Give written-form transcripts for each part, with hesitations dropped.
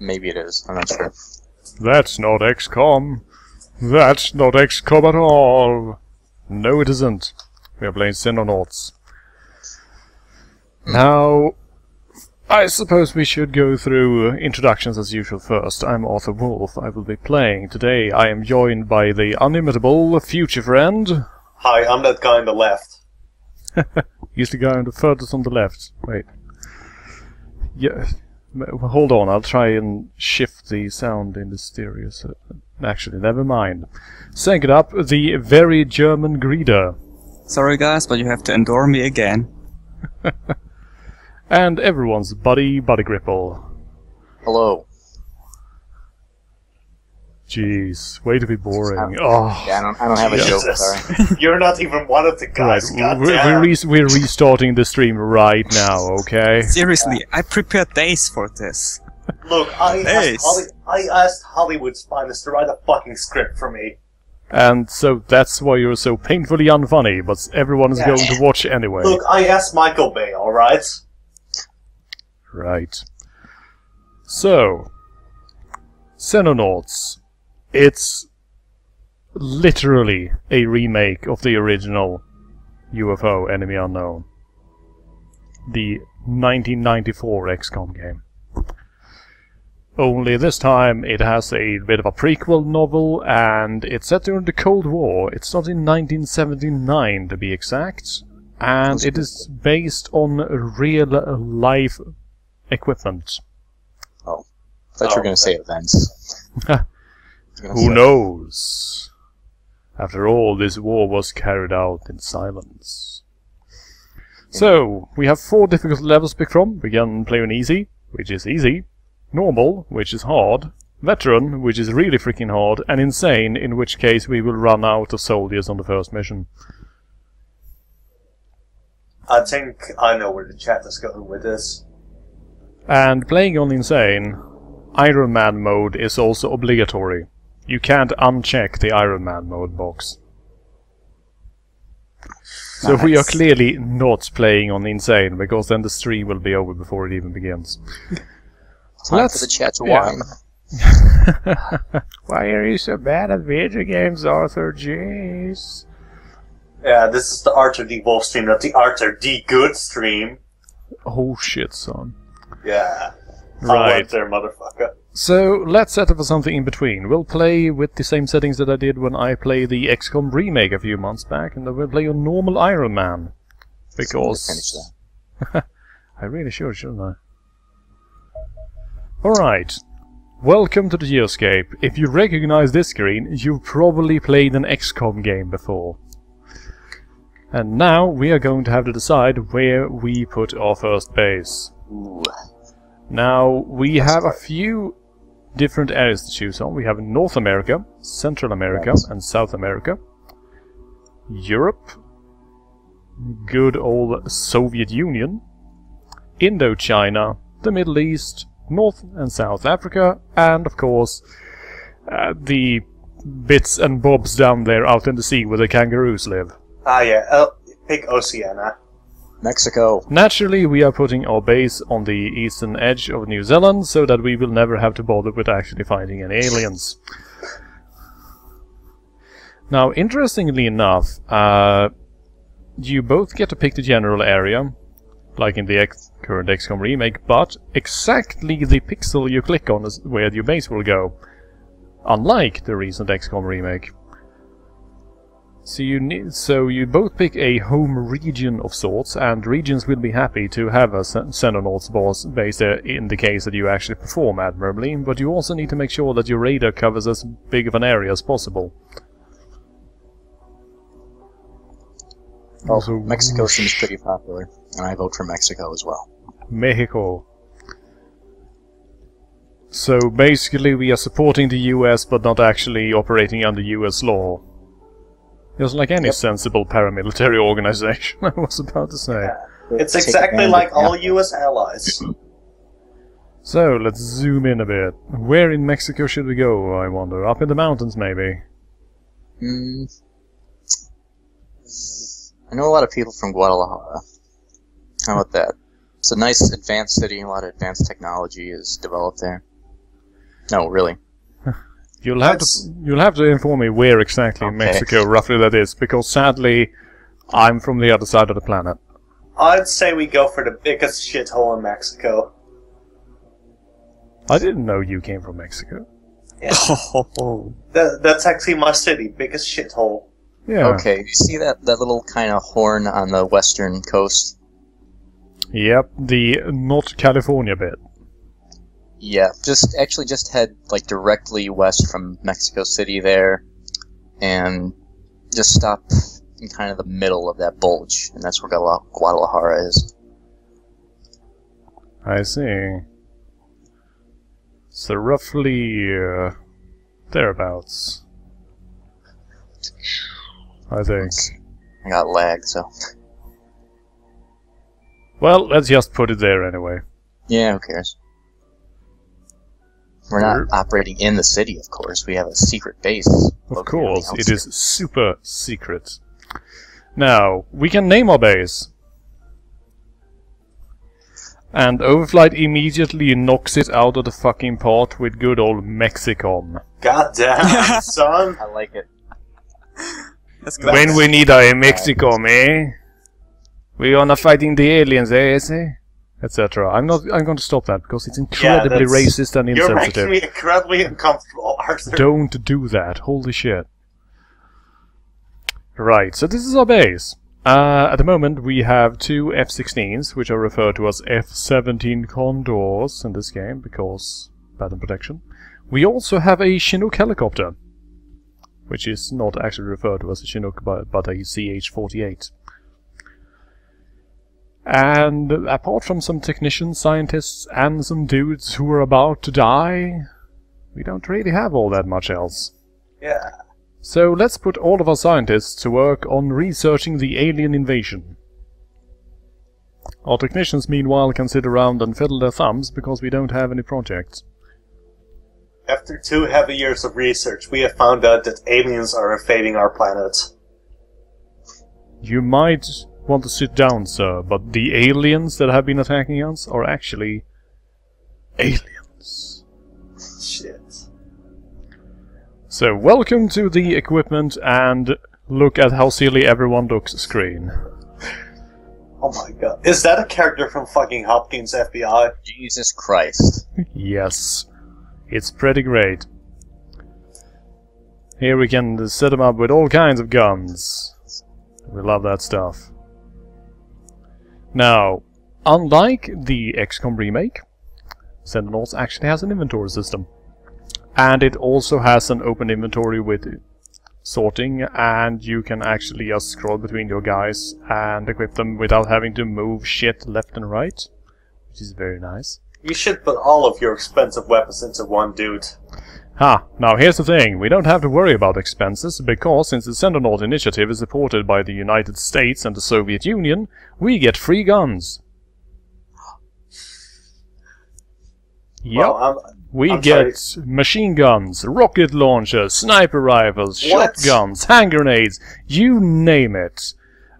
Maybe it is. I'm not sure. That's not XCOM. That's not XCOM at all. No, it isn't. We are playing Xenonauts. Now, I suppose we should go through introductions as usual first. I'm Arthur Wolf. I will be playing. Today I am joined by the unimitable future friend. Hi, I'm that guy on the left. He's the guy on the furthest on the left. Wait. Yeah. Hold on, I'll try and shift the sound in the stereo. Actually, never mind. Second up, the very German greeter. Sorry guys, but you have to endure me again. And everyone's buddy Gripple. Hello. Jeez, way to be boring. Oh. Yeah, I don't have a joke, sorry. You're not even one of the guys, right, we're restarting the stream right now, okay? Seriously, I prepared days for this. Look, I asked Hollywood's finest to write a fucking script for me. And so that's why you're so painfully unfunny, but everyone is going to watch anyway. Look, I asked Michael Bay, alright? Right. So, Xenonauts. It's literally a remake of the original UFO Enemy Unknown. The 1994 XCOM game. Only this time it has a bit of a prequel novel, and it's set during the Cold War. It's not in 1979 to be exact, and it is based on real life equipment. Oh. I thought you were going to say events. Who knows? After all, this war was carried out in silence. So, we have 4 difficult levels to pick from. We can play on easy, which is easy. Normal, which is hard. Veteran, which is really freaking hard. And insane, in which case we will run out of soldiers on the first mission. I think I know where the chat is going with this. And playing on insane, Iron Man mode is also obligatory. You can't uncheck the Iron Man mode box. So we are clearly not playing on insane, because then the stream will be over before it even begins. Time for the chat to whine. Why are you so bad at video games, Arthur? Jeez. Yeah, this is the Arthur D. Wolf stream, not the Arthur D. Good stream. Oh shit, son. Yeah. Right. There, motherfucker. So, let's set up for something in between. We'll play with the same settings that I did when I played the XCOM remake a few months back, and then we'll play on normal Iron Man. Because... I really should, shouldn't I? Alright. Welcome to the Geoscape. If you recognize this screen, you've probably played an XCOM game before. And now we are going to have to decide where we put our first base. Ooh. Now, we have a few different areas to choose on. We have North America, Central America, and South America. Europe. Good old Soviet Union. Indochina, the Middle East, North and South Africa, and of course, the bits and bobs down there out in the sea where the kangaroos live. Ah yeah, pick Oceania. Mexico. Naturally, we are putting our base on the eastern edge of New Zealand, so that we will never have to bother with actually finding any aliens. Now, interestingly enough, you both get to pick the general area, like in the current XCOM remake, but exactly the pixel you click on is where your base will go, unlike the recent XCOM remake. So you both pick a home region of sorts, and regions will be happy to have a Xenonauts base there in the case that you actually perform admirably, but you also need to make sure that your radar covers as big of an area as possible. Also, Mexico seems pretty popular, and I vote for Mexico as well. Mexico. So basically we are supporting the US but not actually operating under US law. Just like any sensible paramilitary organization, I was about to say. Yeah. It's exactly like all US allies. So, let's zoom in a bit. Where in Mexico should we go, I wonder? Up in the mountains, maybe? I know a lot of people from Guadalajara. How about that? It's a nice advanced city, and a lot of advanced technology is developed there. No, really. You'll have to inform me where exactly in Okay. Mexico roughly that is, because sadly, I'm from the other side of the planet. I'd say we go for the biggest shithole in Mexico. I didn't know you came from Mexico. Yeah. Oh, That's actually my city, biggest shithole. Yeah. Okay, you see that little kind of horn on the western coast? Yep, the not California bit. Yeah, just head like directly west from Mexico City there, and just stop in kind of the middle of that bulge, and that's where Guadalajara is. I see. So roughly thereabouts. I think. I got lag, so Well, let's just put it there anyway. yeah, who cares? We're not operating in the city, of course. We have a secret base. Of located on the course, it is outskirts. super secret. Now, we can name our base. And Overflight immediately knocks it out of the fucking pot with good old Mexicom. God damn, son. I like it. let's go. When we need a Mexicom, eh? We gonna fighting the aliens, eh? Etc. I'm going to stop that because it's incredibly that's- racist and You're insensitive. making me incredibly uncomfortable, Arthur. Don't do that. Holy shit. Right, so this is our base. At the moment we have two F-16s, which are referred to as F-17 Condors in this game, because pattern protection. We also have a Chinook helicopter, which is not actually referred to as a Chinook, but a CH-48. And apart from some technicians, scientists, and some dudes who are about to die, we don't really have all that much else. Yeah. So let's put all of our scientists to work on researching the alien invasion. Our technicians meanwhile can sit around and fiddle their thumbs because we don't have any projects. After 2 heavy years of research, we have found out that aliens are invading our planet. You might want to sit down, sir, but the aliens that have been attacking us are actually aliens. Shit. So welcome to the equipment and look at how silly everyone looks screen. Oh my god. Is that a character from fucking Hopkins FBI? Jesus Christ. Yes, it's pretty great. Here we can set them up with all kinds of guns. We love that stuff. Now, unlike the XCOM remake, Xenonauts actually has an inventory system. And it also has an open inventory with sorting, and you can actually just scroll between your guys and equip them without having to move shit left and right, which is very nice. You should put all of your expensive weapons into one dude. Ha! Now here's the thing, we don't have to worry about expenses, because since the Xenonaut initiative is supported by the United States and the Soviet Union, we get free guns. Yep. Well, We I'm get sorry. machine guns, rocket launchers, sniper rifles, What? shotguns, hand grenades, you name it.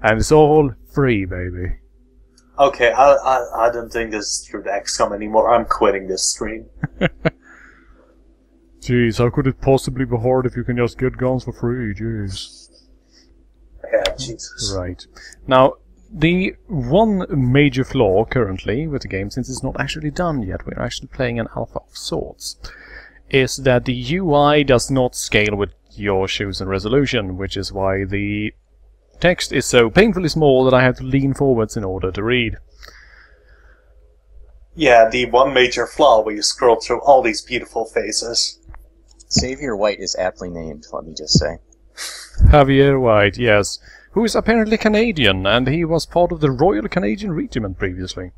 And it's all free, baby. okay, I don't think this is through the XCOM anymore. I'm quitting this stream. Jeez, how could it possibly be hard if you can just get guns for free? Jeez. Yeah, Jesus. Right. Now, the one major flaw currently with the game, since it's not actually done yet, we're actually playing an alpha of sorts, is that the UI does not scale with your chosen resolution, which is why the text is so painfully small that I have to lean forwards in order to read. Yeah, the one major flaw where you scroll through all these beautiful faces. Xavier White is aptly named, let me just say. Javier White, yes, who is apparently Canadian, and he was part of the Royal Canadian Regiment previously.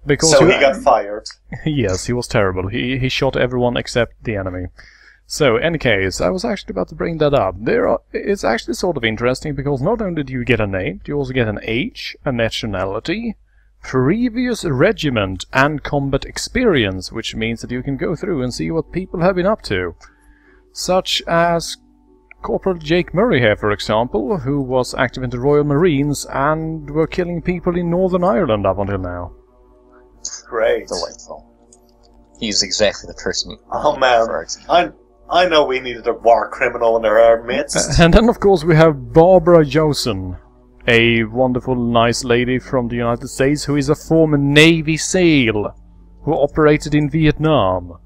Because So he got fired. yes, he was terrible. He shot everyone except the enemy. So, in any case, I was actually about to bring that up. It's actually sort of interesting because not only do you get a name, you also get an age, a nationality, previous regiment, and combat experience, which means that you can go through and see what people have been up to. Such as Corporal Jake Murray here, for example, who was active in the Royal Marines and were killing people in Northern Ireland up until now. Great. Delightful. He's exactly the person. Oh man, I know we needed a war criminal in our midst. And then, of course, we have Barbara Josen, a wonderful, nice lady from the United States who is a former Navy SEAL who operated in Vietnam.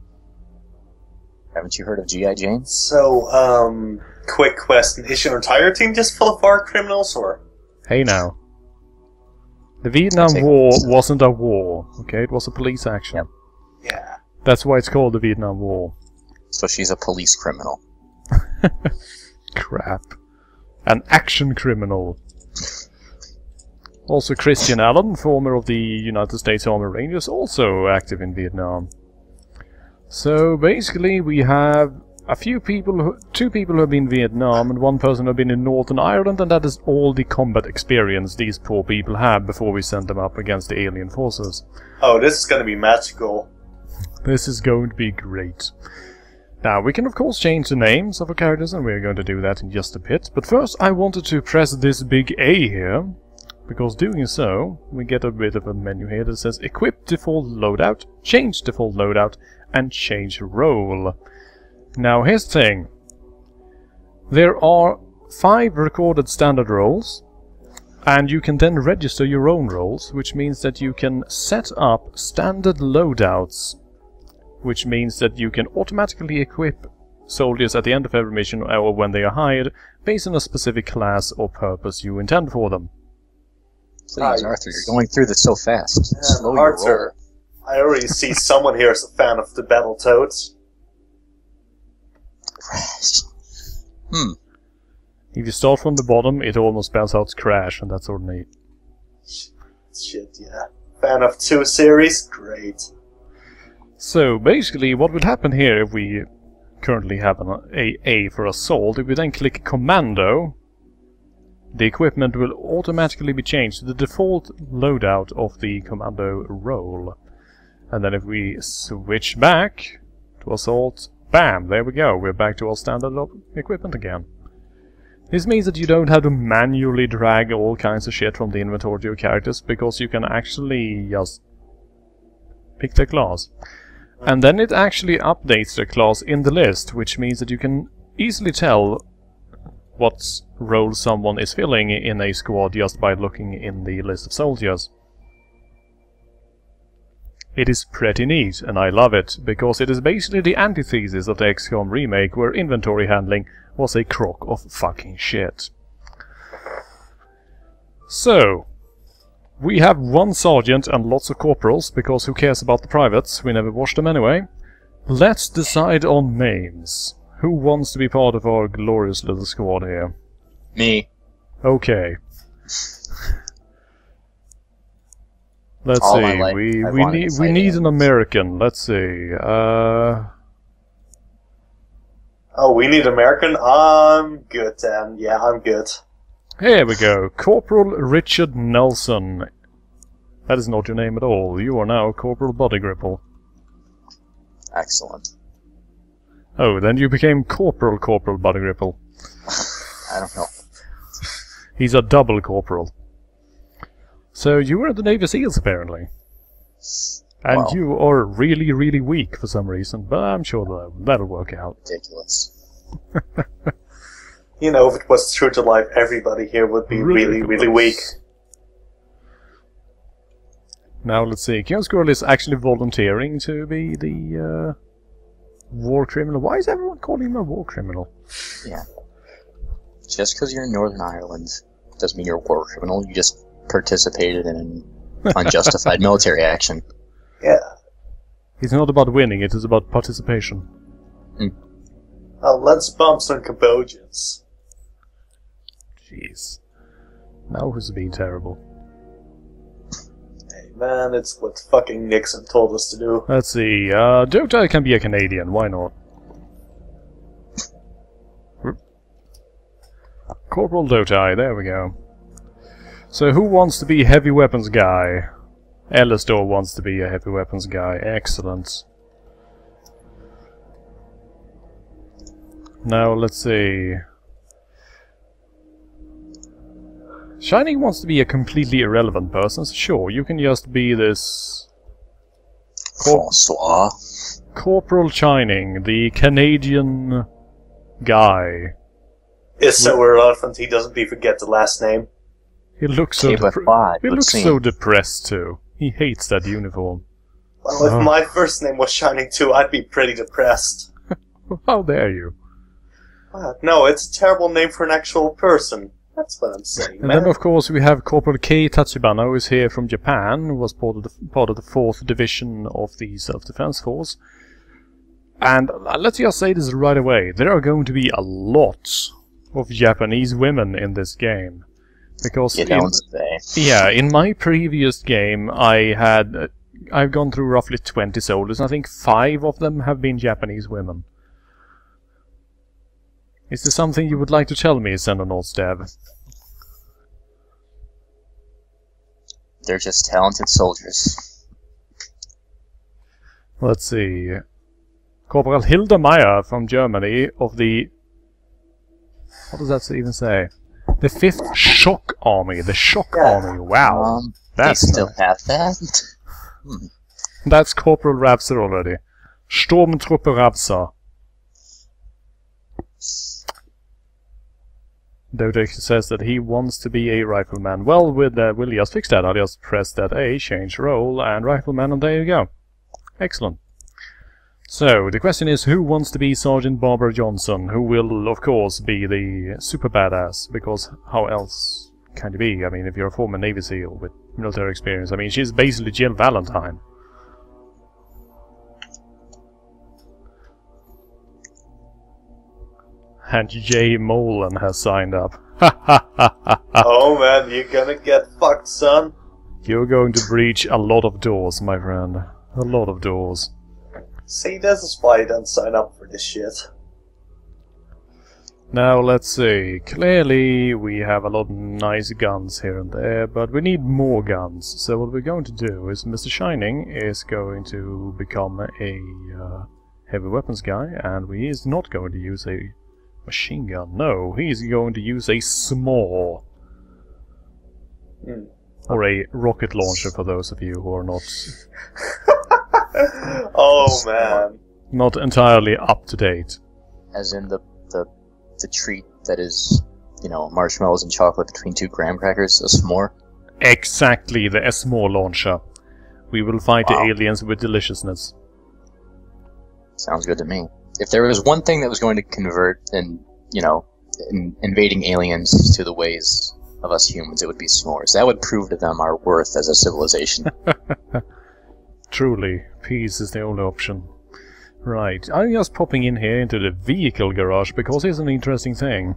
Haven't you heard of G.I. Jane? So, quick question. Is your entire team just full of war criminals, or? Hey now. The Vietnam War wasn't a war, okay? It was a police action. Yep. Yeah. That's why it's called the Vietnam War. So she's a police criminal. Crap. An action criminal. Also Christian Allen, former of the United States Army Rangers, also active in Vietnam. So basically we have a few people, two people who have been in Vietnam and one person who have been in Northern Ireland, and that is all the combat experience these poor people have before we send them up against the alien forces. Oh, this is gonna be magical. This is going to be great. Now, we can of course change the names of our characters, and we're going to do that in just a bit. But first I wanted to press this big A here, because doing so, we get a bit of a menu here that says Equip default loadout, Change default loadout, and Change role. Now, here's the thing. There are 5 recorded standard roles, and you can then register your own roles, which means that you can set up standard loadouts, which means that you can automatically equip soldiers at the end of every mission or when they are hired, based on a specific class or purpose you intend for them. Please, Arthur, you're going through this so fast. Slow your roll. Arthur, I already see someone here is a fan of the Battletoads. If you start from the bottom, it almost spells out Crash, and that's sort of neat. Shit, yeah. Fan of 2 series? Great. So, basically, what will happen here if we currently have an A for Assault, if we then click Commando, the equipment will automatically be changed to the default loadout of the Commando role. And then if we switch back to Assault, bam, there we go, we're back to our standard equipment again. This means that you don't have to manually drag all kinds of shit from the inventory to your characters, because you can actually just pick their class. And then it actually updates their class in the list, which means that you can easily tell what role someone is filling in a squad just by looking in the list of soldiers. It is pretty neat, and I love it, because it is basically the antithesis of the XCOM remake, where inventory handling was a crock of fucking shit. So, we have 1 sergeant and lots of corporals, because who cares about the privates? We never washed them anyway. Let's decide on names. Who wants to be part of our glorious little squad here? Me. Okay. Let's All see. my life, We need an American. Let's see. Oh, we need American? I'm good then. Yeah, I'm good. Here we go. Corporal Richard Nelson. That is not your name at all. You are now Corporal Bodygripple. Excellent. Oh, then you became Corporal Bodygripple. I don't know. He's a double corporal. So you were in the Navy SEALs apparently. And Well, you are really, really weak for some reason, but I'm sure that'll work out. ridiculous. You know, if it was true to life, everybody here would be really, really weak. Now let's see. Kion Squirrel is actually volunteering to be the war criminal. Why is everyone calling him a war criminal? Yeah. Just because you're in Northern Ireland doesn't mean you're a war criminal. You just participated in an unjustified military action. Yeah. It's not about winning, it is about participation. Let's bump some Cambodians. Jeez. Now who's being terrible? Hey man, it's what fucking Nixon told us to do. Let's see. Dota can be a Canadian, why not? Corporal Dotai, there we go. So who wants to be heavy weapons guy? Elistor wants to be a heavy weapons guy. Excellent. Now let's see. Shining wants to be a completely irrelevant person. So sure, you can just be this... François. Corporal Shining, the Canadian guy. Is so irrelevant he doesn't even get the last name. He looks so so depressed too. He hates that uniform. Well, if my first name was Shining too, I'd be pretty depressed. How dare you? No, it's a terrible name for an actual person. That's what I'm saying, And man. then, of course, we have Corporal K. Tachibana, who is here from Japan, who was part of the 4th Division of the Self-Defense Force. And let's just say this right away, there are going to be a lot of Japanese women in this game. Because in my previous game, I've gone through roughly 20 soldiers, and I think 5 of them have been Japanese women. Is there something you would like to tell me, Xenonauts Dev? They're just talented soldiers. Let's see. Corporal Hilda Meyer from Germany of the... What does that even say? The 5th Shock Army. The Shock Army. Wow. They still have that? That's Corporal Rapser already. Sturmtruppe Rapser. Dodek says that he wants to be a rifleman. Well, we'll just fix that. I'll just press that A, change role, and rifleman, and there you go. Excellent. So, the question is, who wants to be Sergeant Barbara Johnson, who will, of course, be the super badass, because how else can you be? I mean, if you're a former Navy SEAL with military experience, I mean, she's basically Jill Valentine. And Jay Molan has signed up. Oh man, you're gonna get fucked, son. You're going to breach a lot of doors, my friend. A lot of doors. See, this is why I don't sign up for this shit. Now, let's see. Clearly, we have a lot of nice guns here and there, but we need more guns. So what we're going to do is Mr. Shining is going to become a heavy weapons guy, and he is not going to use a machine gun. No, he's going to use a small. Or a rocket launcher, for those of you who are not... Oh man. Not entirely up to date. As in the treat that is, you know, marshmallows and chocolate between 2 graham crackers, a s'more? Exactly, the s'more launcher. We will fight the aliens with deliciousness. Sounds good to me. If there was one thing that was going to convert and, you know, invading aliens to the ways of us humans, it would be s'mores. That would prove to them our worth as a civilization. Truly, peace is the only option. Right, I'm just popping in here into the vehicle garage because here's an interesting thing.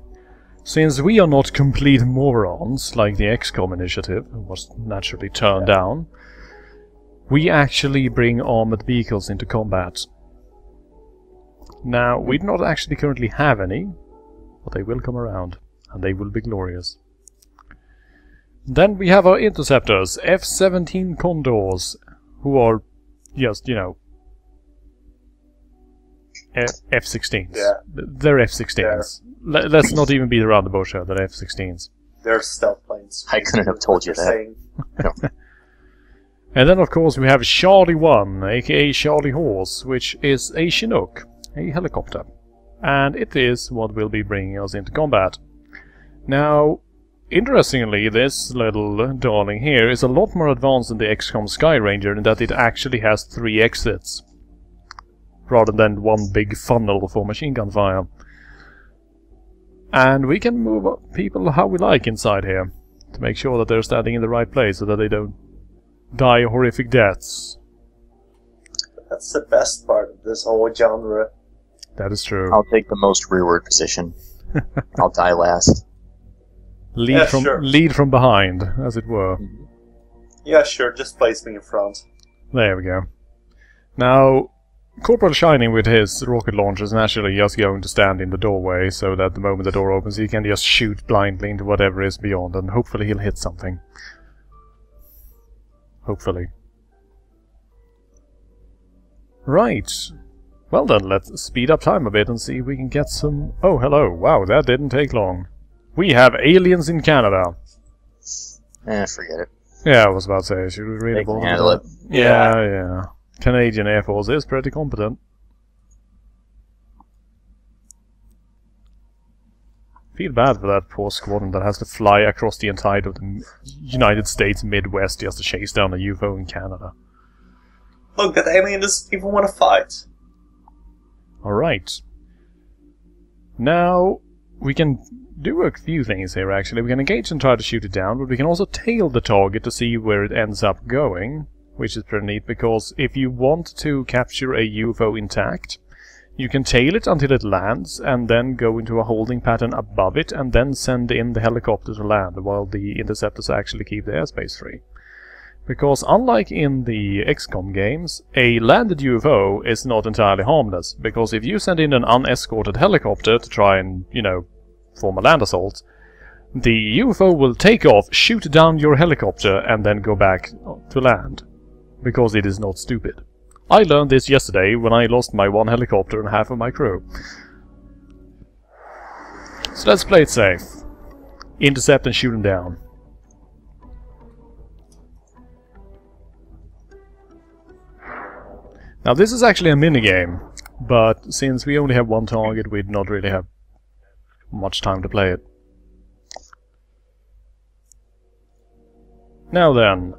Since we are not complete morons, like the XCOM initiative, was naturally turned down, we actually bring armored vehicles into combat. Now, we do not actually currently have any, but they will come around, and they will be glorious. Then we have our interceptors, F-17 Condors, who are just, you know, F-16s. Yeah. They're F-16s. Let's not even beat around the bush here, they're F-16s. They're stealth planes. I couldn't have told you that. And then, of course, we have Charlie 1, aka Charlie Horse, which is a Chinook, a helicopter. And it is what will be bringing us into combat. Now, interestingly, this little darling here is a lot more advanced than the XCOM Sky Ranger in that it actually has 3 exits, rather than one big funnel for machine gun fire. And we can move people how we like inside here, to make sure that they're standing in the right place so that they don't die horrific deaths. That's the best part of this whole genre. That is true. I'll take the most rearward position. I'll die last. Lead from behind, as it were. Yeah, sure, just place me in front. There we go. Now, Corporal Shining with his rocket launcher is naturally just going to stand in the doorway, so that the moment the door opens he can just shoot blindly into whatever is beyond, and hopefully he'll hit something. Hopefully. Right. Well then, let's speed up time a bit and see if we can get some... Oh, hello. Wow, that didn't take long. We have aliens in Canada. Forget it. Yeah, I was about to say, should we read They about can handle it. Yeah. Canadian Air Force is pretty competent. Feel bad for that poor squadron that has to fly across the entirety of the United States Midwest just to chase down a UFO in Canada. Look, that alien doesn't even want to fight. Alright. Now, we can do a few things here actually. We can engage and try to shoot it down, but we can also tail the target to see where it ends up going, which is pretty neat, because if you want to capture a UFO intact, you can tail it until it lands, and then go into a holding pattern above it, and then send in the helicopter to land, while the interceptors actually keep the airspace free. Because unlike in the XCOM games, a landed UFO is not entirely harmless, because if you send in an unescorted helicopter to try and, you know, form a land assault, the UFO will take off, shoot down your helicopter, and then go back to land. Because it is not stupid. I learned this yesterday when I lost my one helicopter and half of my crew. So let's play it safe. Intercept and shoot them down. Now this is actually a minigame, but since we only have one target, we'd not really have much time to play it. Now then,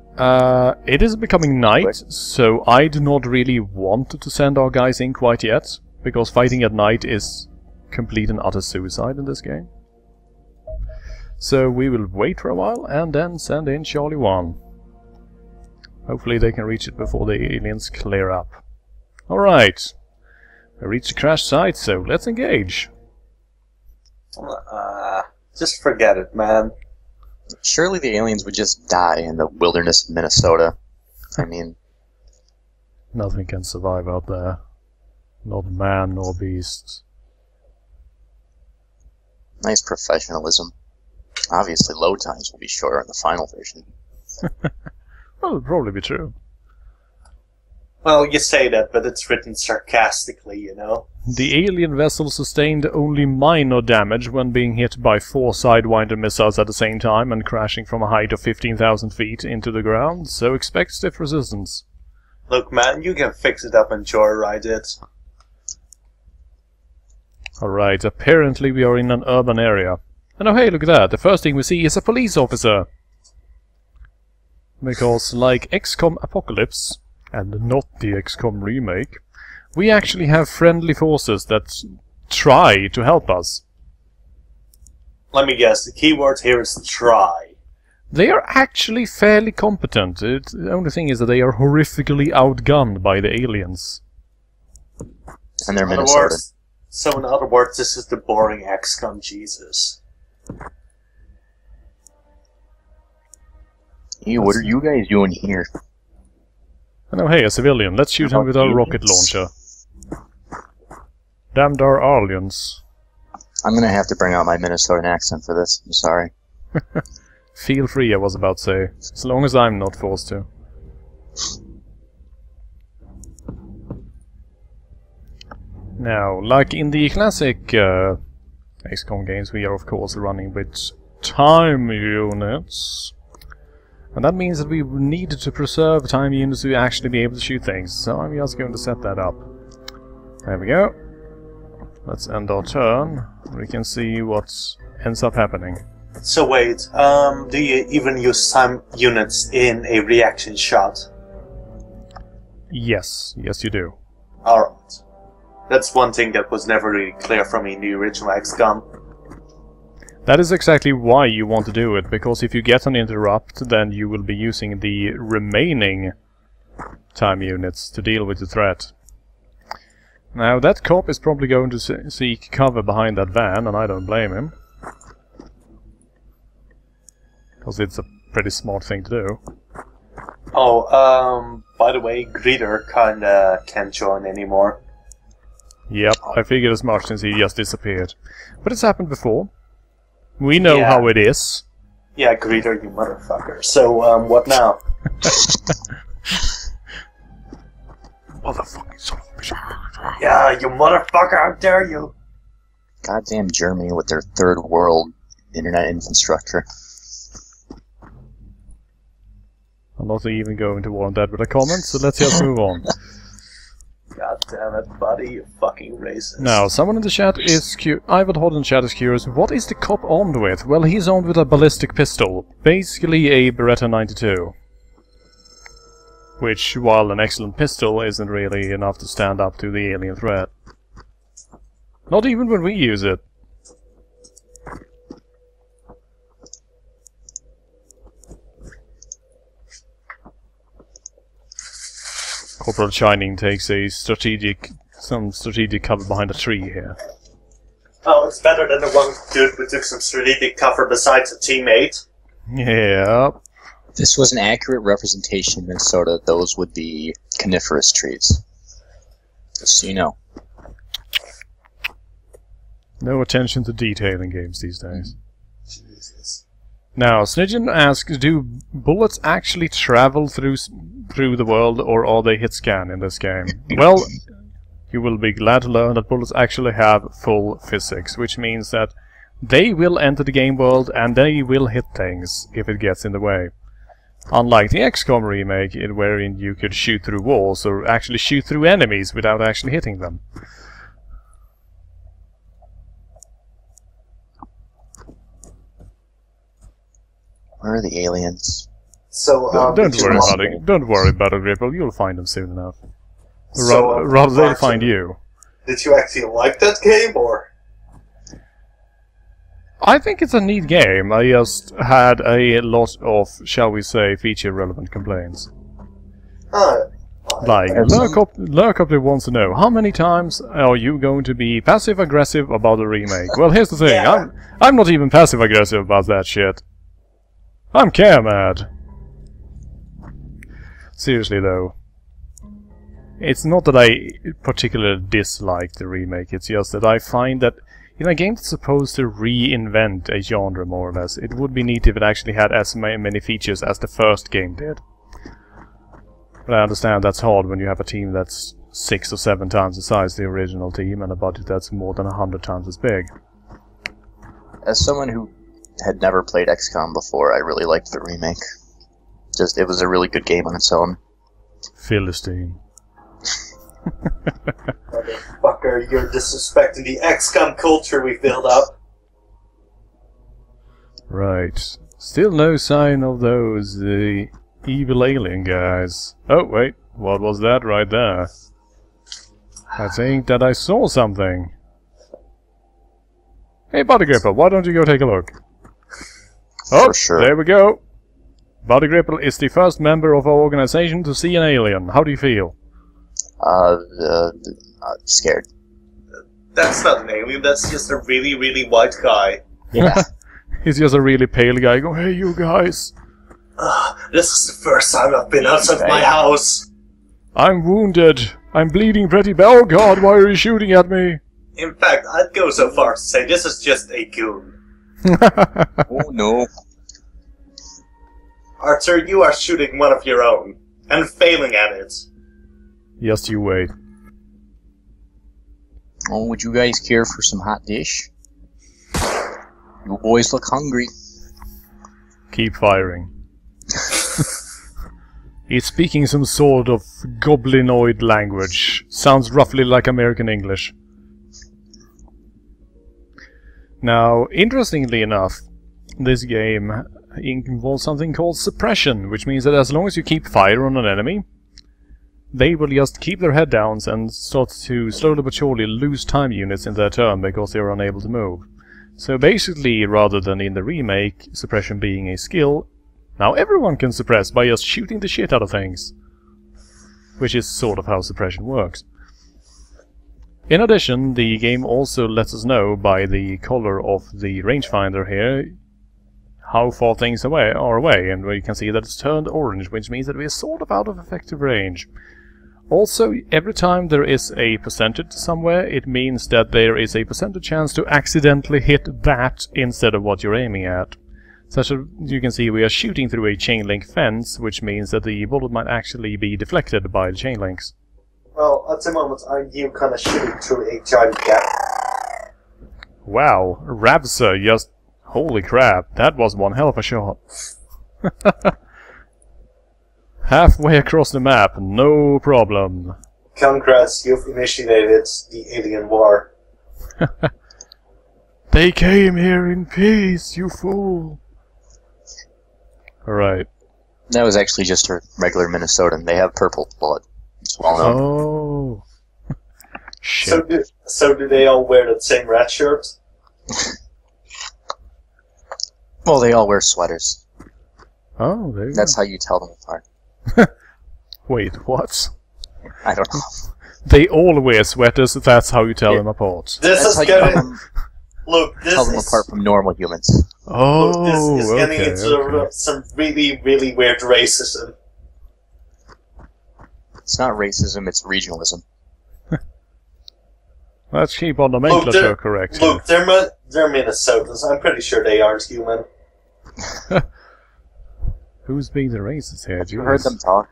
it is becoming night, so I do not really want to send our guys in quite yet, because fighting at night is complete and utter suicide in this game. So we will wait for a while and then send in Charlie 1. Hopefully they can reach it before the aliens clear up. Alright, we reached the crash site, so let's engage. Just forget it, man. Surely the aliens would just die in the wilderness of Minnesota. I mean... Nothing can survive out there. Not man nor beast. Nice professionalism. Obviously load times will be shorter in the final version. Well, it'll probably be true. Well, you say that, but it's written sarcastically, you know? The alien vessel sustained only minor damage when being hit by 4 Sidewinder missiles at the same time and crashing from a height of 15,000 feet into the ground, so expect stiff resistance. Look, man, you can fix it up and joyride it. Alright, apparently we are in an urban area. And oh hey, look at that, the first thing we see is a police officer! Because, like XCOM Apocalypse, and not the XCOM remake, we actually have friendly forces that try to help us. Let me guess, the keyword here is try. They are actually fairly competent. The only thing is that they are horrifically outgunned by the aliens. And they're Minnesota. So in other words, this is the boring XCOM Jesus. Hey, what are you guys doing here? Oh hey, a civilian. Let's shoot him with our rocket launcher. Damned our aliens. I'm gonna have to bring out my Minnesotan accent for this. I'm sorry. Feel free, I was about to say. As long as I'm not forced to. Now, like in the classic XCOM games, we are of course running with time units. And that means that we need to preserve time units to actually be able to shoot things. So I'm just going to set that up. There we go. Let's end our turn. We can see what ends up happening. So wait, do you even use time units in a reaction shot? Yes, yes you do. Alright. That's one thing that was never really clear for me in the original XCOM. That is exactly why you want to do it, because if you get an interrupt, then you will be using the remaining time units to deal with the threat. Now, that cop is probably going to seek cover behind that van, and I don't blame him. Because it's a pretty smart thing to do. Oh, by the way, Greeter kinda can't join anymore. Yep, I figured as much since he just disappeared. But it's happened before. We know how it is. Yeah, Greeter, you motherfucker. So, what now? Motherfucking son of a bitch. Yeah, you motherfucker, how dare you! Goddamn Germany with their third world internet infrastructure. I'm not even going to warrant that with a comment, so let's just move on. God Damn it, buddy, you fucking racist. Now, someone in the chat is Ivan Hod in the chat is curious, what is the cop armed with? Well, he's armed with a ballistic pistol. Basically a Beretta 92. Which, while an excellent pistol, isn't really enough to stand up to the alien threat. Not even when we use it. Corporal Shining takes a some strategic cover behind a tree here. Oh, it's better than the one dude who took some strategic cover besides a teammate. Yeah. This was an accurate representation of Minnesota. Those would be coniferous trees. Just so you know. No attention to detail in games these days. Jesus. Now, Snidgen asks, do bullets actually travel through the world, or are they hit scan in this game? Well, you will be glad to learn that bullets actually have full physics, which means that they will enter the game world and they will hit things if it gets in the way. Unlike the XCOM remake, wherein you could shoot through walls or actually shoot through enemies without actually hitting them. Where are the aliens? So, Don't worry about it, Ripple. You'll find them soon enough. So, Rather they'll find you. Did you actually like that game, or? I think it's a neat game. I just had a lot of, shall we say, feature-relevant complaints. Like, Lurkopter wants to know, how many times are you going to be passive-aggressive about the remake? Well, here's the thing, Yeah. I'm not even passive-aggressive about that shit. I'm care-mad. Seriously, though. It's not that I particularly dislike the remake, it's just that I find that in a game that's supposed to reinvent a genre, more or less, it would be neat if it actually had as many features as the first game did. But I understand that's hard when you have a team that's 6 or 7 times the size of the original team and a budget that's more than 100 times as big. As someone who had never played XCOM before, I really liked the remake. It was a really good game on its own. Philistine. Motherfucker, you're disrespecting the XCOM culture we've built up. Right. Still no sign of those evil alien guys. Oh, wait. What was that right there? I think that I saw something. Hey, Body Gripper, why don't you go take a look? Oh, For sure. There we go. Body Gripper is the first member of our organization to see an alien. How do you feel? Scared. That's not an alien, that's just a really, really white guy. Yeah. He's just a really pale guy going, hey, you guys. This is the first time I've been outside my house. I'm wounded. I'm bleeding pretty bad. Oh god, why are you shooting at me? In fact, I'd go so far as to say this is just a goon. Oh no. Arthur, you are shooting one of your own, and failing at it. Just you wait. Oh, would you guys care for some hot dish? You boys look hungry. Keep firing. He's speaking some sort of goblinoid language. Sounds roughly like American English. Now, interestingly enough, this game involves something called suppression, which means that as long as you keep fire on an enemy, they will just keep their head down and start to slowly but surely lose time units in their turn because they are unable to move. So basically, rather than in the remake, suppression being a skill, now everyone can suppress by just shooting the shit out of things. Which is sort of how suppression works. In addition, the game also lets us know by the color of the rangefinder here how far things are away, and we can see that it's turned orange, which means that we are sort of out of effective range. Also, every time there is a percentage somewhere, it means that there is a percentage chance to accidentally hit that instead of what you're aiming at. Such as you can see, we are shooting through a chain link fence, which means that the bullet might actually be deflected by the chain links. Well, at the moment, I'm kind of shooting through a giant gap. Wow, Rabsa just... Holy crap, that was one hell of a shot. Halfway across the map, no problem. Congrats, you've initiated the alien war. They came here in peace, you fool! Alright. That was actually just a regular Minnesotan. They have purple blood. It's well known. Oh. Shit. So do they all wear the same red shirt? Well, they all wear sweaters. Oh, there you That's go. how you tell them apart. Wait, what? I don't know. They all wear sweaters, that's how you tell them apart. This That's how is you tell getting... them, Look, this tell them is... apart from normal humans. Oh, Look, this is getting okay, into okay. some really, really weird racism. It's not racism, it's regionalism. Let's keep our nomenclature correct here. Look, they're Minnesotans. I'm pretty sure they aren't human. Who's being the racist here? You heard them talk.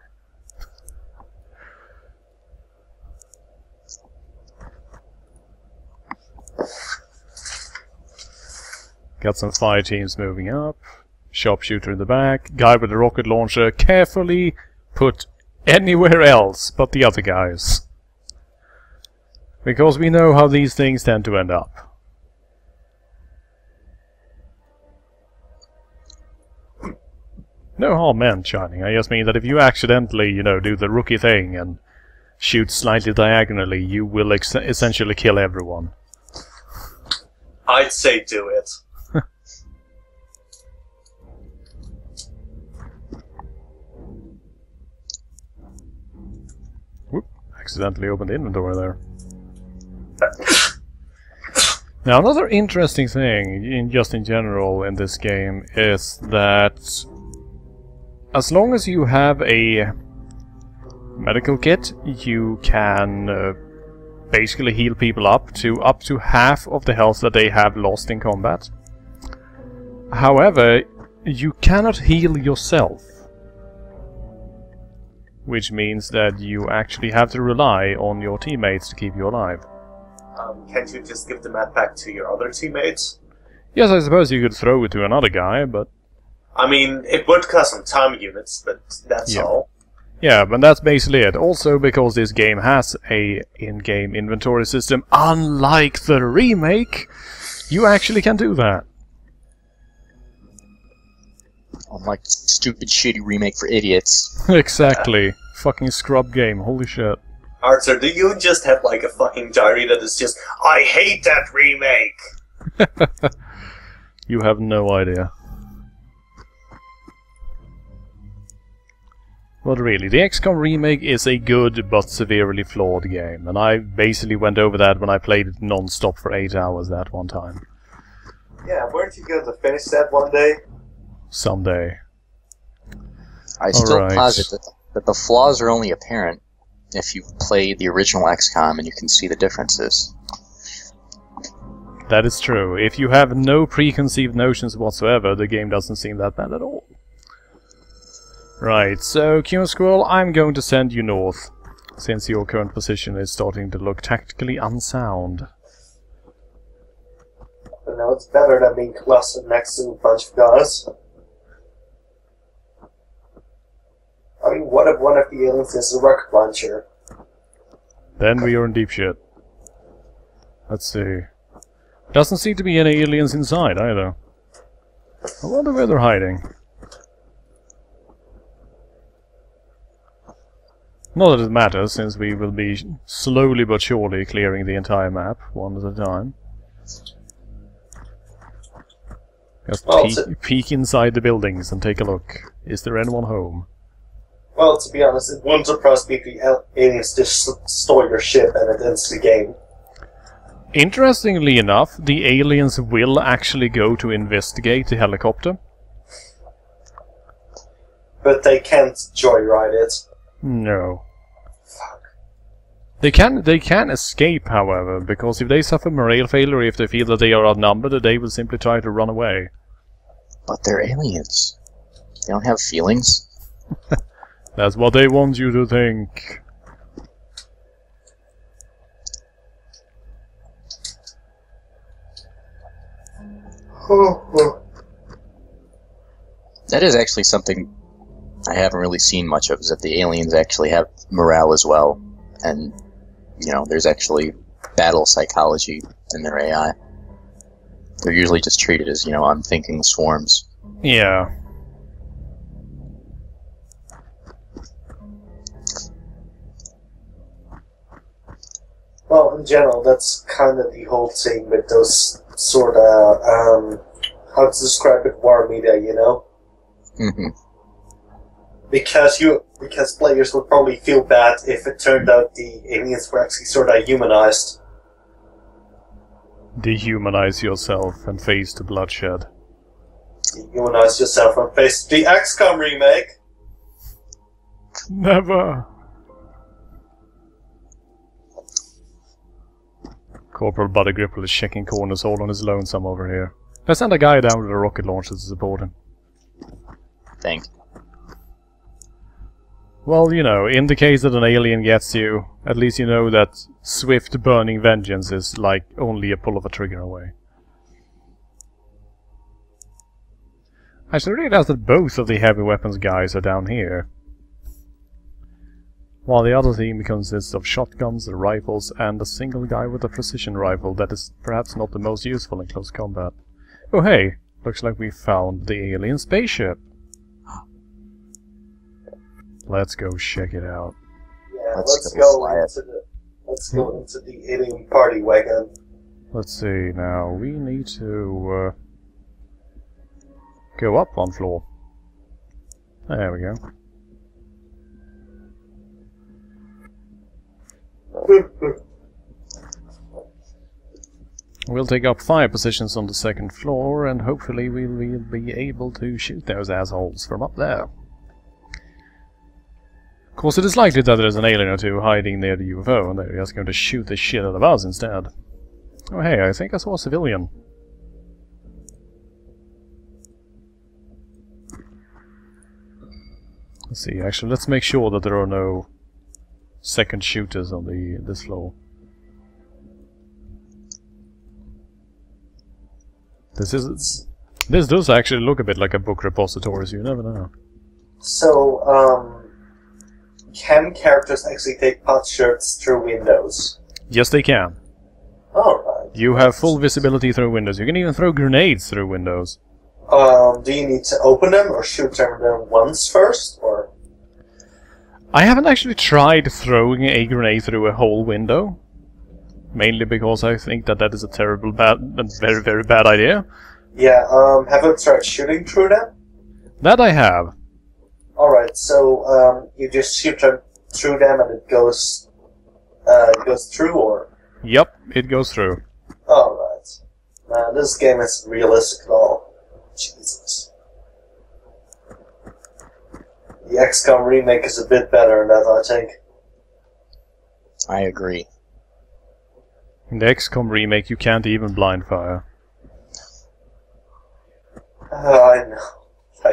Got some fire teams moving up. Sharpshooter in the back. Guy with the rocket launcher carefully put anywhere else but the other guys. Because we know how these things tend to end up. No harm meant, Shining. I just mean that if you accidentally, do the rookie thing and shoot slightly diagonally, you will essentially kill everyone. I'd say do it. Whoop, accidentally opened the inventory there. Now, another interesting thing, just in general in this game, is that as long as you have a medical kit, you can basically heal people up to half of the health that they have lost in combat. However, you cannot heal yourself, which means that you actually have to rely on your teammates to keep you alive. Can't you just give the map back to your other teammates? Yes, I suppose you could throw it to another guy, but... I mean, it would cost some time units, but that's all. Yeah, but that's basically it. Also, because this game has a in-game inventory system, unlike the remake, you actually can do that. Unlike the stupid, shitty remake for idiots. Exactly. Fucking scrub game, holy shit. Arthur, do you just have like a fucking diary that is just, I hate that remake? You have no idea. But really, the XCOM remake is a good but severely flawed game, and I basically went over that when I played it non-stop for 8 hours that one time. Yeah, weren't you going to finish that one day? Someday. I still Alright. posit that the flaws are only apparent if you play the original XCOM and you can see the differences. That is true. If you have no preconceived notions whatsoever, the game doesn't seem that bad at all. Right, so Q Squirrel, I'm going to send you north, since your current position is starting to look tactically unsound. But no, it's better than being clustered next to a bunch of guys. I mean, what if one of the aliens is a rocket launcher? Then we are in deep shit. Let's see. Doesn't seem to be any aliens inside either. I wonder where they're hiding. Not that it matters, since we will be slowly but surely clearing the entire map, one at a time. Just peek inside the buildings and take a look. Is there anyone home? Well, to be honest, it wouldn't surprise me if the aliens just stole your ship and it ends the game. Interestingly enough, the aliens will actually go to investigate the helicopter. But they can't joyride it. No. Fuck. They can escape, however, because if they suffer morale failure, if they feel that they are outnumbered, they will simply try to run away. But they're aliens. They don't have feelings. That's what they want you to think. That is actually something I haven't really seen much of, is that the aliens actually have morale as well. and, you know, there's actually battle psychology in their AI. They're usually just treated as, you know, unthinking swarms. Yeah. Well, in general, that's kind of the whole thing with those sort of, how to describe it, war media, you know? Mm-hmm. Because players would probably feel bad if it turned out the aliens were actually sort of humanized. Dehumanize yourself and face the bloodshed. Humanize yourself and face the XCOM remake! Never! Corporal Buddy Gripple is checking corners all on his lonesome over here. Let's send a guy down with a rocket launcher to support him. Think. Well, you know, in the case that an alien gets you, at least you know that swift burning vengeance is like only a pull of a trigger away. I should realize that both of the heavy weapons guys are down here, while the other team consists of shotguns, rifles, and a single guy with a precision rifle that is perhaps not the most useful in close combat. Oh hey, looks like we found the alien spaceship. Let's go check it out. Yeah, Let's go into the alien party wagon. Let's see, now we need to go up one floor. There we go. We'll take up 5 positions on the 2nd floor, and hopefully we'll be able to shoot those assholes from up there. Of course, it is likely that there's an alien or two hiding near the UFO, and they're just going to shoot the shit out of us instead. Oh hey, I think I saw a civilian. Let's see, actually, let's make sure that there are no second shooters on this floor. This does actually look a bit like a book repository, so you never know. So, can characters actually take pot shirts through windows? Yes, they can. Alright. You have full visibility through windows. You can even throw grenades through windows. Do you need to open them or shoot them once first, or? I haven't actually tried throwing a grenade through a whole window. Mainly because I think that is a terrible, very, very bad idea. Yeah, have you tried shooting through them? That I have. Alright, so, you just shoot them through them and it goes through, or? Yep, it goes through. Alright. Man, this game is realistic at all. Jesus. The XCOM remake is a bit better than that, I think. I agree. In the XCOM remake, you can't even blind fire. I know.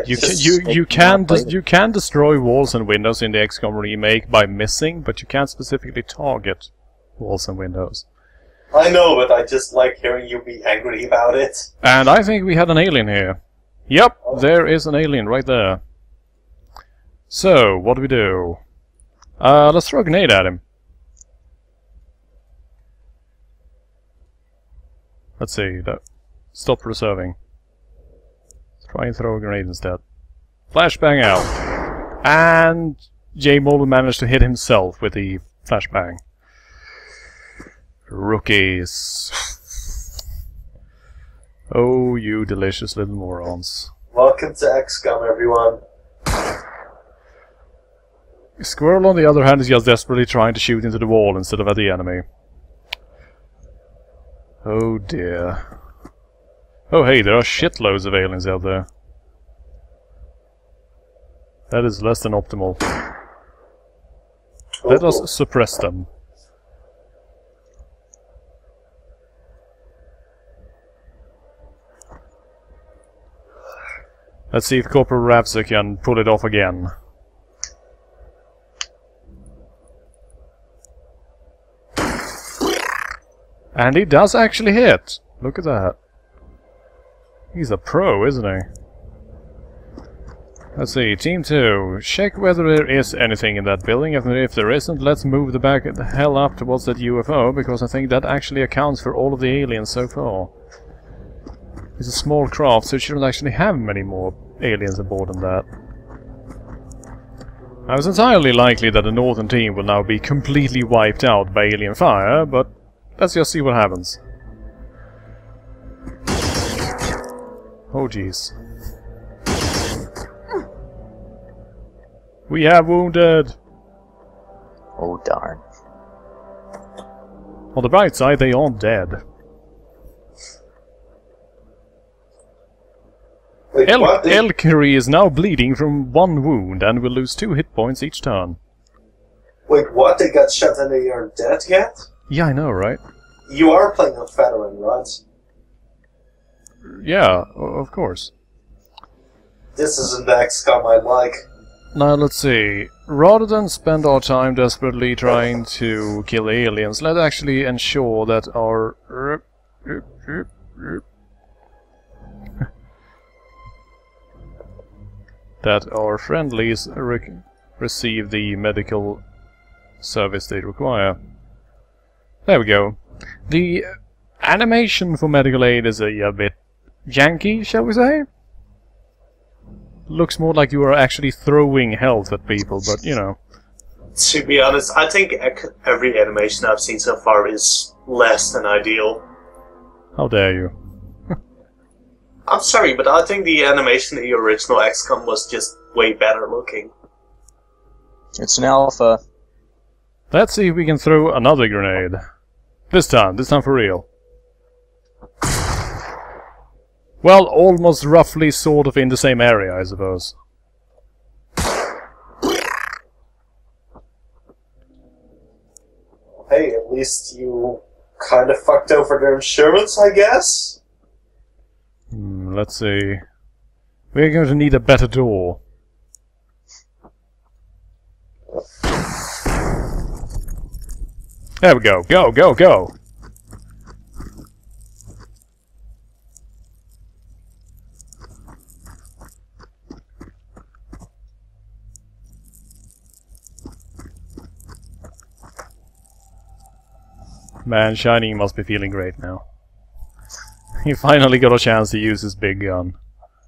You can destroy walls and windows in the XCOM remake by missing, but you can't specifically target walls and windows. I know, but I just like hearing you be angry about it. And I think we had an alien here. Yep, there is an alien right there. So, what do we do? Let's throw a grenade at him. Let's see, stop reserving. Let's try and throw a grenade instead. Flashbang out. And J. Mulder managed to hit himself with the flashbang. Rookies. Oh, you delicious little morons. Welcome to XCOM, everyone. Squirrel, on the other hand, is just desperately trying to shoot into the wall instead of at the enemy. Oh dear. Oh hey, there are shitloads of aliens out there. That is less than optimal. Let us suppress them. Let's see if Corporal Ravsa can pull it off again. And he does actually hit! Look at that. He's a pro, isn't he? Let's see, Team 2, check whether there is anything in that building, and if there isn't, let's move the hell up towards that UFO, because I think that actually accounts for all of the aliens so far. It's a small craft, so it shouldn't actually have many more aliens aboard than that. Now, it's entirely likely that the northern team will now be completely wiped out by alien fire, but let's just see what happens. Oh jeez. We have wounded! Oh darn. On the bright side, they aren't dead. Wait, what? Elkiri is now bleeding from one wound and will lose 2 hit points each turn. Wait, what? They got shot and they aren't dead yet? Yeah, I know, right? You are playing on veteran, right? Yeah, of course. This isn't the XCOM I like. Now let's see. Rather than spend our time desperately trying to kill aliens, let's actually ensure that our friendlies receive the medical service they require. There we go. The animation for medical aid is a bit janky, shall we say? Looks more like you are actually throwing health at people, but you know. To be honest, I think every animation I've seen so far is less than ideal. How dare you? I'm sorry, but I think the animation in the original XCOM was just way better looking. It's an alpha. Let's see if we can throw another grenade. This time for real. Well, almost roughly sort of in the same area, I suppose. Hey, at least you kind of fucked over their insurance, I guess? Let's see. We're going to need a better door. There we go. Go, go, go! Man, Shining must be feeling great now. He finally got a chance to use his big gun.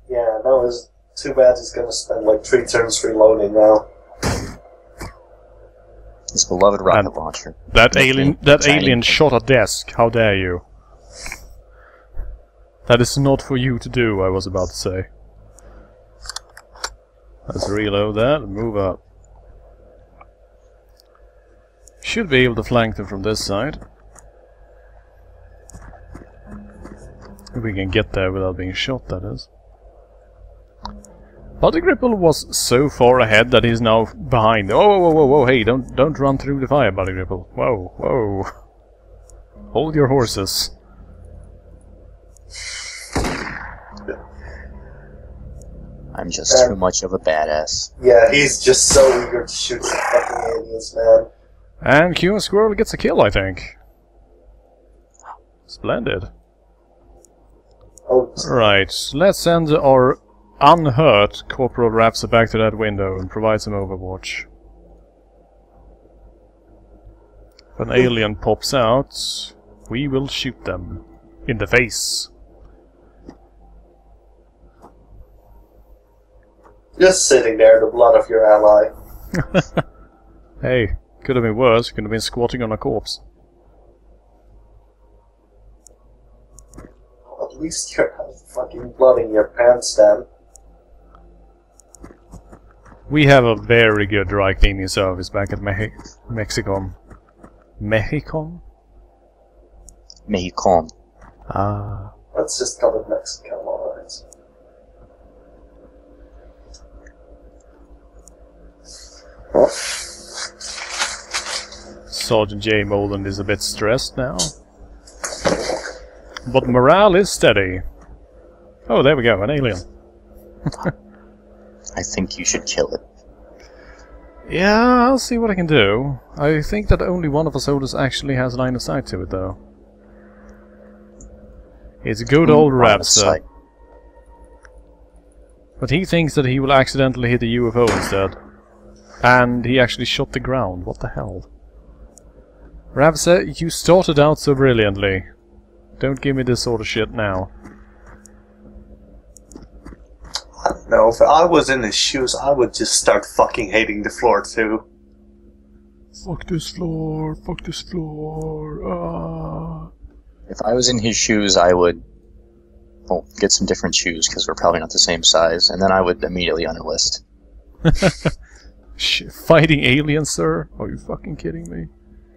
Yeah, no, it's too bad he's gonna spend like 3 turns reloading now. His beloved rocket launcher. That alien shot a desk. How dare you? That is not for you to do, I was about to say. Let's reload that and move up. Should be able to flank them from this side. If we can get there without being shot, that is. Buddy-Gripple was so far ahead that he's now behind. Oh, whoa, whoa, whoa, hey, don't run through the fire, Buddy-Gripple. Whoa, whoa. Hold your horses. I'm just too much of a badass. Yeah, he's just so eager to shoot some fucking aliens, man. And Q and Squirrel gets a kill, I think. Splendid. Oh, Right, let's send our unhurt Corporal Rapser back to that window and provide some overwatch. If an alien pops out, we will shoot them in the face. just sitting there, the blood of your ally. Hey, could have been worse. Could have been squatting on a corpse. At least you have fucking blood in your pants, then. We have a very good dry cleaning service back at Mexicom. Mexicom? Mexicom. Ah. Let's just call it Mexico, alright. Sergeant J. Moland is a bit stressed now. But morale is steady. Oh, there we go, an alien. I think you should kill it. Yeah, I'll see what I can do. I think that only one of our soldiers actually has line of sight to it, though. It's good old Rapster. But he thinks that he will accidentally hit a UFO instead. And he actually shot the ground. What the hell? Ravsa, you started out so brilliantly. Don't give me this sort of shit now. I don't know, if I was in his shoes, I would just start fucking hating the floor too. Fuck this floor, fuck this floor. If I was in his shoes, I would get some different shoes, because we're probably not the same size, and then I would immediately unenlist. Fighting aliens, sir? Are you fucking kidding me?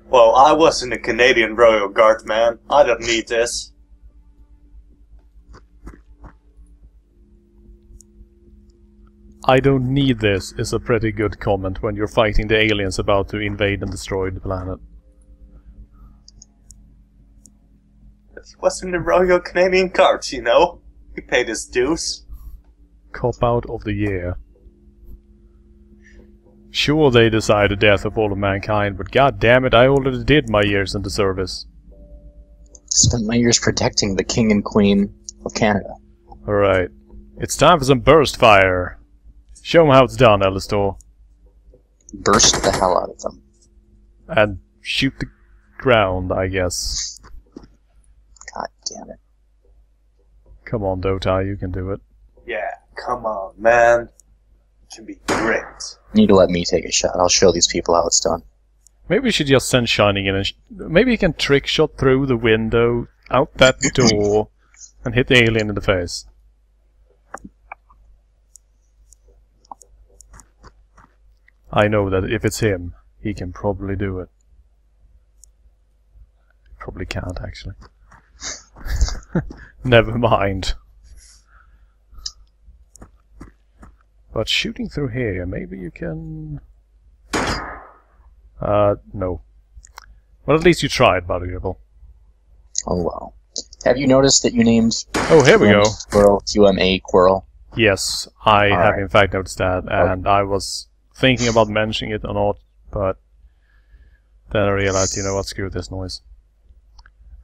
Well, I was in the Canadian Royal Guard, man. I don't need this. I don't need this is a pretty good comment when you're fighting the aliens about to invade and destroy the planet. He was in the Royal Canadian Guards, you know. He paid his dues. Cop out of the year. Sure, they decide the death of all of mankind, but god damn it, I already did my years in the service. Spent my years protecting the King and Queen of Canada. Alright. It's time for some burst fire. Show 'em how it's done, Alistor. Burst the hell out of them. And shoot the ground, I guess. God damn it. Come on, Dota, you can do it. Yeah, come on, man. It can be great. You need to let me take a shot. I'll show these people how it's done. Maybe we should just send Shining in and... maybe he can trick shot through the window, out that door, and hit the alien in the face. I know that if it's him, he can probably do it. Probably can't, actually. Never mind. But shooting through here, maybe you can... no. Well, at least you tried, Body Gribble. Oh wow. Have you noticed that you named... Oh, here we go. Squirrel, QMA Quirrell? Yes, I have right. in fact noticed that, and I was thinking about mentioning it or not, but then I realized, you know what, screw this noise.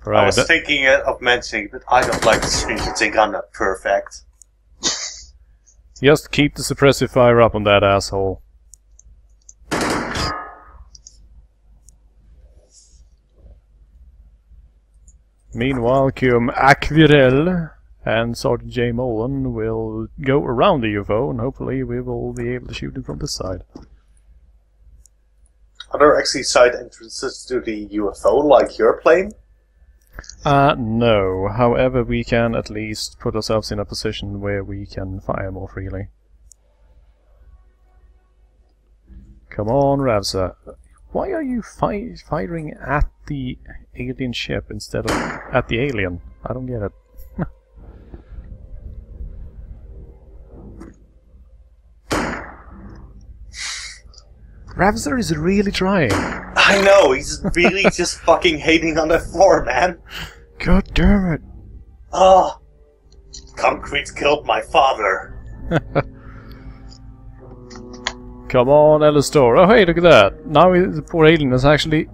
Right, I was thinking of mentioning, but I don't like the shooting gun up perfect. just keep the suppressive fire up on that asshole. Meanwhile, Cum Aquirel and Sergeant J. Mullen will go around the UFO, and hopefully we will be able to shoot it from this side. Are there actually side entrances to the UFO like your plane? No. However, we can at least put ourselves in a position where we can fire more freely. Come on, Ravsa. Why are you firing at the alien ship instead of at the alien? I don't get it. Ravsa is really trying. I know, he's really just fucking hating on the floor, man. God damn it. Oh, concrete killed my father. Come on, Alistor. Oh, hey, look at that. Now the poor alien is actually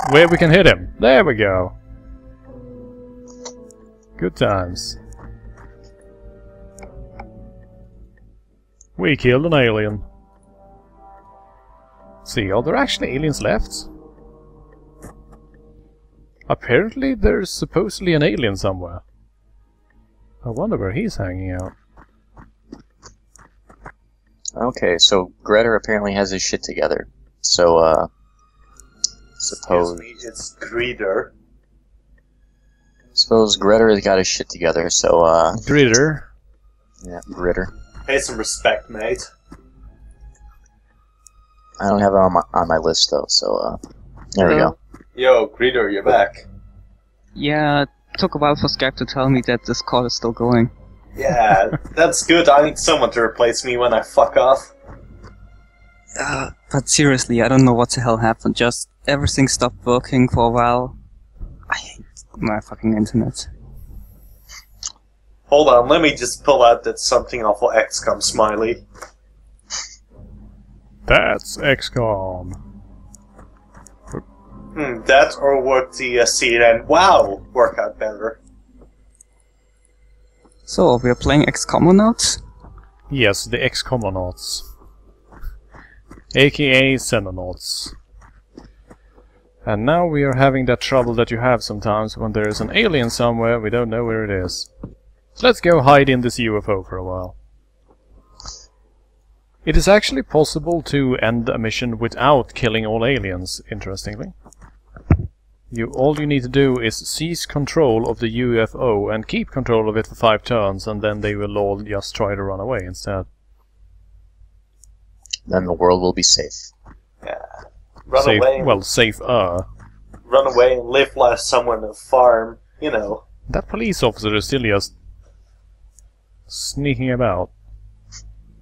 where we can hit him. There we go. Good times. We killed an alien. See, are there actually aliens left? Apparently there's supposedly an alien somewhere. I wonder where he's hanging out. Okay, so Greta apparently has his shit together. So, suppose... Excuse me, it's Greeder. Suppose Greta has got his shit together, so, Gritter. yeah, Gritter. Pay some respect, mate. I don't have it on my list, though, so, there we go. Yo, Greeder, you're back. Yeah, it took a while for Skype to tell me that this call is still going. Yeah, that's good. I need someone to replace me when I fuck off. But seriously, I don't know what the hell happened. Just everything stopped working for a while. I hate my fucking internet. Hold on, let me just pull out that something awful XCOM smiley. That's XCOM. That or would the CNN WoW work out better? So, we're playing Xenonauts? Yes, the Xenonauts. AKA Xenonauts. And now we are having that trouble that you have sometimes when there is an alien somewhere, we don't know where it is. So let's go hide in this UFO for a while. It is actually possible to end a mission without killing all aliens, interestingly. All you need to do is seize control of the UFO and keep control of it for 5 turns, and then they will all just try to run away instead. Then the world will be safe. Yeah. Run away. Well, safer. Run away and live life somewhere in a farm, you know. That police officer is still just sneaking about.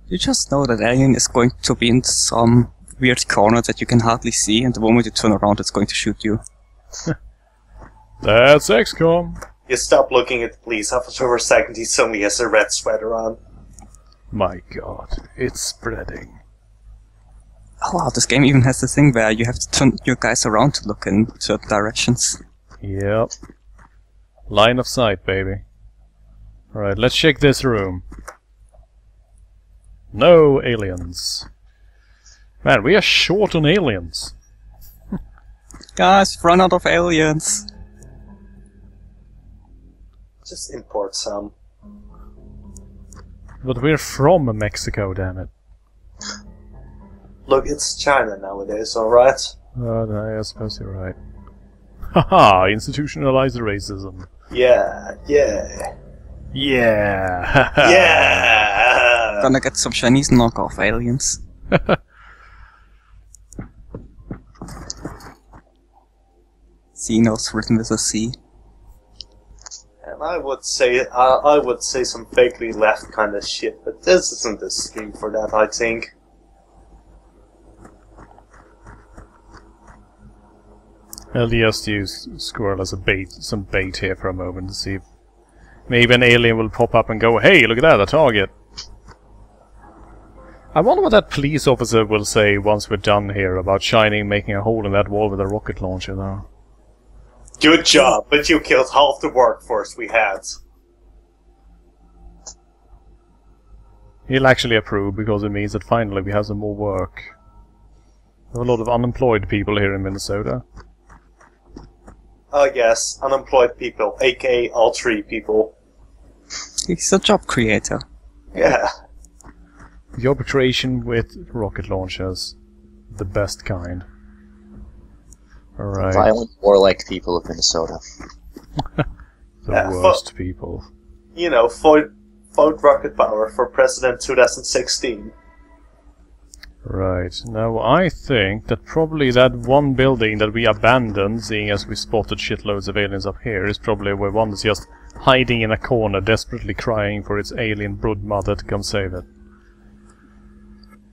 You just know that alien is going to be in some weird corner that you can hardly see, and the moment you turn around it's going to shoot you. That's XCOM. You stop looking at the police officer for a second, he suddenly has a red sweater on. My god, it's spreading. Oh wow, this game even has the thing where you have to turn your guys around to look in certain directions. Yep. Line of sight, baby. Alright, let's check this room. No aliens. Man, we are short on aliens. Guys, run out of aliens! Just import some. But we're from Mexico, damn it. Look, it's China nowadays, alright? I suppose you're right. Haha, institutionalized racism. Yeah, yeah. Yeah! Yeah! Gonna get some Chinese knockoff aliens. Xenos written with a C. And I would say some vaguely left kind of shit, but this isn't the stream for that, I think. I'll just use Squirrel as a bait, some bait here for a moment to see if maybe an alien will pop up and go, hey, look at that, a target. I wonder what that police officer will say once we're done here about Shining making a hole in that wall with a rocket launcher, though. Good job, but you killed half the workforce we had. He'll actually approve because it means that finally we have some more work. We have a lot of unemployed people here in Minnesota. Yes, unemployed people, aka all 3 people. He's a job creator. Yeah. Job creation with rocket launchers. The best kind. Alright. Violent, warlike people of Minnesota. The worst people. You know, vote rocket power for President 2016. Right. Now I think that probably that one building that we abandoned, seeing as we spotted shitloads of aliens up here, is probably where one is just hiding in a corner, desperately crying for its alien brood mother to come save it.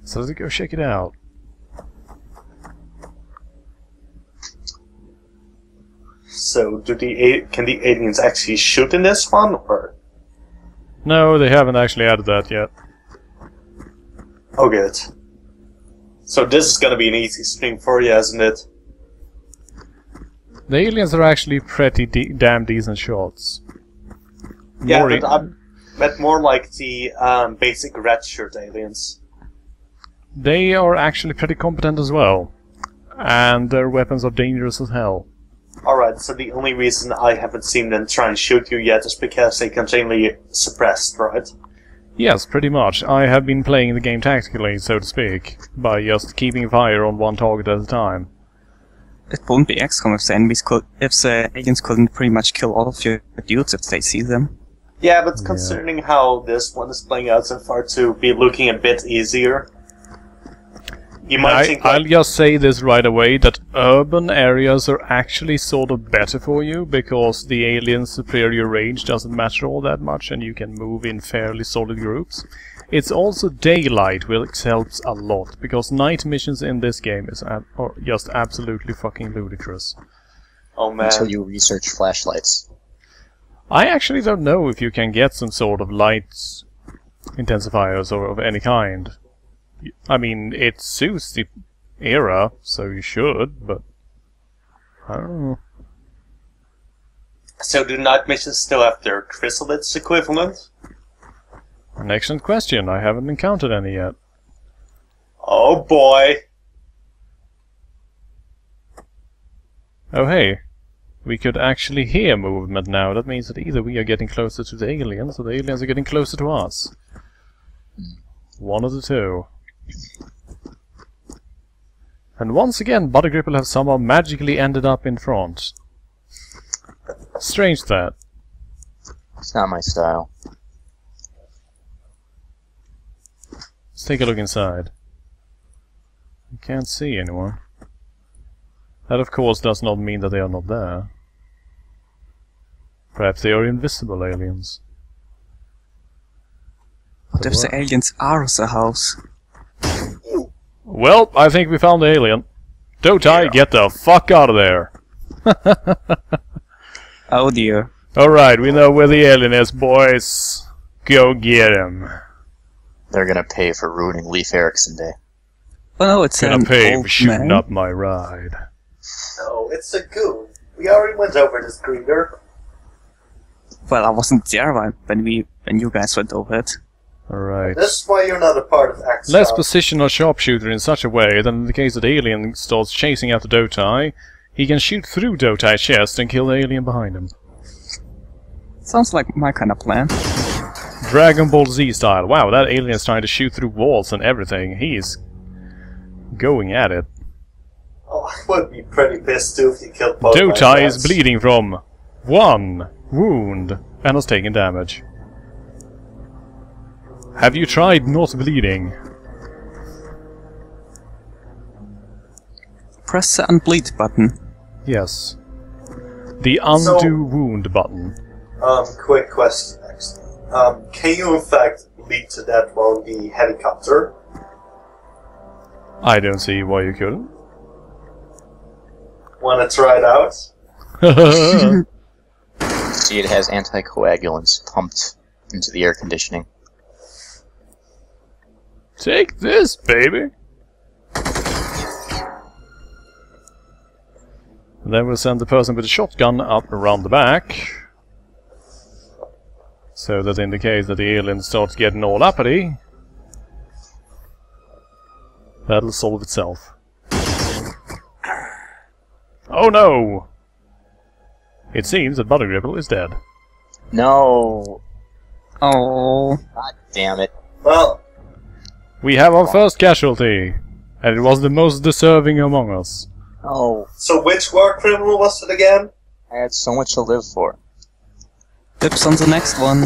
So let's go check it out. So, can the aliens actually shoot in this one, or? No, they haven't actually added that yet. Oh, good. So this is gonna be an easy stream for you, isn't it? The aliens are actually pretty damn decent shots. Yeah, but I meant more like the basic red shirt aliens. They are actually pretty competent as well. And their weapons are dangerous as hell. Alright, so the only reason I haven't seen them try and shoot you yet is because they continually suppressed, right? Yes, pretty much. I have been playing the game tactically, so to speak, by just keeping fire on one target at a time. It won't be XCOM if the aliens couldn't pretty much kill all of your dudes if they see them. Yeah, but considering how this one is playing out so far to be looking a bit easier, you might think I'll just say this right away, that urban areas are actually sort of better for you, because the alien's superior range doesn't matter all that much, and you can move in fairly solid groups. It's also daylight, which helps a lot, because night missions in this game are just absolutely fucking ludicrous. Oh man. Until you research flashlights. I actually don't know if you can get some sort of light intensifiers or of any kind. I mean, it suits the era, so you should, but I don't know. So do night missions still have their chrysalids equivalent? An excellent question. I haven't encountered any yet. Oh boy. Oh hey. We could actually hear movement now. That means that either we are getting closer to the aliens, or the aliens are getting closer to us. One of the two. And once again, Buttergripple have somehow magically ended up in front. Strange that. It's not my style. Let's take a look inside. I can't see anyone. That of course does not mean that they are not there. Perhaps they are invisible aliens. What if the aliens are the house? Well, I think we found the alien. Dotai, get the fuck out of there! Oh dear. Alright, we know where the alien is, boys. Go get him. They're gonna pay for ruining Leif Erikson Day. Oh no, it's Gonna an pay old for shooting man. up my ride. No, it's a goon. We already went over this, Greener. Well, I wasn't there when you guys went over it. Alright. This is why you're not a part of Axe. Let's position our sharpshooter in such a way that in the case that the alien starts chasing after Dotai, he can shoot through Dotai's chest and kill the alien behind him. Sounds like my kind of plan. Dragon Ball Z style. Wow, that alien is trying to shoot through walls and everything. He's going at it. Oh, I would be pretty pissed too if you killed both my Dotai is friends. bleeding from 1 wound and has taken damage. Have you tried not bleeding? Press the unbleed button. Yes. The undo wound button. Quick question, actually. Can you in fact bleed to death while in the helicopter? I don't see why you couldn't. Wanna try it out? See, it has anticoagulants pumped into the air conditioning. Take this, baby! Then we'll send the person with the shotgun up around the back. So that in the case that the alien starts getting all uppity, that'll solve itself. Oh no! It seems that Buttergripple is dead. No! Oh. God damn it. Well, We have our first casualty, and it was the most deserving among us. Oh, so which war criminal was it again? I had so much to live for. Tips on the next one.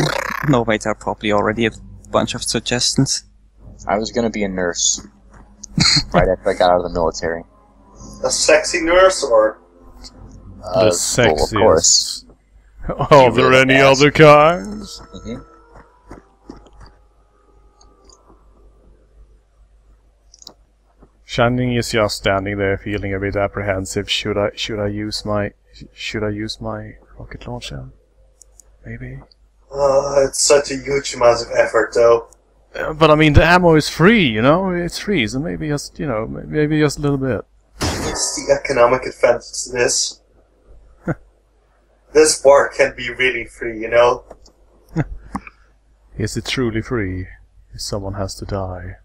No, wait, there are probably already a bunch of suggestions. I was gonna be a nurse. Right after I got out of the military. A sexy nurse or... The Well, of sexiest. course. Are there really any asked. other kinds? Mhm. Shining is just standing there, feeling a bit apprehensive. Should I use my rocket launcher? Maybe. It's such a huge amount of effort, though. But I mean, the ammo is free, you know. It's free, so maybe just maybe just a little bit. It's the economic advantage to this. This war can be really free, you know? Is it truly free? If someone has to die.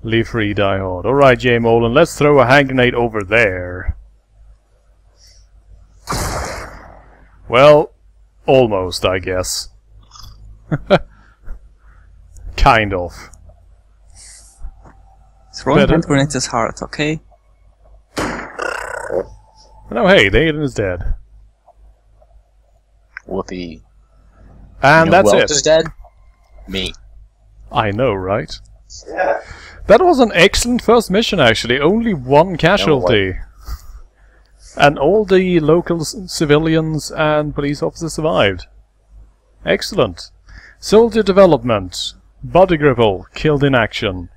Live free, die hard. Alright, J. Molan, let's throw a hand grenade over there. Well, almost, I guess. Kind of. Throwing Better. hand grenades is hard, okay? No, hey, the alien is dead. Whoopee. And You know that's who it. else is dead? Me. I know, right? Yeah. That was an excellent first mission, actually. Only one casualty. And all the local civilians and police officers survived. Excellent. Soldier development. Buttergripple killed in action.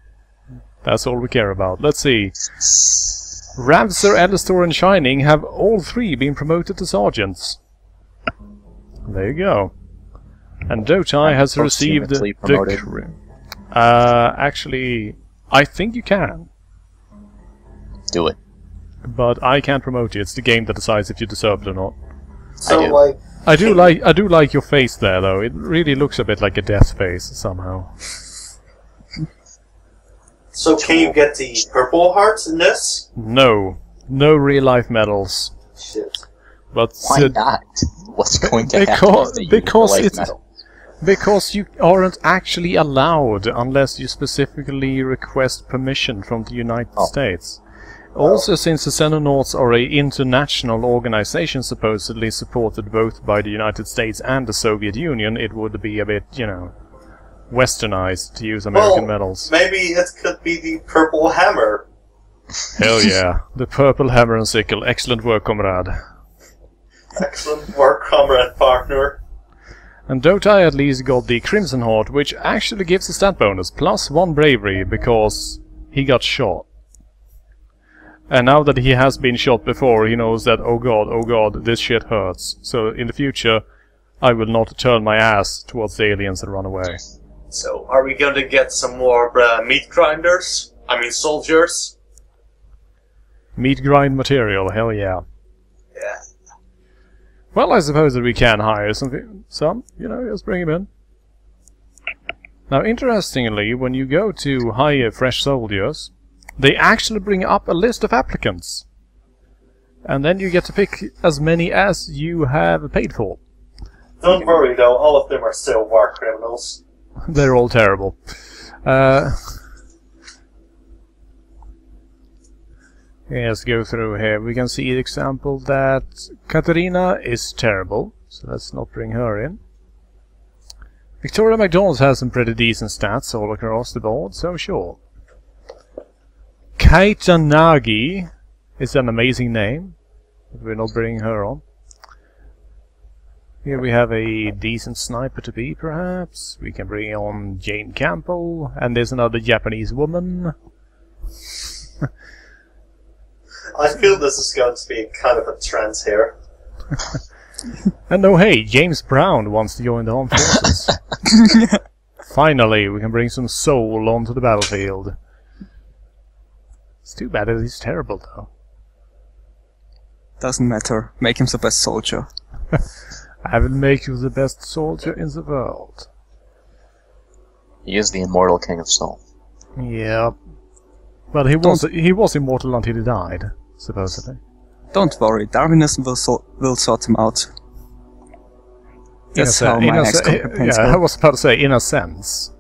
That's all we care about. Let's see. Ravser, Elistor and Shining have all three been promoted to sergeants. There you go. And Dotai has received posthumously the... promoted. Actually, I think you can. Do it. But I can't promote you. It's the game that decides if you deserve it or not. So I do. like, I do like your face there, though. It really looks a bit like a death face somehow. so can you get the purple hearts in this? No real life medals. Shit. But Why not? What's going to happen? If they use the life metal? Because you aren't actually allowed unless you specifically request permission from the United States. Also, since the Xenonauts are an international organization supposedly supported both by the United States and the Soviet Union, it would be a bit, you know, westernized to use American medals. Maybe it could be the purple hammer. Hell yeah. The purple hammer and sickle. Excellent work, comrade. Excellent work, comrade partner. And Dotai at least got the Crimson Heart, which actually gives a stat bonus, +1 bravery, because he got shot. And now that he has been shot before, he knows that, oh god, this shit hurts. So in the future, I will not turn my ass towards the aliens and run away. So, are we going to get some more meat grinders? I mean, soldiers? Meat grind material, hell yeah. Yeah. Well, I suppose that we can hire some, you know, just bring him in. Now, interestingly, when you go to hire fresh soldiers, they actually bring up a list of applicants. And then you get to pick as many as you have paid for. Don't worry though, all of them are still war criminals. They're all terrible. Let's go through here. We can see the example that Katerina is terrible, so let's not bring her in. Victoria McDonald has some pretty decent stats all across the board, so sure. Kaitanagi is an amazing name, but we're not bringing her on. Here we have a decent sniper to be, perhaps. We can bring on Jane Campbell, and there's another Japanese woman. I feel this is going to be kind of a trend here. And oh hey, James Brown wants to join the armed forces. Finally, we can bring some soul onto the battlefield. It's too bad that he's terrible, though. Doesn't matter. Make him the best soldier. I will make you the best soldier in the world. He is the immortal King of Soul. Yep. Well, he was immortal until he died, supposedly. Don't worry, Darwinism will sort him out. That's how my next campaigns yeah, go. I was about to say, in a sense.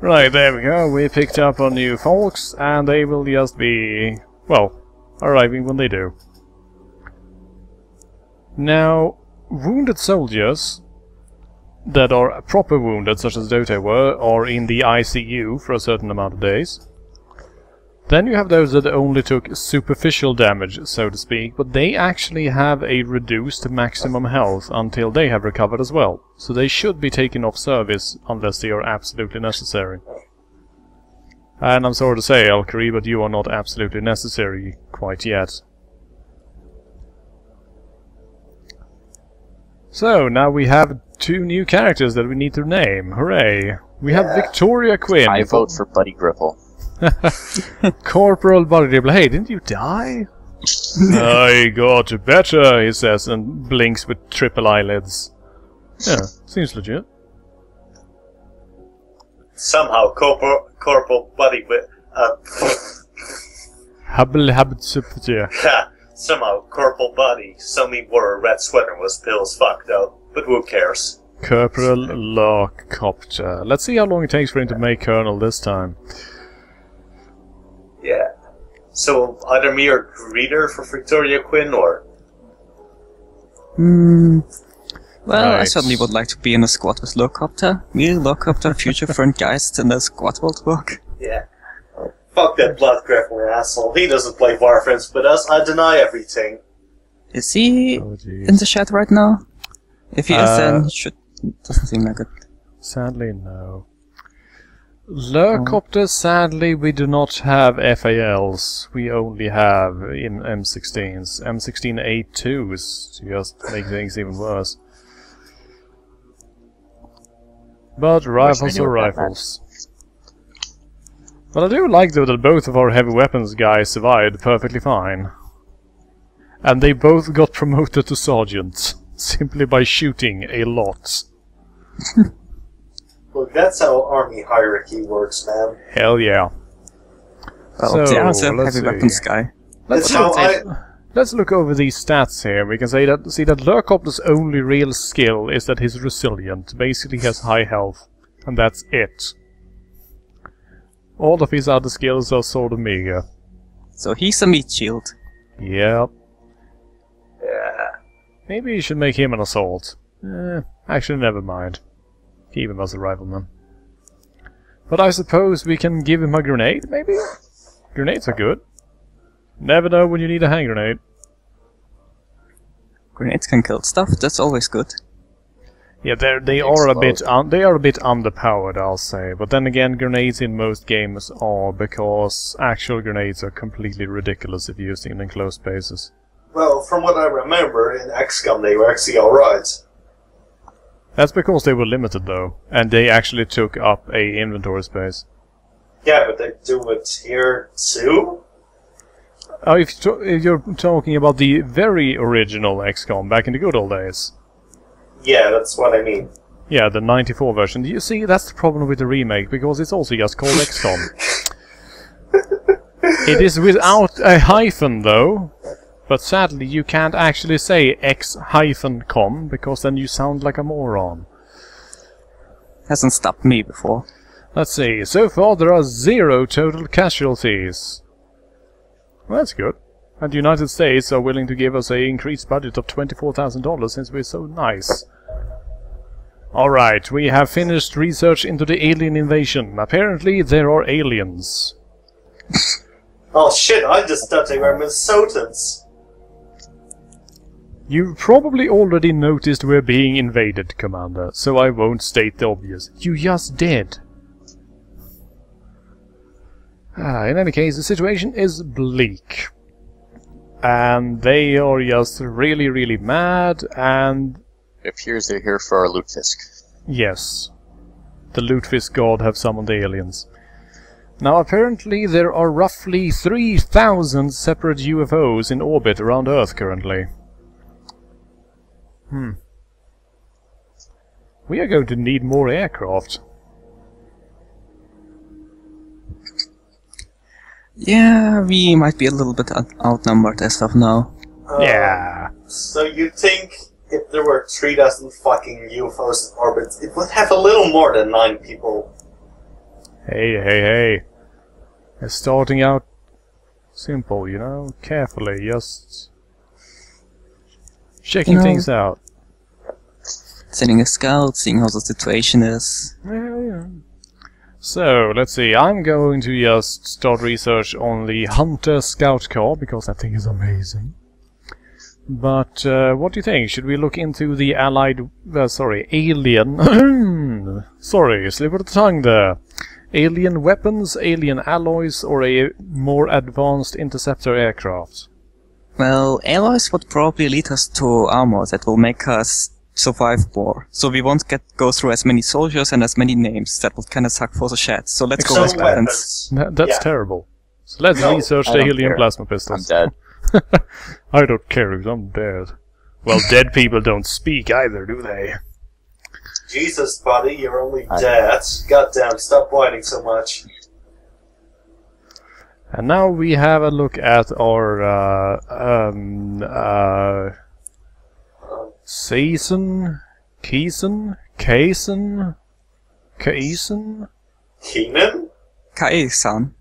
Right, there we go. We picked up on new folks, and they will just be, well, arriving when they do. Now, wounded soldiers that are proper wounded, such as Dota were, are in the ICU for a certain amount of days. Then you have those that only took superficial damage, so to speak, but they actually have a reduced maximum health until they have recovered as well. So they should be taken off service unless they are absolutely necessary. And I'm sorry to say, Alkari, but you are not absolutely necessary quite yet. So, now we have 2 new characters that we need to name. Hooray! We have Victoria Quinn. I vote for Buddy Gripple. Corporal Buddy Dribble. Hey, didn't you die? I got better, he says, and blinks with triple eyelids. Yeah, seems legit. Somehow, Corporal Buddy with... Somehow, Corporal Buddy suddenly wore a red sweater and was pale as fuck, though. But who cares? Corporal Lockcopter. Let's see how long it takes for him to make Colonel this time. Yeah. So, either me or reader for Victoria Quinn, or... Well, I Right. certainly would like to be in a squad with Lockcopter. Me, Lockcopter, Future Friend Geist, and the squad will work. Yeah. Fuck that blood griffin asshole. He doesn't play Warframes with us. I deny everything. Is he Oh, jeez. in the chat right now? If he is, then should... Doesn't seem like it. Sadly, no. Lurcopter, sadly, we do not have FALs. We only have M16s. M16A2s to just make things even worse. But rifles knew are about that. rifles. But I do like, though, that both of our heavy weapons guys survived perfectly fine. And they both got promoted to sergeants, simply by shooting a lot. Look, that's how army hierarchy works, man. Hell yeah. Well, So, the answer let's heavy see. weapons guy. That's how Let's look over these stats here. We can see that Lurkopter's only real skill is that he's resilient. Basically he has high health. And that's it. All of his other skills are sort of meager. So he's a meat shield. Yep. Yeah. Maybe you should make him an assault. Actually, never mind. Keep him as a rifleman. But I suppose we can give him a grenade, maybe? Grenades are good. Never know when you need a hand grenade. Grenades can kill stuff, that's always good. Yeah, they are a bit underpowered, I'll say. But then again, grenades in most games are, because actual grenades are completely ridiculous if used in enclosed spaces. Well, from what I remember, in XCOM they were actually alright. That's because they were limited, though, and they actually took up a inventory space. Yeah, but they do it here too? Oh, if you're talking about the very original XCOM back in the good old days. Yeah, that's what I mean. Yeah, the 94 version. You see, that's the problem with the remake, because it's also just called XCOM. It is without a hyphen, though. But sadly, you can't actually say X-com, because then you sound like a moron. Hasn't stopped me before. Let's see, so far there are 0 total casualties. Well, that's good. And the United States are willing to give us an increased budget of $24,000 since we're so nice. Alright, we have finished research into the alien invasion. Apparently there are aliens. Oh shit, I just thought they were Minnesotans. You probably already noticed we're being invaded, Commander, so I won't state the obvious. You just did. In any case, the situation is bleak. And they are just really, really mad, and... It appears they're here for our Lutefisk. Yes. The Lutefisk god have summoned the aliens. Now, apparently there are roughly 3,000 separate UFOs in orbit around Earth currently. We are going to need more aircraft. Yeah, we might be a little bit outnumbered as of now. Yeah. So you think if there were 3,000 fucking UFOs in orbit, it would have a little more than 9 people? Hey. It's starting out simple, you know? Carefully, just... checking things out. Sending a scout, seeing how the situation is. Yeah. So, let's see, I'm going to just start research on the Hunter Scout car, because that thing is amazing. But, what do you think? Should we look into the alien... sorry, slip of the tongue there. Alien weapons, alien alloys, or a more advanced interceptor aircraft? Well, alloys would probably lead us to armor that will make us survive war. So we won't go through as many soldiers and as many names. That would kinda suck for the chat. So let's go with weapons. That's terrible. So let's research the alien plasma pistols. I'm dead. I don't care if I'm dead. Well, dead people don't speak either, do they? Jesus, buddy, you're only dead. Goddamn, stop whining so much. And now we have a look at our Kaisan? Keenan? Kai-san.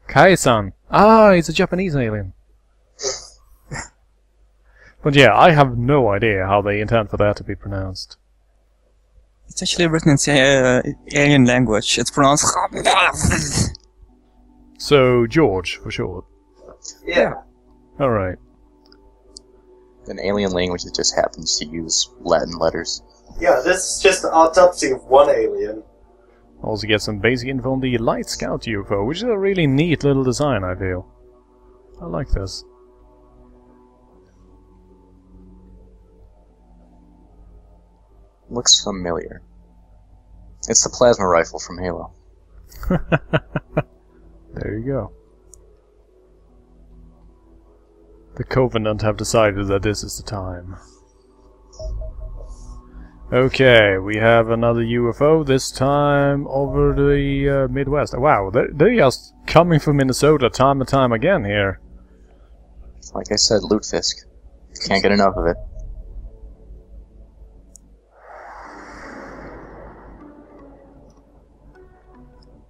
Kaisan. Ah, it's a Japanese alien. But yeah, I have no idea how they intend for that to be pronounced. It's actually written in alien language. It's pronounced... So, George, for short. Yeah. Alright. An alien language that just happens to use Latin letters. Yeah, this is just the autopsy of one alien. Also get some basic info on the Light Scout UFO, which is a really neat little design, I feel. I like this. Looks familiar. It's the plasma rifle from Halo. There you go. The Covenant have decided that this is the time. Okay, we have another UFO, this time over the Midwest. Wow, they're just coming from Minnesota time and time again here. Like I said, Lutefisk. Can't get enough of it.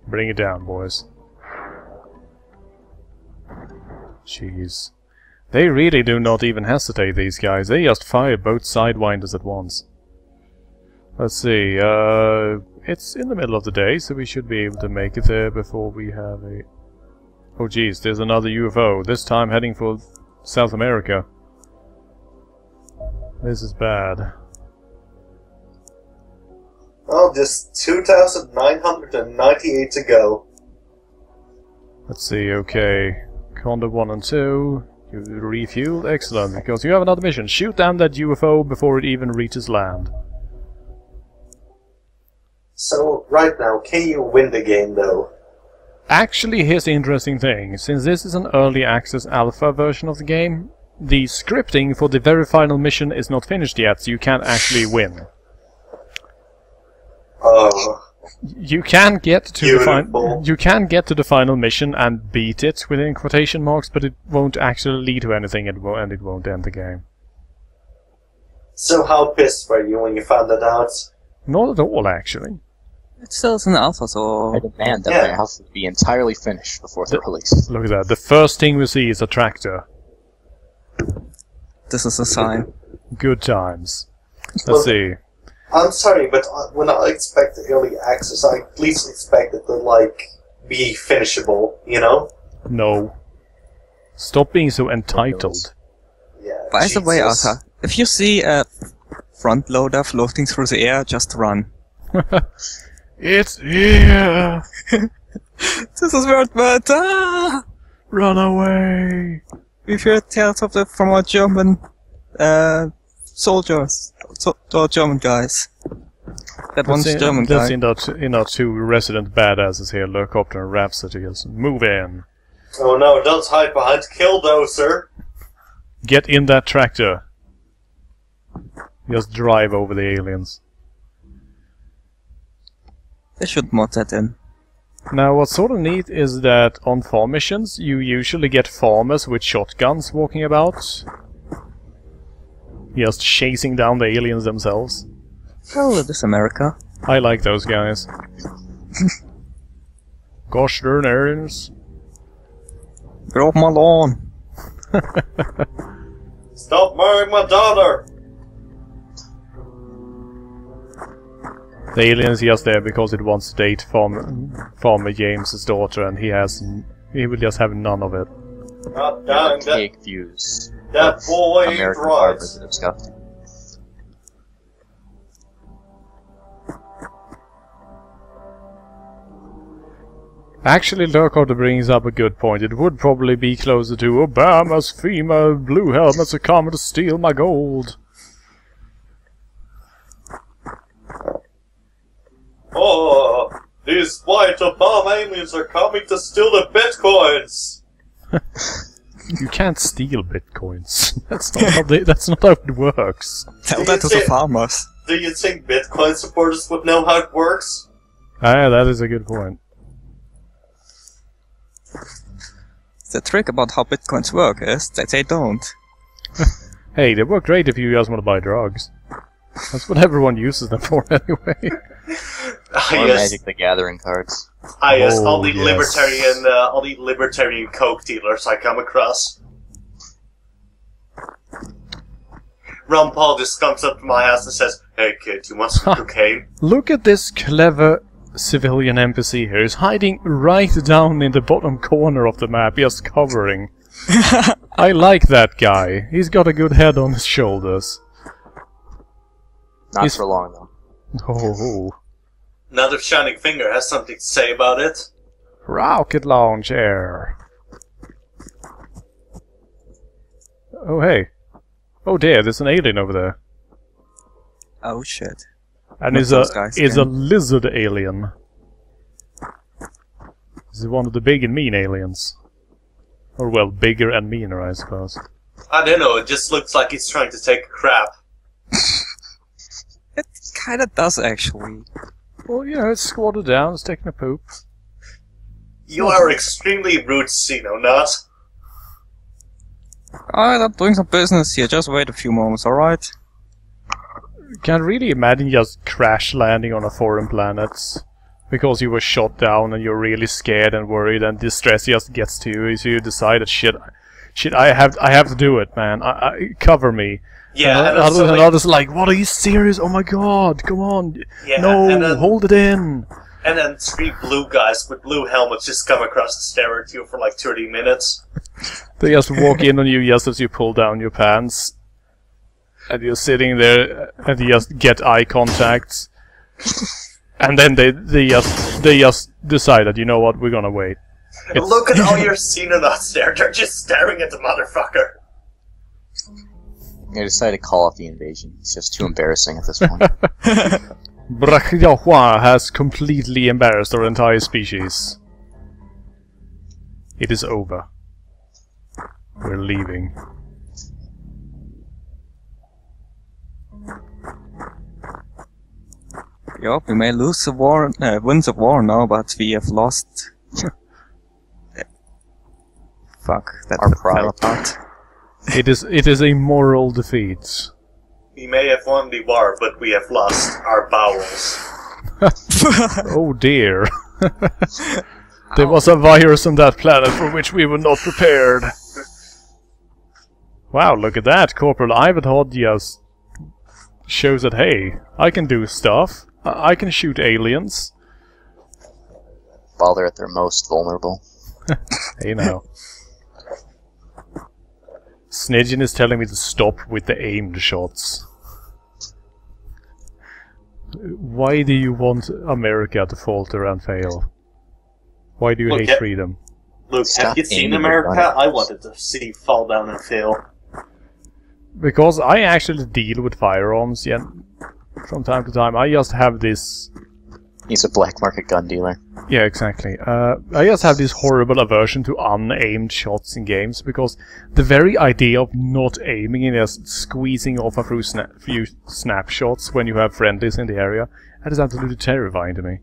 Bring it down, boys. Jeez. They really do not even hesitate, these guys. They just fire both sidewinders at once. Let's see, it's in the middle of the day, so we should be able to make it there before we have a... Oh jeez, there's another UFO, this time heading for South America. This is bad. Well, just 2,998 to go. Let's see, okay. Condor 1 and 2, you refueled, excellent, because you have another mission. Shoot down that UFO before it even reaches land. So, right now, can you win the game, though? Actually, here's the interesting thing. Since this is an early access alpha version of the game, the scripting for the very final mission is not finished yet, so you can't actually win. Oh. You can get to Beautiful. the final mission and beat it within quotation marks, but it won't actually lead to anything, and it won't end the game. So how pissed were you when you found that out? Not at all, actually. It still is an alpha, so... I demand that Yeah. my house be entirely finished before the release. Look at that. The first thing we see is a tractor. This is a sign. Good times. Well, Let's see. I'm sorry, but when I expect early access, I at least expect it to, like, be finishable, you know? No. Stop being so entitled. Yeah. By the way, Jesus. Arthur, if you see a front loader floating through the air, just run. It's here! This is where it went! Ah! Run away! We've heard tales of it from our German soldiers, our German guys. That one's German guy. Let's in our two resident badasses here, Lurkopter and Rhapsody. Move in. Oh no, don't hide behind Killdozer! Get in that tractor. Just drive over the aliens. They should mod that in. Now, what's sort of neat is that on farm missions, you usually get farmers with shotguns walking about. Just chasing down the aliens themselves. Oh, this America. I like those guys. Gosh darn aliens. Get off my lawn! Stop marrying my daughter! The alien's just there because it wants to date Farmer James's daughter, and he will just have none of it. God damn, that, Take views. that boy ain't American right. barbers that have scuffed. Actually, Lurkopter brings up a good point. It would probably be closer to Obama's female blue helmets are coming to steal my gold. Oh, these white Obama aliens are coming to steal the bitcoins! You can't steal bitcoins. That's not how it works. Tell that to the farmers. Do you think Bitcoin supporters would know how it works? Ah, that is a good point. The trick about how bitcoins work is that they don't. Hey, they work great if you just want to buy drugs. That's what everyone uses them for anyway. Or Magic the Gathering cards. Yes, Oh, all the yes. libertarian coke dealers I come across. Ron Paul just comes up to my house and says, "Hey kid, you want some cocaine?" Look at this clever civilian NPC here. He's hiding right down in the bottom corner of the map, just covering. I like that guy. He's got a good head on his shoulders. Not for long, though. Oh. Now the Shining Finger has something to say about it. Rocket launcher. Oh, hey. Oh dear, there's an alien over there. Oh shit. And Not is those guys a again. lizard alien. This is one of the big and mean aliens. Or well, bigger and meaner, I suppose. I don't know, it just looks like he's trying to take a crap. It kinda does, actually. Well, you know, it's squatted down, it's taking a poop. You are extremely rude, Xenonaut. Alright, I'm doing some business here. Just wait a few moments, alright? Can't really imagine just crash landing on a foreign planet because you were shot down and you're really scared and worried and distress just gets to you, so you decide that shit, I have to do it, man. Cover me. Yeah, and others like, what, are you serious? Oh my god, come on. Yeah, no, hold it in. And then 3 blue guys with blue helmets just come across the stair at you for like 30 minutes. They just walk in on you just as you pull down your pants. And you're sitting there and you just get eye contact. And then they just decide that, you know what, we're gonna wait. Look at all your Xenonauts there, they're just staring at the motherfucker. I decided to call off the invasion. It's just too embarrassing at this point. Brachyahuan has completely embarrassed our entire species. It is over. We're leaving. Yup, we may lose the war, win the war now, but we have lost. Fuck, that Our pride. fell apart. It is a moral defeat. We may have won the war, but we have lost our bowels. Oh dear. There was a virus on that planet for which we were not prepared. Wow, look at that. Corporal Ivanhoe just shows that, hey, I can do stuff. I can shoot aliens. While they're at their most vulnerable. Hey now. Snidgen is telling me to stop with the aimed shots. Why do you want America to falter and fail? Why do you hate freedom? Look, have you seen America? I wanted to see fall down and fail. Because I actually deal with firearms, yeah, from time to time. I just have this... He's a black market gun dealer. Yeah, exactly. I just have this horrible aversion to unaimed shots in games, because the very idea of not aiming and just squeezing off a few snapshots when you have friendlies in the area, that is absolutely terrifying to me.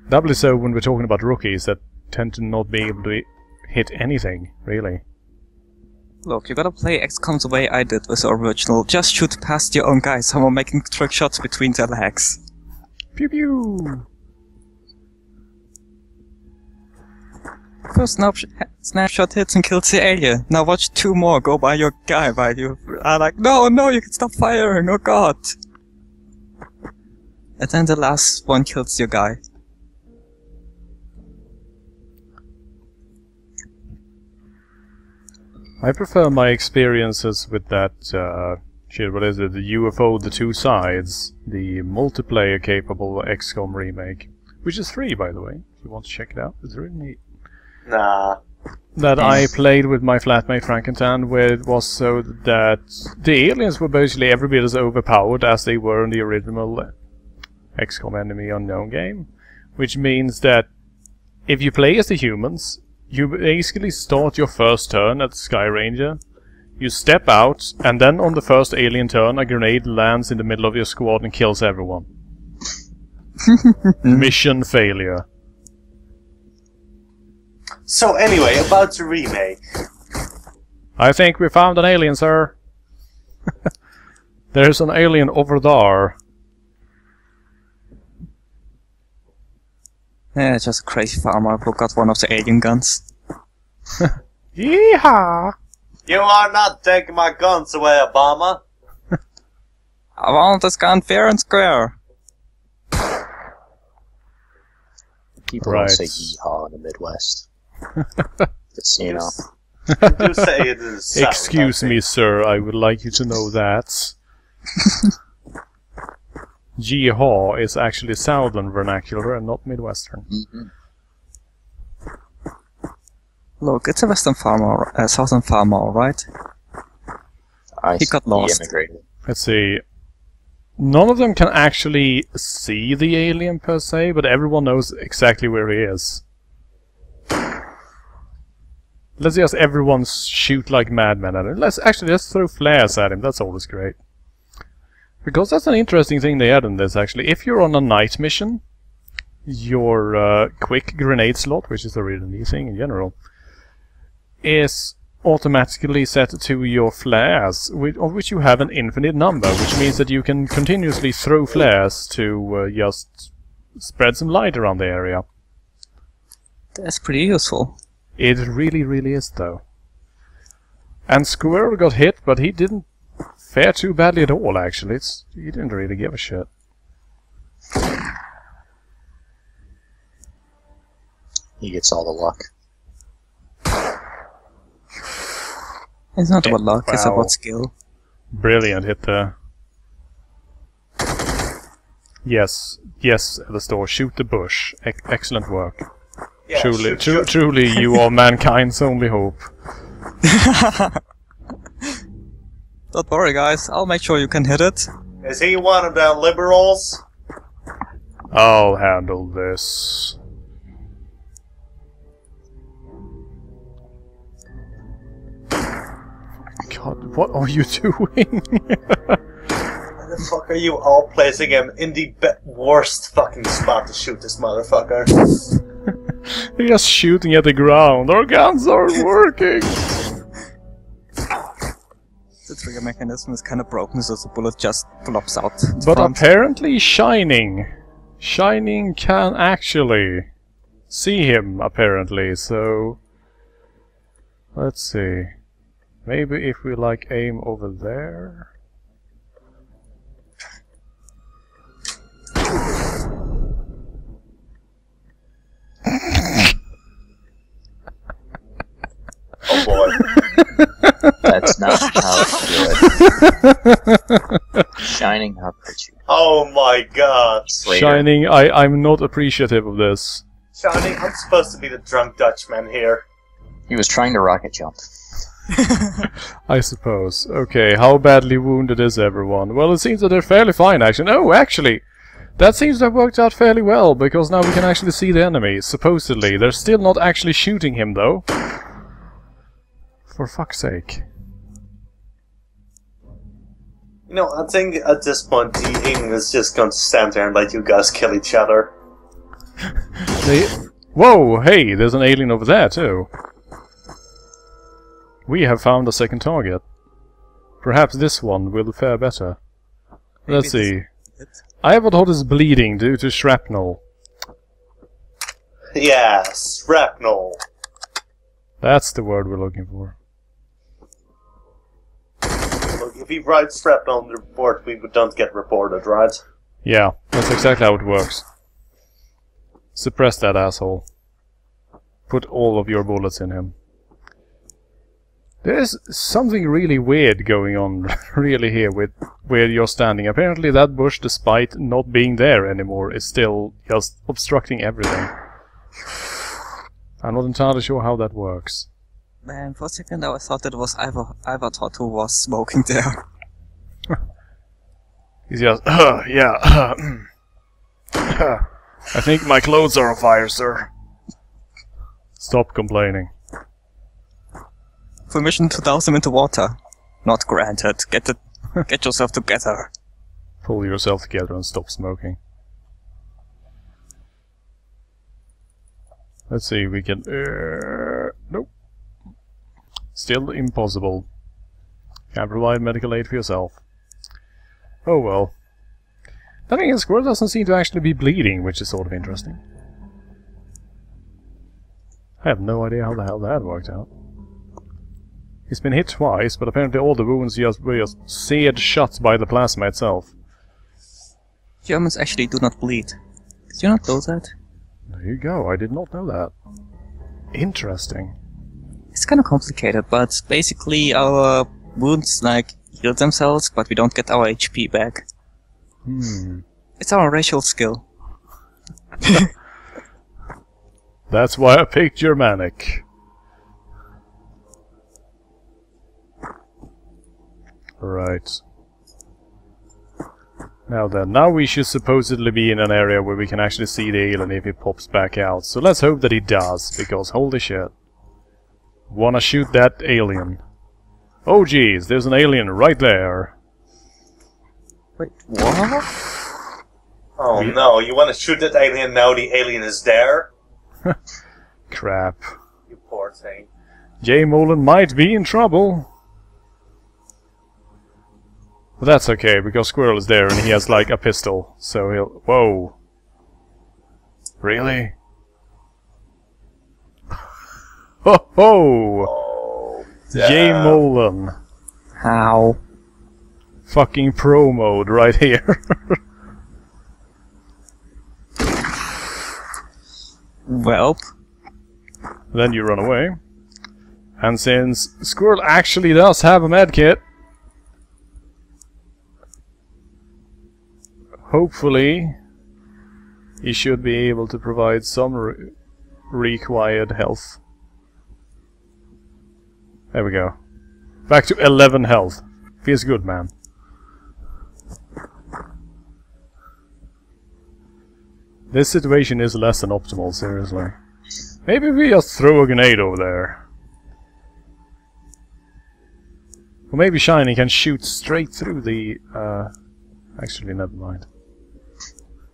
Doubly so when we're talking about rookies that tend to not be able to hit anything, really. Look, you gotta play XCOM the way I did with the original. Just shoot past your own guys, someone making trick shots between their legs. Pew pew! First snapshot hits and kills the alien. Now watch 2 more go by your guy while you are like, no, you can stop firing, oh god! And then the last one kills your guy. I prefer my experiences with that, shit, what is it, the UFO, The Two Sides, the multiplayer capable XCOM remake, which is free, by the way, if you want to check it out, it's really neat. Nah. That I played with my flatmate Frankentan, where it was so that the aliens were basically every bit as overpowered as they were in the original XCOM Enemy Unknown game, which means that if you play as the humans, you basically start your first turn at Sky Ranger, you step out, and then on the first alien turn a grenade lands in the middle of your squad and kills everyone. Mission failure. So anyway, about the remake. I think we found an alien, sir. There's an alien over there. Yeah, it's just a crazy farmer who got one of the alien guns. Yeehaw! You are not taking my guns away, Obama. I want this gun fair and square. People Right. don't say yeehaw in the Midwest. Just, you know. I do say it is south, Excuse I me, think. sir, I would like you to know that. Yeehaw is actually Southern vernacular and not Midwestern. Mm-hmm. Look, it's a Western farmer, a Southern farmer, alright? He got lost. He immigrated. Let's see. None of them can actually see the alien per se, but everyone knows exactly where he is. Let's just everyone shoot like madmen at him. Let's throw flares at him. That's always great. Because that's an interesting thing they add in this, actually. If you're on a night mission, your quick grenade slot, which is a really neat thing in general, is automatically set to your flares, of which you have an infinite number, which means that you can continuously throw flares to just spread some light around the area. That's pretty useful. It really, really is, though. And Squirrel got hit, but he didn't fare too badly at all, actually. He didn't really give a shit. He gets all the luck. It's not about luck, it's about skill. Brilliant hit there. Yes, at the store. Shoot the bush. Excellent work. Yeah, Truly, you are mankind's only hope. Don't worry, guys. I'll make sure you can hit it. Is he one of the liberals? I'll handle this. God, what are you doing? Why the fuck are you all placing him in the worst fucking spot to shoot this motherfucker? They're just shooting at the ground. Our guns aren't working. The trigger mechanism is kind of broken, so the bullet just flops out. But apparently Shining can actually see him, apparently, so... Let's see. Maybe if we, like, aim over there... Oh boy. That's not how to do it. Shining, how could you? Oh my god. Slater. Shining, I'm not appreciative of this. Shining, I'm supposed to be the drunk Dutchman here. He was trying to rocket jump. I suppose. Okay, how badly wounded is everyone? Well, it seems that they're fairly fine, actually. Oh, actually, that seems to have worked out fairly well, because now we can actually see the enemy, supposedly. They're still not actually shooting him, though. For fuck's sake. You know, I think at this point the England is just going to stand there and let you guys kill each other. Whoa, hey, there's an alien over there, too. We have found a second target. Perhaps this one will fare better. Let's see. I have what is bleeding due to shrapnel. Yes, shrapnel. That's the word we're looking for. Look, if we write shrapnel on the report, we don't get reported, right? Yeah, that's exactly how it works. Suppress that asshole. Put all of your bullets in him. There's something really weird going on really here with where you're standing. Apparently that bush, despite not being there anymore, is still just obstructing everything. I'm not entirely sure how that works. Man, for a second I thought it was Ivatot who was smoking there. He's just, yeah, I think my clothes are on fire, sir. Stop complaining. Permission to douse them into water. Not granted. Get yourself together. Pull yourself together and stop smoking. Let's see, we can... nope. Still impossible. Can't provide medical aid for yourself. Oh well. Then again, Squirrel doesn't seem to actually be bleeding, which is sort of interesting. I have no idea how the hell that worked out. He's been hit twice, but apparently all the wounds were just seared shut by the plasma itself. Germans actually do not bleed. Did you not know that? There you go, I did not know that. Interesting. It's kind of complicated, but basically our wounds like heal themselves, but we don't get our HP back. It's our racial skill. That's why I picked Germanic. Right. Now then, now we should supposedly be in an area where we can actually see the alien if he pops back out. So let's hope that he does, because holy shit. Wanna shoot that alien. Oh geez, there's an alien right there. Wait, what? Oh no, you want to shoot that alien now the alien is there? Crap. You poor thing. J. Molan might be in trouble. But that's okay, because Squirrel is there and he has like a pistol, so he'll... Whoa. Really? Ho ho! Oh, J. Molan. How? Fucking pro mode right here. Well. Then you run away. And since Squirrel actually does have a medkit, hopefully he should be able to provide some required health. There we go. Back to 11 health. Feels good, man. This situation is less than optimal, seriously. Maybe we just throw a grenade over there. Or maybe Shiny can shoot straight through the... Actually, never mind.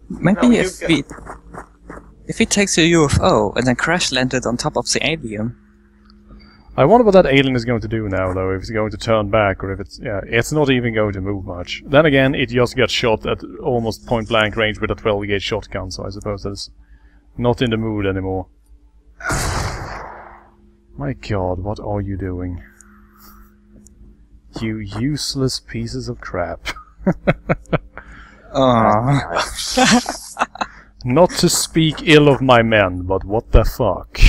Maybe No, if he takes a UFO and then crash landed on top of the alien. I wonder what that alien is going to do now, though, if it's going to turn back, or if it's... Yeah, it's not even going to move much. Then again, it just got shot at almost point-blank range with a 12-gauge shotgun, so I suppose that's not in the mood anymore. My god, what are you doing? You useless pieces of crap. Not to speak ill of my men, but what the fuck?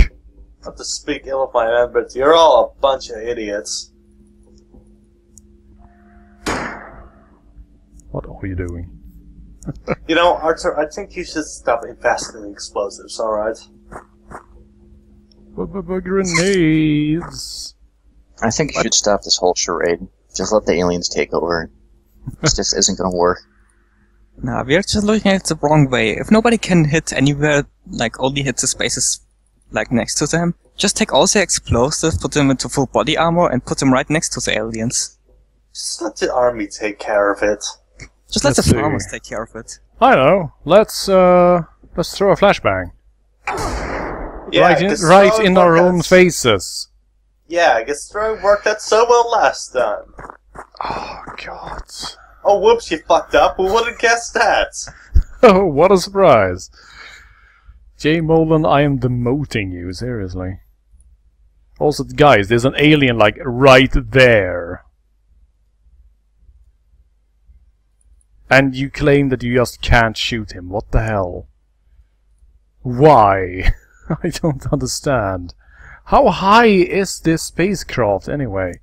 Not to speak ill of my men, but you're all a bunch of idiots. What are you doing? You know, Arthur, I think you should stop investing in explosives, alright? Grenades! I think you should stop this whole charade. Just let the aliens take over. This just isn't gonna work. Nah, we're just looking at it the wrong way. If nobody can hit anywhere, like only hit the spaces like next to them, just take all the explosives, put them into full body armor, and put them right next to the aliens. Just let the army take care of it. Just let Let's the see. farmers take care of it. I know. Let's throw a flashbang. Yeah, right in our own faces. Yeah, I guess throwing worked out so well last time. Oh, God. Oh, whoops, you fucked up. Who would have guessed that? Oh, what a surprise. J. Molan, I am demoting you, seriously. Also, guys, there's an alien, like, right there. And you claim that you just can't shoot him. What the hell? Why? I don't understand. How high is this spacecraft, anyway?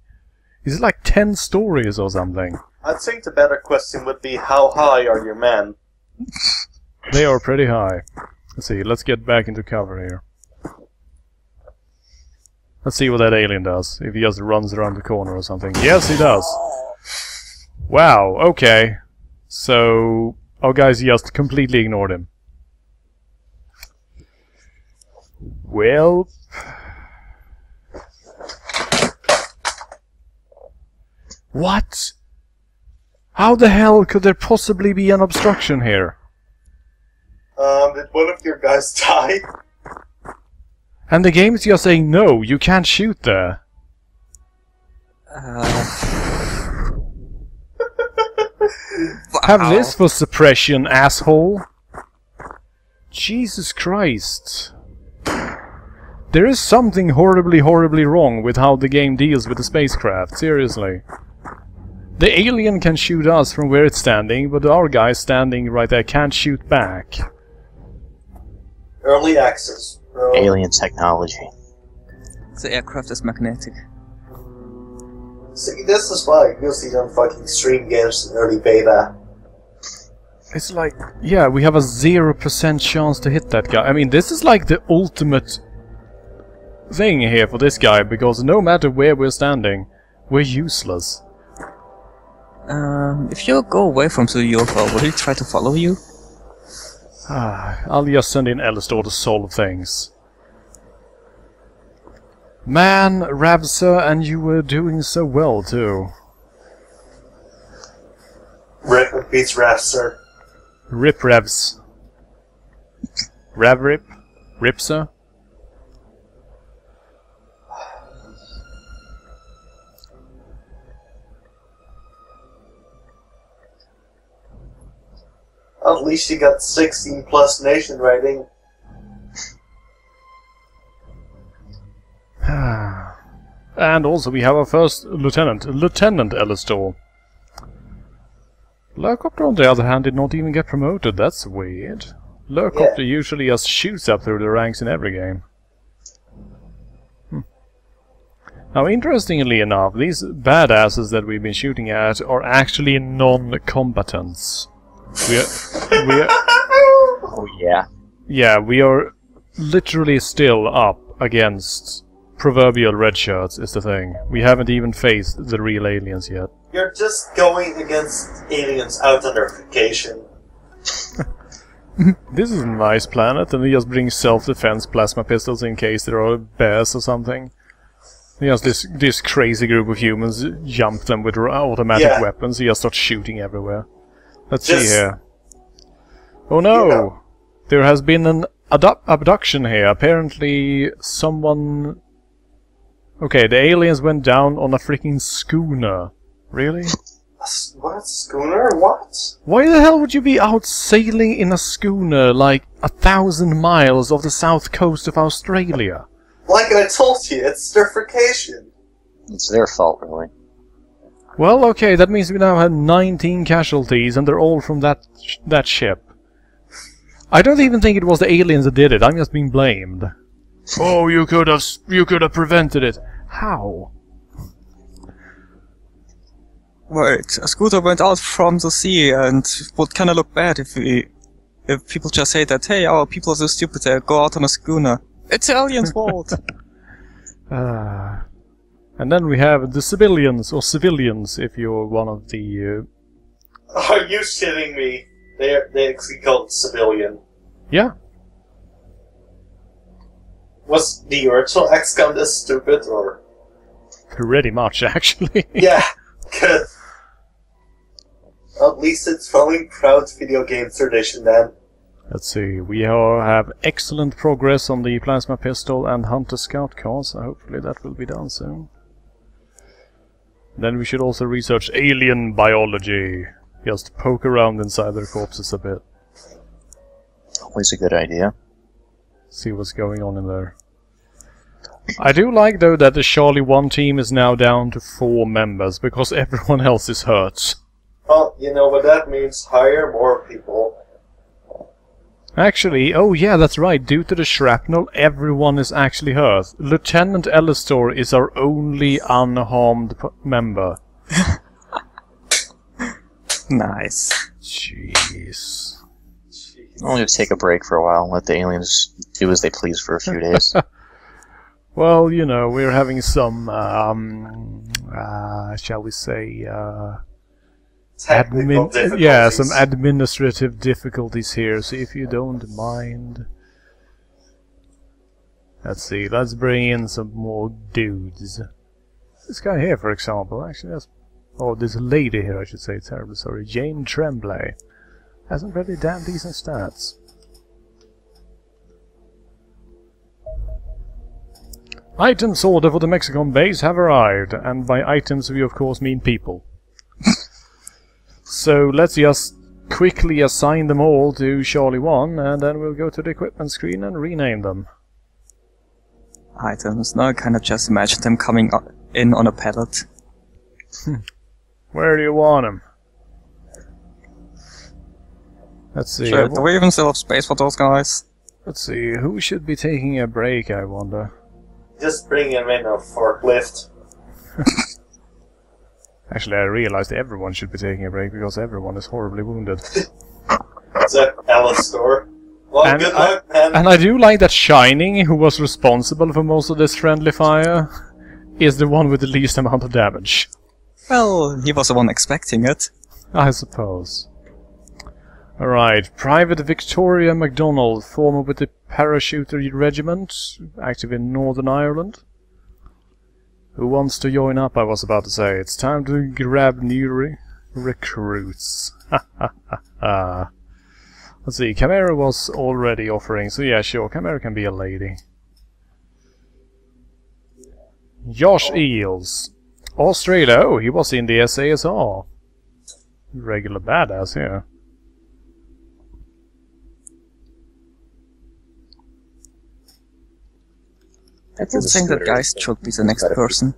Is it like 10 stories or something? I think the better question would be, how high are your men? They are pretty high. Let's see, let's get back into cover here. Let's see what that alien does, if he just runs around the corner or something. Yes, he does! Wow, okay. So, our guys just completely ignored him. Well... What? How the hell could there possibly be an obstruction here? Did one of your guys die? And the game is just saying, no, you can't shoot there. Have this for suppression, asshole. Jesus Christ. There is something horribly, horribly wrong with how the game deals with the spacecraft, seriously. The alien can shoot us from where it's standing, but our guy standing right there can't shoot back. Early access. Alien technology. The aircraft is magnetic. See, this is why you usually don't fucking stream games in early beta. It's like, yeah, we have a 0% chance to hit that guy. I mean, this is like the ultimate thing here for this guy, because no matter where we're standing, we're useless. If you go away from the UFO, will he try to follow you? I'll just send in Alistor to solve things. Man, Ravsa, and you were doing so well too. Rip and peace, Rafster. Rip Revs. Rav Rip? Ripsa? At least you got 16 plus nation rating. And also we have our first lieutenant, Lieutenant Ellistor. Lurkopter, on the other hand, did not even get promoted. That's weird. Lurkopter usually just shoots up through the ranks in every game. Now, interestingly enough, these badasses that we've been shooting at are actually non-combatants. Oh yeah. Yeah, we are literally still up against proverbial red shirts, is the thing. We haven't even faced the real aliens yet. You're just going against aliens out on their vacation. This is a nice planet, and they just bring self-defense plasma pistols in case there are bears or something. Just this crazy group of humans jump them with automatic weapons, they just start shooting everywhere. Let's see here. Oh no! You know. There has been an abduction here. Apparently someone... Okay, the aliens went down on a freaking schooner. Really? What? Schooner? What? Why the hell would you be out sailing in a schooner like 1,000 miles off the south coast of Australia? Like I told you, it's their vacation. It's their fault, really. Well, okay, that means we now have 19 casualties, and they're all from that ship. I don't even think it was the aliens that did it. I'm just being blamed. Oh, you could have prevented it. How? Wait, a scooter went out from the sea, and would kind of look bad if people just say that, hey, our people are so stupid, they go out on a schooner. It's the aliens' fault. And then we have the civilians, or civilians, if you're one of the... Are you shitting me? They actually called civilian. Yeah. Was the original XCOM this stupid, or...? Pretty much, actually. Yeah, good. At least it's following proud video game tradition then. Let's see, we have excellent progress on the plasma pistol and hunter scout car, so hopefully that will be done soon. Then we should also research alien biology. Just poke around inside their corpses a bit. Always a good idea. See what's going on in there. I do like, though, that the Charlie 1 team is now down to 4 members, because everyone else is hurt. Well, you know what that means, hire more people. Actually, oh yeah, that's right, due to the shrapnel, everyone is actually hurt. Lieutenant Ellistor is our only unharmed member. Nice. Jeez. I'll just take a break for a while and let the aliens do as they please for a few days. Well, you know, we're having some, shall we say, yeah, some administrative difficulties here, so if you don't mind... Let's see, let's bring in some more dudes. This guy here, for example, actually has... Oh, this lady here, I should say, terribly sorry. Jane Tremblay. Has some pretty damn decent stats. Items order for the Mexican base have arrived, and by items we of course mean people. So let's just quickly assign them all to Charlie 1, and then we'll go to the equipment screen and rename them. Items. Now I kind of just imagine them coming in on a pallet. Where do you want them? Let's see. Sure, do we even still have space for those guys? Let's see, who should be taking a break, I wonder? Just bring him in a forklift. Actually, I realized everyone should be taking a break because everyone is horribly wounded. The Ellistor. Well, good luck, man. And I do like that Shining, who was responsible for most of this friendly fire, is the one with the least amount of damage. Well, he was the one expecting it. I suppose. Alright, Private Victoria MacDonald, former with the Parachuter Regiment, active in Northern Ireland. Who wants to join up, I was about to say. It's time to grab new recruits. Let's see, Chimera was already offering, so yeah, sure, Chimera can be a lady. Josh Eels. Australia, oh, he was in the SASR. Regular badass here. I don't think that Geist should be the next person.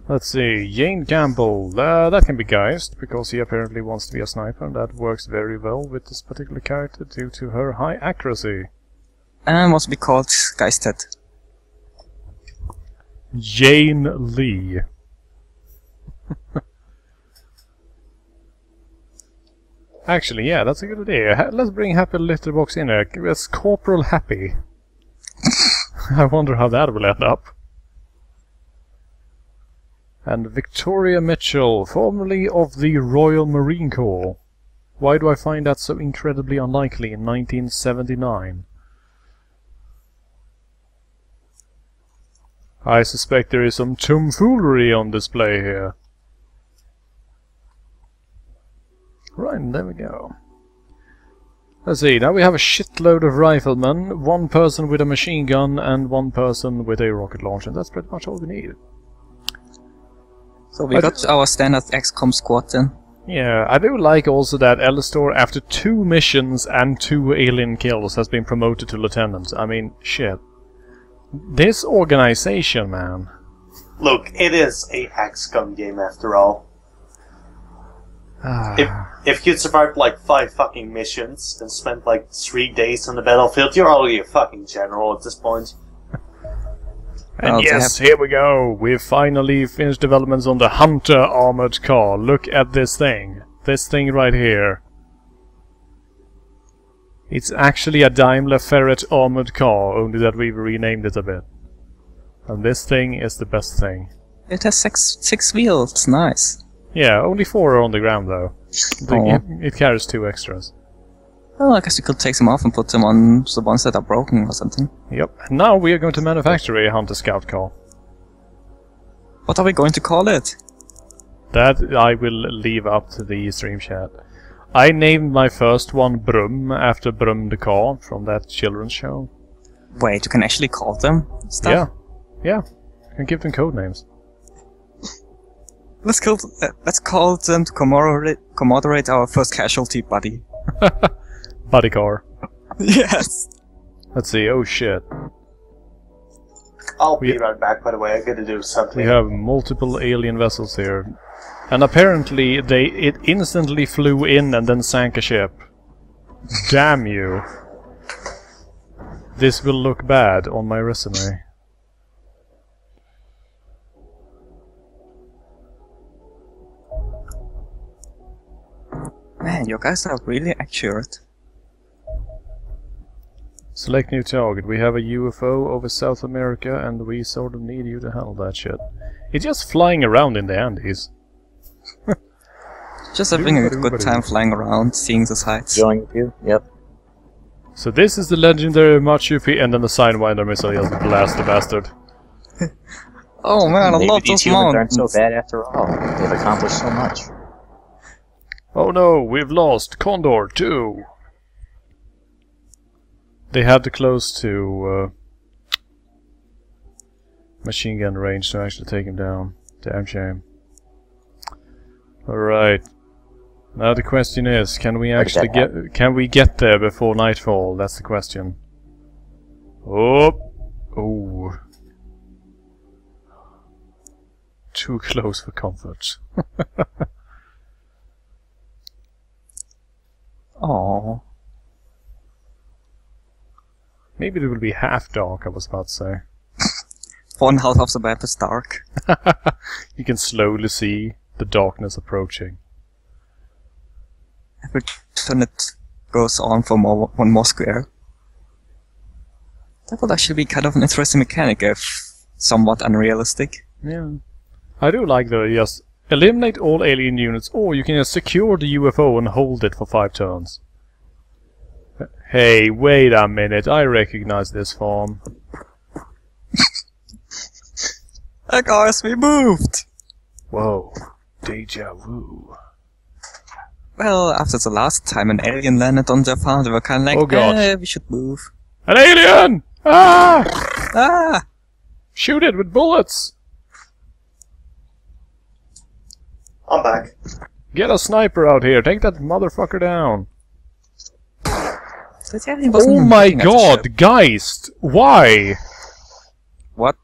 Let's see, Jane Campbell. That can be Geist, because he apparently wants to be a sniper, and that works very well with this particular character due to her high accuracy. And must be called Geisted. Jane Lee. Actually, yeah, that's a good idea. Let's bring Happy Litterbox in here. It's Corporal Happy. I wonder how that will end up. And Victoria Mitchell, formerly of the Royal Marine Corps. Why do I find that so incredibly unlikely in 1979? I suspect there is some tomfoolery on display here. Right, there we go. Let's see, now we have a shitload of riflemen, one person with a machine gun and one person with a rocket launcher. That's pretty much all we need. So we got our standard XCOM squad then. Yeah, I do like also that Elistor, after 2 missions and 2 alien kills, has been promoted to lieutenant. I mean, shit. This organization, man. Look, it is a XCOM game after all. If you'd survived like 5 fucking missions and spent like 3 days on the battlefield, you're already a fucking general at this point. And yes, here we go. We've finally finished developments on the Hunter armored car. Look at this thing. This thing right here. It's actually a Daimler Ferret armored car, only that we've renamed it a bit. And this thing is the best thing. It has six wheels, nice. Yeah, only 4 are on the ground though. It carries 2 extras. Well, I guess you could take them off and put them on the ones that are broken or something. Yep, and now we are going to manufacture a Hunter Scout car. What are we going to call it? That I will leave up to the stream chat. I named my first one Brum, after Brum the car from that children's show. Wait, you can actually call them stuff? Yeah. You can give them code names. Let's call them to commemorate our first casualty, buddy. Buddy car. Yes. Let's see, oh shit. I'll be right back, by the way, I gotta do something. We have multiple alien vessels here. And apparently it instantly flew in and then sank a ship. Damn you. This will look bad on my resume. Man, you guys are really accurate. Select new target. We have a UFO over South America and we sort of need you to handle that shit. It's just flying around in the Andes. Just having a good time flying around, seeing the sights. Join with you? Yep. So this is the legendary Machu Picchu, and then the Sidewinder missile just blast the bastard. Oh man, Maybe a lot these of humans mountains. aren't so bad after all. They've accomplished so much. Oh no, we've lost Condor too. They had to close to machine gun range to actually take him down. Damn shame. Alright. Now the question is, can we actually get there before nightfall? That's the question. Oh. Oh. Too close for comfort. Oh. Maybe it will be half dark, I was about to say. 1/2 of the map is dark. You can slowly see the darkness approaching. Every turn it goes on for one more square. That would actually be kind of an interesting mechanic if somewhat unrealistic. Yeah. I do like the just eliminate all alien units, or you can just secure the UFO and hold it for 5 turns. Hey, wait a minute, I recognize this farm. Guys, we moved! Whoa. Deja vu. Well, after the last time an alien landed on their farm, they were kinda like, Oh god. We should move. An alien! Ah! Ah! Shoot it with bullets! I'm back. Get a sniper out here. Take that motherfucker down. That alien wasn't Oh even my looking at the god, ship. Geist! Why? What?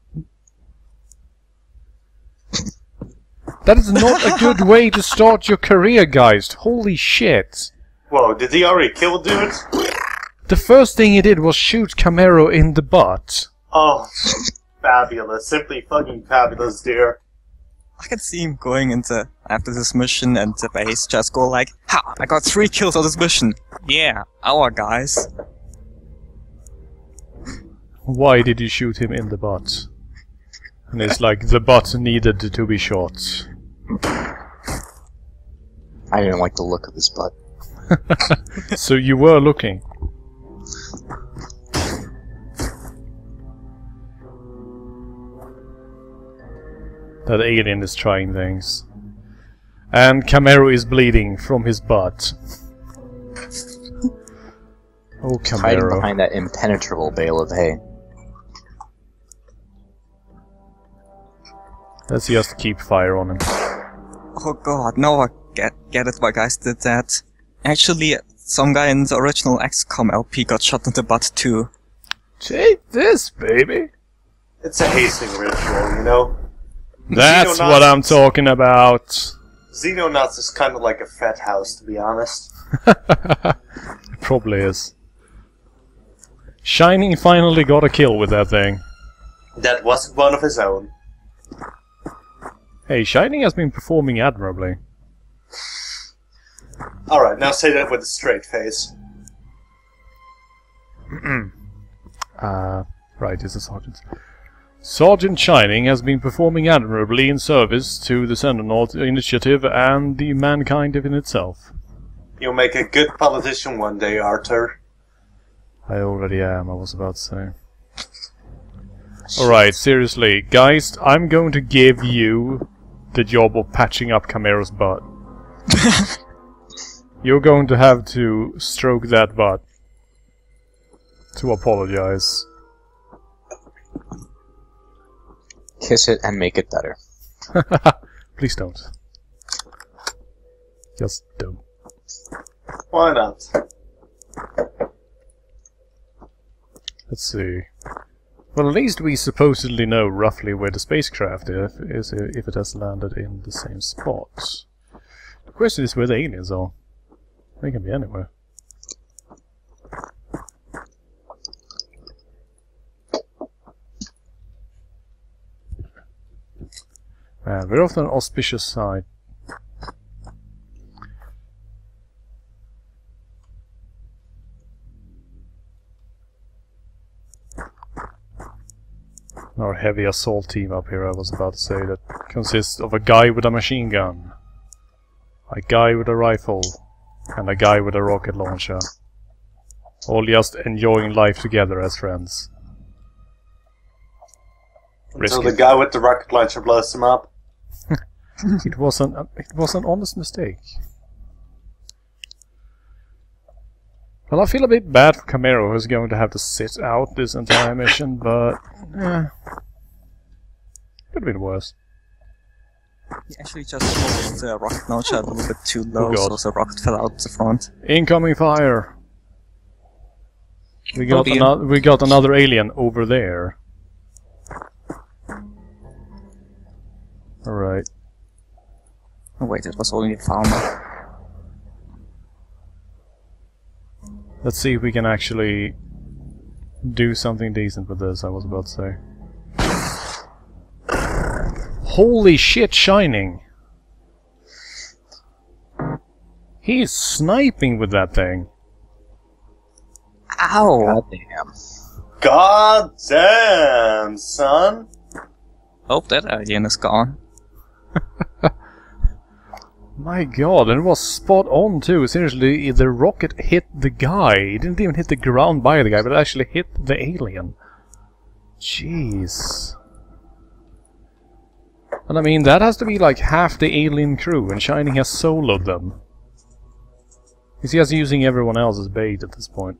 That is not a good way to start your career, Geist. Holy shit. Whoa, did he already kill dude? The first thing he did was shoot Camaro in the butt. Oh, fabulous. Simply fucking fabulous, dear. I can see him going into after this mission and the base just go like, ha! I got 3 kills on this mission! Yeah, our guys. Why did you shoot him in the butt? And it's like, the butt needed to be shot. I didn't like the look of his butt. So you were looking. That alien is trying things. And Camaro is bleeding from his butt. Oh, Hiding Camaro. behind that impenetrable bale of hay. Let's just keep fire on him. Oh god, no, I get it why guys did that. Actually, some guy in the original XCOM LP got shot in the butt too. Take this, baby! It's a hazing ritual, you know? That's Xenonauts- what I'm talking about. Xenonauts is kind of like a fat house, to be honest. It probably is. Shining finally got a kill with that thing. That wasn't one of his own. Hey, Shining has been performing admirably. Alright, now say that with a straight face. Right, it's a sergeant. Sergeant Shining has been performing admirably in service to the Xenonauts initiative and the mankind in itself. You'll make a good politician one day, Arthur. I already am, I was about to say. Alright, seriously, guys, I'm going to give you the job of patching up Camaro's butt. You're going to have to stroke that butt to apologize. Kiss it and make it better. Please don't. Just don't. Why not? Let's see. Well, at least we supposedly know roughly where the spacecraft is if it has landed in the same spot. The question is where the aliens are. They can be anywhere. Man, we're off on an auspicious side. Our heavy assault team up here, I was about to say, that consists of a guy with a machine gun, a guy with a rifle, and a guy with a rocket launcher. All just enjoying life together as friends. So Risky. the guy with the rocket launcher blows him up. It was an honest mistake. Well, I feel a bit bad for Camaro, who's going to have to sit out this entire mission, but could have been worse. He actually just moved the rocket launcher a little bit too low, Oh god. so the rocket fell out the front. Incoming fire. We got dear. we got another alien over there. All right. Oh wait, it was only a farmer. Let's see if we can actually do something decent with this, I was about to say. Holy shit, Shining! He's sniping with that thing. Ow! Goddamn. God damn, son! Oh, that alien is gone. My god, and it was spot on too. Seriously, the rocket hit the guy. It didn't even hit the ground by the guy, but it actually hit the alien. Jeez. And I mean, that has to be like half the alien crew, and Shining has soloed them. He's just using everyone else as bait at this point.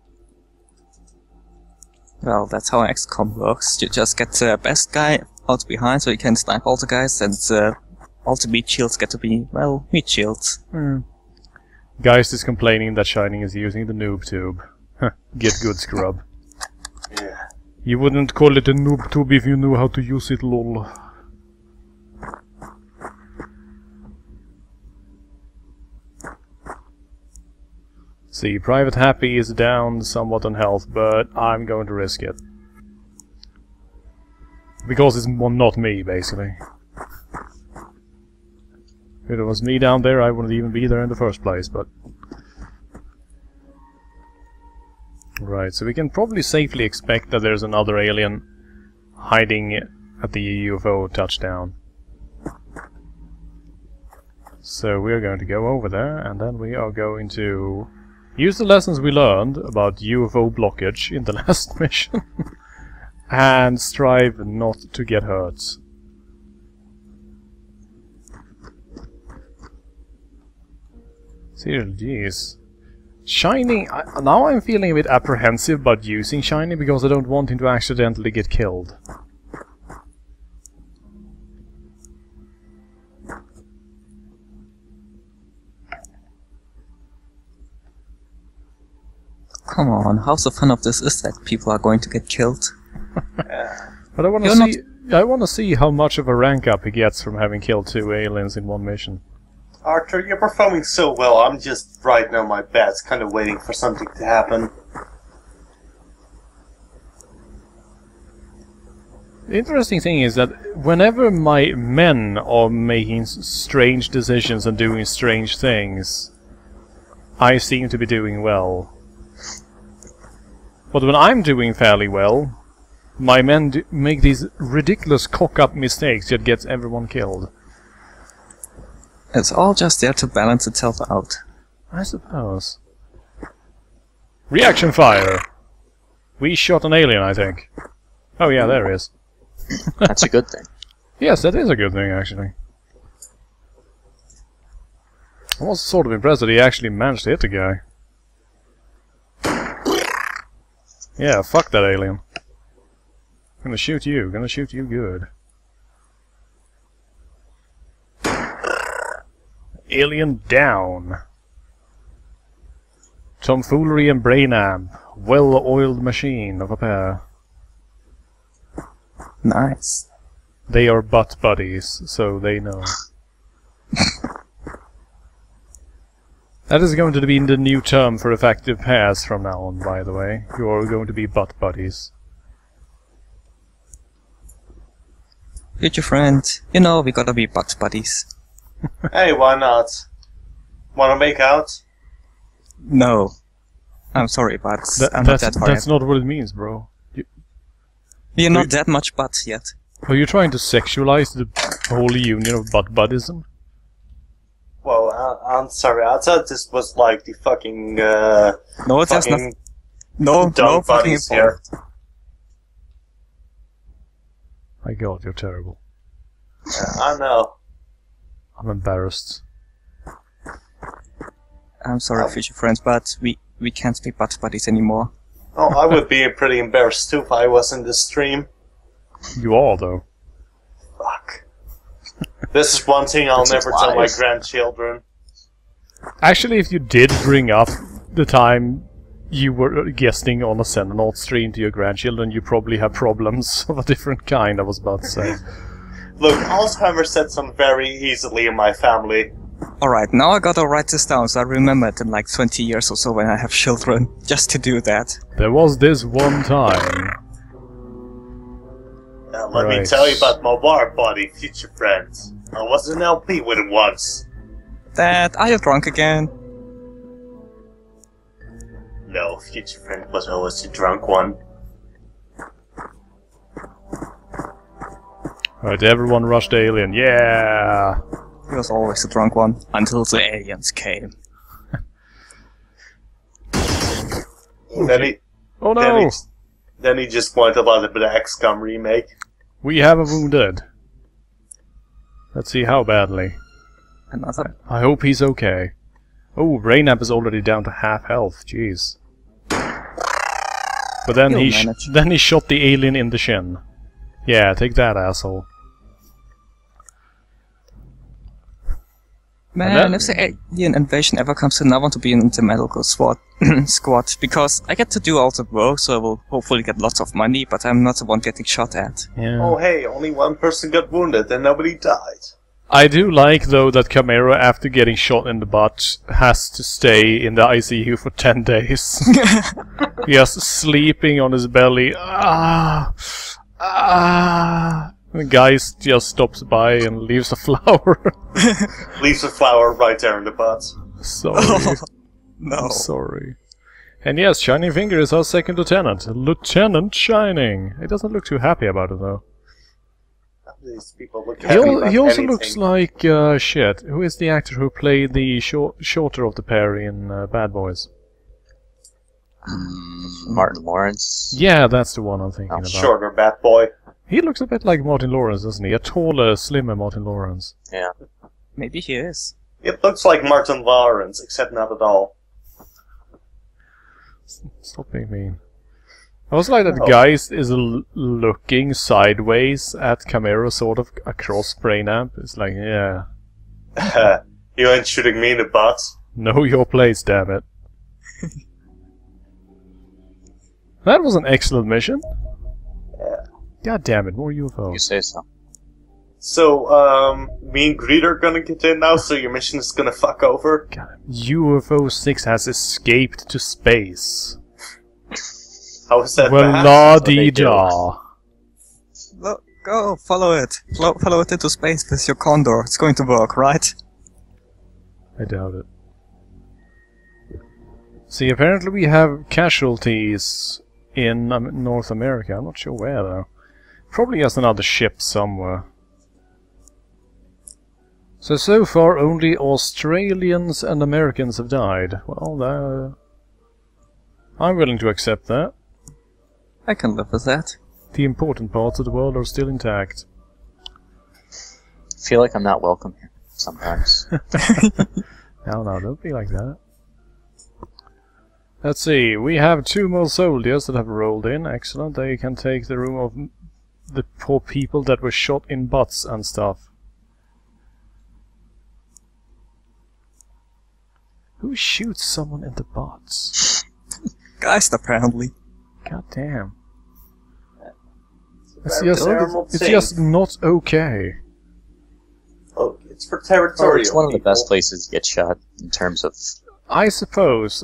Well, that's how XCOM works. You just get the best guy out behind so you can snipe all the guys, and all the meat shields get to be, well, meat shields. Geist is complaining that Shining is using the noob tube. Get good, scrub. Yeah. You wouldn't call it a noob tube if you knew how to use it, lol. See, Private Happy is down somewhat on health, but I'm going to risk it. Because it's not me, basically. If it was me down there, I wouldn't even be there in the first place, but... Right, so we can probably safely expect that there's another alien hiding at the UFO touchdown. So we are going to go over there, and then we are going to use the lessons we learned about UFO blockage in the last mission, and strive not to get hurt. Seriously, jeez. Shining, now I'm feeling a bit apprehensive about using Shining because I don't want him to accidentally get killed. Come on, how the fun of this is that people are going to get killed? But I want to see how much of a rank up he gets from having killed 2 aliens in one mission. Arthur, you're performing so well. I'm just right now my bets, kind of waiting for something to happen. The interesting thing is that whenever my men are making strange decisions and doing strange things, I seem to be doing well. But when I'm doing fairly well, my men make these ridiculous cock-up mistakes that gets everyone killed. It's all just there to balance itself out. I suppose. Reaction fire! We shot an alien, I think. Oh yeah, there he is. That's a good thing. Yes, that is a good thing, actually. I was sort of impressed that he actually managed to hit the guy. Yeah, fuck that alien. Gonna shoot you good. Alien down. Tomfoolery and brain amp. Well-oiled machine of a pair. Nice. They are butt buddies, so they know. That is going to be the new term for effective pairs from now on, by the way. You are going to be butt buddies. Future friend, you know we gotta be butt buddies. Hey, why not? Wanna make out? No. I'm sorry, but I'm not that far That's yet. not what it means, bro. We're not that much butt yet. Are you trying to sexualize the whole union of butt buddism? Well, I'm sorry, I thought this was like the fucking, No, it's just not. fucking No, dumb no fucking buddies here. My god, you're terrible. I know. I'm embarrassed. I'm sorry, future friends, but we can't be butt buddies anymore. Oh, I would be pretty embarrassed too if I was in this stream. You are, though. Fuck. This is one thing I'll This is never tell my lies. grandchildren. Actually, if you did bring up the time you were guesting on a Xenonauts stream to your grandchildren, you probably have problems of a different kind, I was about to say. Look, Alzheimer's sets on very easily in my family. Alright, now I gotta write this down so I remember it in like 20 years or so when I have children, just to do that. There was this one time. Let me Right. tell you about my war buddy, future friend. I was an LP with him once. Dad, are you drunk again? No, future friend was always the drunk one. Right, everyone rushed alien. Yeah! He was always the drunk one, until the aliens came. Oh no! Then he just wanted a little bit of XCOM remake. We have a wounded. Let's see how badly. Another. I hope he's okay. Oh, Rainap is already down to half health. Jeez. But then he shot the alien in the shin. Yeah, take that, asshole. Man, if the alien invasion ever comes in, I want to be in the medical squad, because I get to do all the work, so I will hopefully get lots of money, but I'm not the one getting shot at. Yeah. Oh hey, only one person got wounded and nobody died. I do like, though, that Camaro, after getting shot in the butt, has to stay in the ICU for 10 days. Just sleeping on his belly. The guy just stops by and leaves a flower. Leaves a flower right there in the butt. Sorry. No. I'm sorry. And yes, Shining Finger is our second lieutenant. Lieutenant Shining. He doesn't look too happy about it, though. These people look happy about he also anything. looks like, shit. Who is the actor who played the shorter of the pair in Bad Boys? Martin Lawrence. Yeah, that's the one I'm thinking about. Shorter bad boy. He looks a bit like Martin Lawrence, doesn't he? A taller, slimmer Martin Lawrence. Yeah. Maybe he is. It looks like Martin Lawrence, except not at all. Stop being mean. I also like that the guy is looking sideways at Camaro, sort of across Brain Amp. It's like, yeah. You ain't shooting me in the butt. Know your place, damn it. That was an excellent mission. Yeah. God damn it, more UFOs. You say so. So, me and Greed are gonna get in now, so your mission is gonna fuck over. God, UFO 6 has escaped to space. How is that Well, bad? la-dee-da. Look, go, follow it. Follow it into space with your condor. It's going to work, right? I doubt it. See, apparently we have casualties in North America. I'm not sure where, though. Probably just another ship somewhere. So far only Australians and Americans have died. Well, I'm willing to accept that. I can live with that. The important parts of the world are still intact. I feel like I'm not welcome here sometimes. No, don't be like that. Let's see, we have 2 more soldiers that have rolled in. Excellent, they can take the room of the poor people that were shot in butts and stuff. Who shoots someone in the butts? Guys, apparently. God damn. It's It's just not okay. Oh, it's for territorial. Oh, it's one of the people. best places to get shot in terms of... I suppose.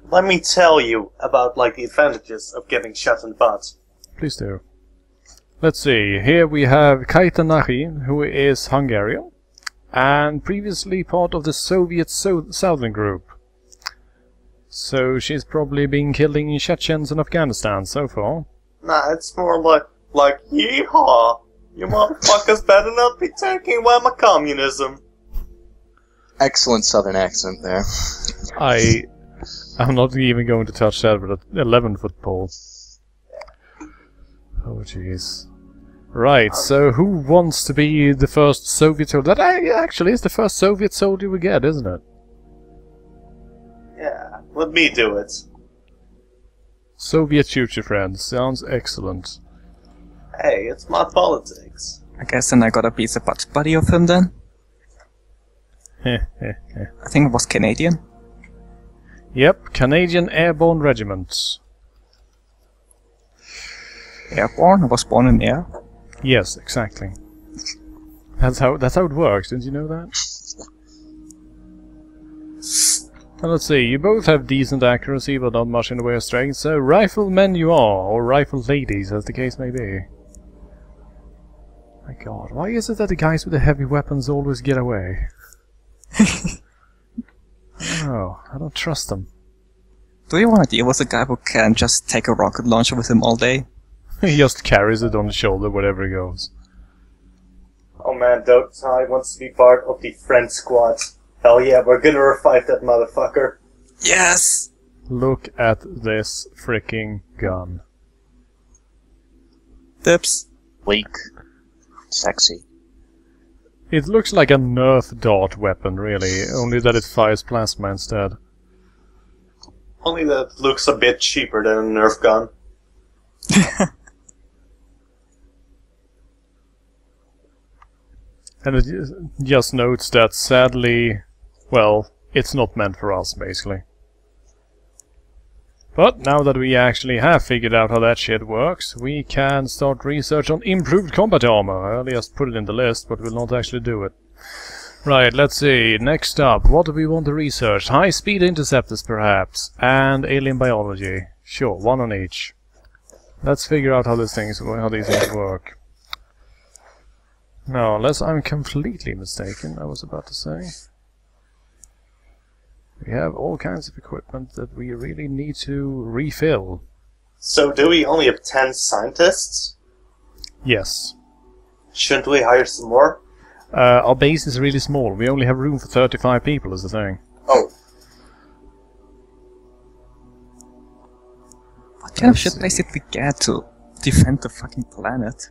Let me tell you about, like, the advantages of getting shot in the butt. Please do. Let's see, here we have Kaitanari, who is Hungarian, and previously part of the Soviet Southern Group. So she's probably been killing Chechens in Afghanistan so far. Nah, it's more like, yeehaw! You motherfuckers better not be taking away my communism. Excellent southern accent there. I'm not even going to touch that with an 11-foot pole. Oh jeez. Right, so who wants to be the first Soviet soldier? That actually is the first Soviet soldier we get, isn't it? Yeah, let me do it. Soviet future friends. Sounds excellent. Hey, it's my politics. I guess then I gotta be the butt buddy of him then. I think it was Canadian. Yep, Canadian Airborne Regiment. Airborne? I was born in air. Yes, exactly. That's how it works. Didn't you know that? And let's see, you both have decent accuracy, but not much in the way of strength. So, riflemen you are, or rifle ladies, as the case may be. My God, why is it that the guys with the heavy weapons always get away? Oh, I don't trust them. Do you want to deal with a guy who can just take a rocket launcher with him all day? He just carries it on his shoulder wherever he goes. Oh man, Dotai wants to be part of the friend squad. Hell yeah, we're gonna revive that motherfucker. Yes! Look at this freaking gun. Dips. Leak. Sexy. It looks like a Nerf dart weapon, really, only that it fires plasma instead. Only that it looks a bit cheaper than a Nerf gun. And it just notes that, sadly, well, it's not meant for us, basically. But now that we actually have figured out how that shit works, we can start research on improved combat armor. I'll just put it in the list, but we'll not actually do it. Right, let's see. Next up, what do we want to research? High-speed interceptors, perhaps, and alien biology. Sure, one on each. Let's figure out how these things work. Now, unless I'm completely mistaken, I was about to say. We have all kinds of equipment that we really need to refill. So do we only have 10 scientists? Yes. Shouldn't we hire some more? Our base is really small. We only have room for 35 people, is the thing. Oh. What kind of shit place did we get to defend the fucking planet?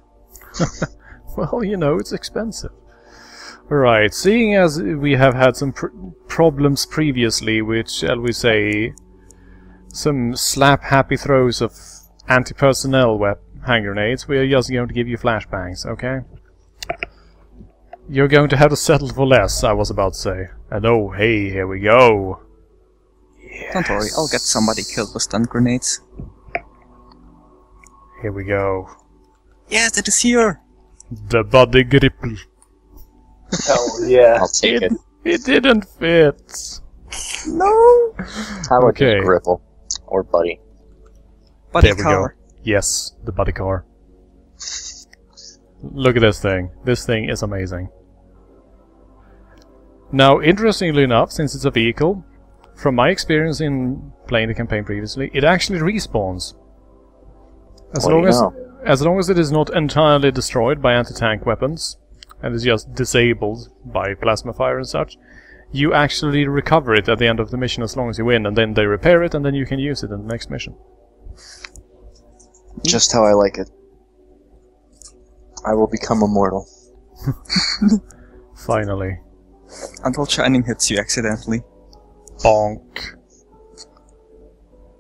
Well, you know, it's expensive. Right, seeing as we have had some problems previously with, shall we say, some slap-happy throws of anti-personnel hand grenades, we are just going to give you flashbangs, okay? You're going to have to settle for less, I was about to say. And oh, hey, here we go. Yes. Don't worry, I'll get somebody killed with stun grenades. Here we go. Yes, it is here! The body gripple. Oh, yeah. I'll take it. It didn't fit. No! How about Okay. just Gripple? Or Buddy? Buddy There we car. go. Yes, the buddy car. Look at this thing. This thing is amazing. Now, interestingly enough, since it's a vehicle, from my experience in playing the campaign previously, it actually respawns. As long as it is not entirely destroyed by anti-tank weapons, and is just disabled by plasma fire and such, you actually recover it at the end of the mission as long as you win, and then they repair it, and then you can use it in the next mission. Just how I like it. I will become immortal. Finally. Until Shining hits you accidentally. Bonk.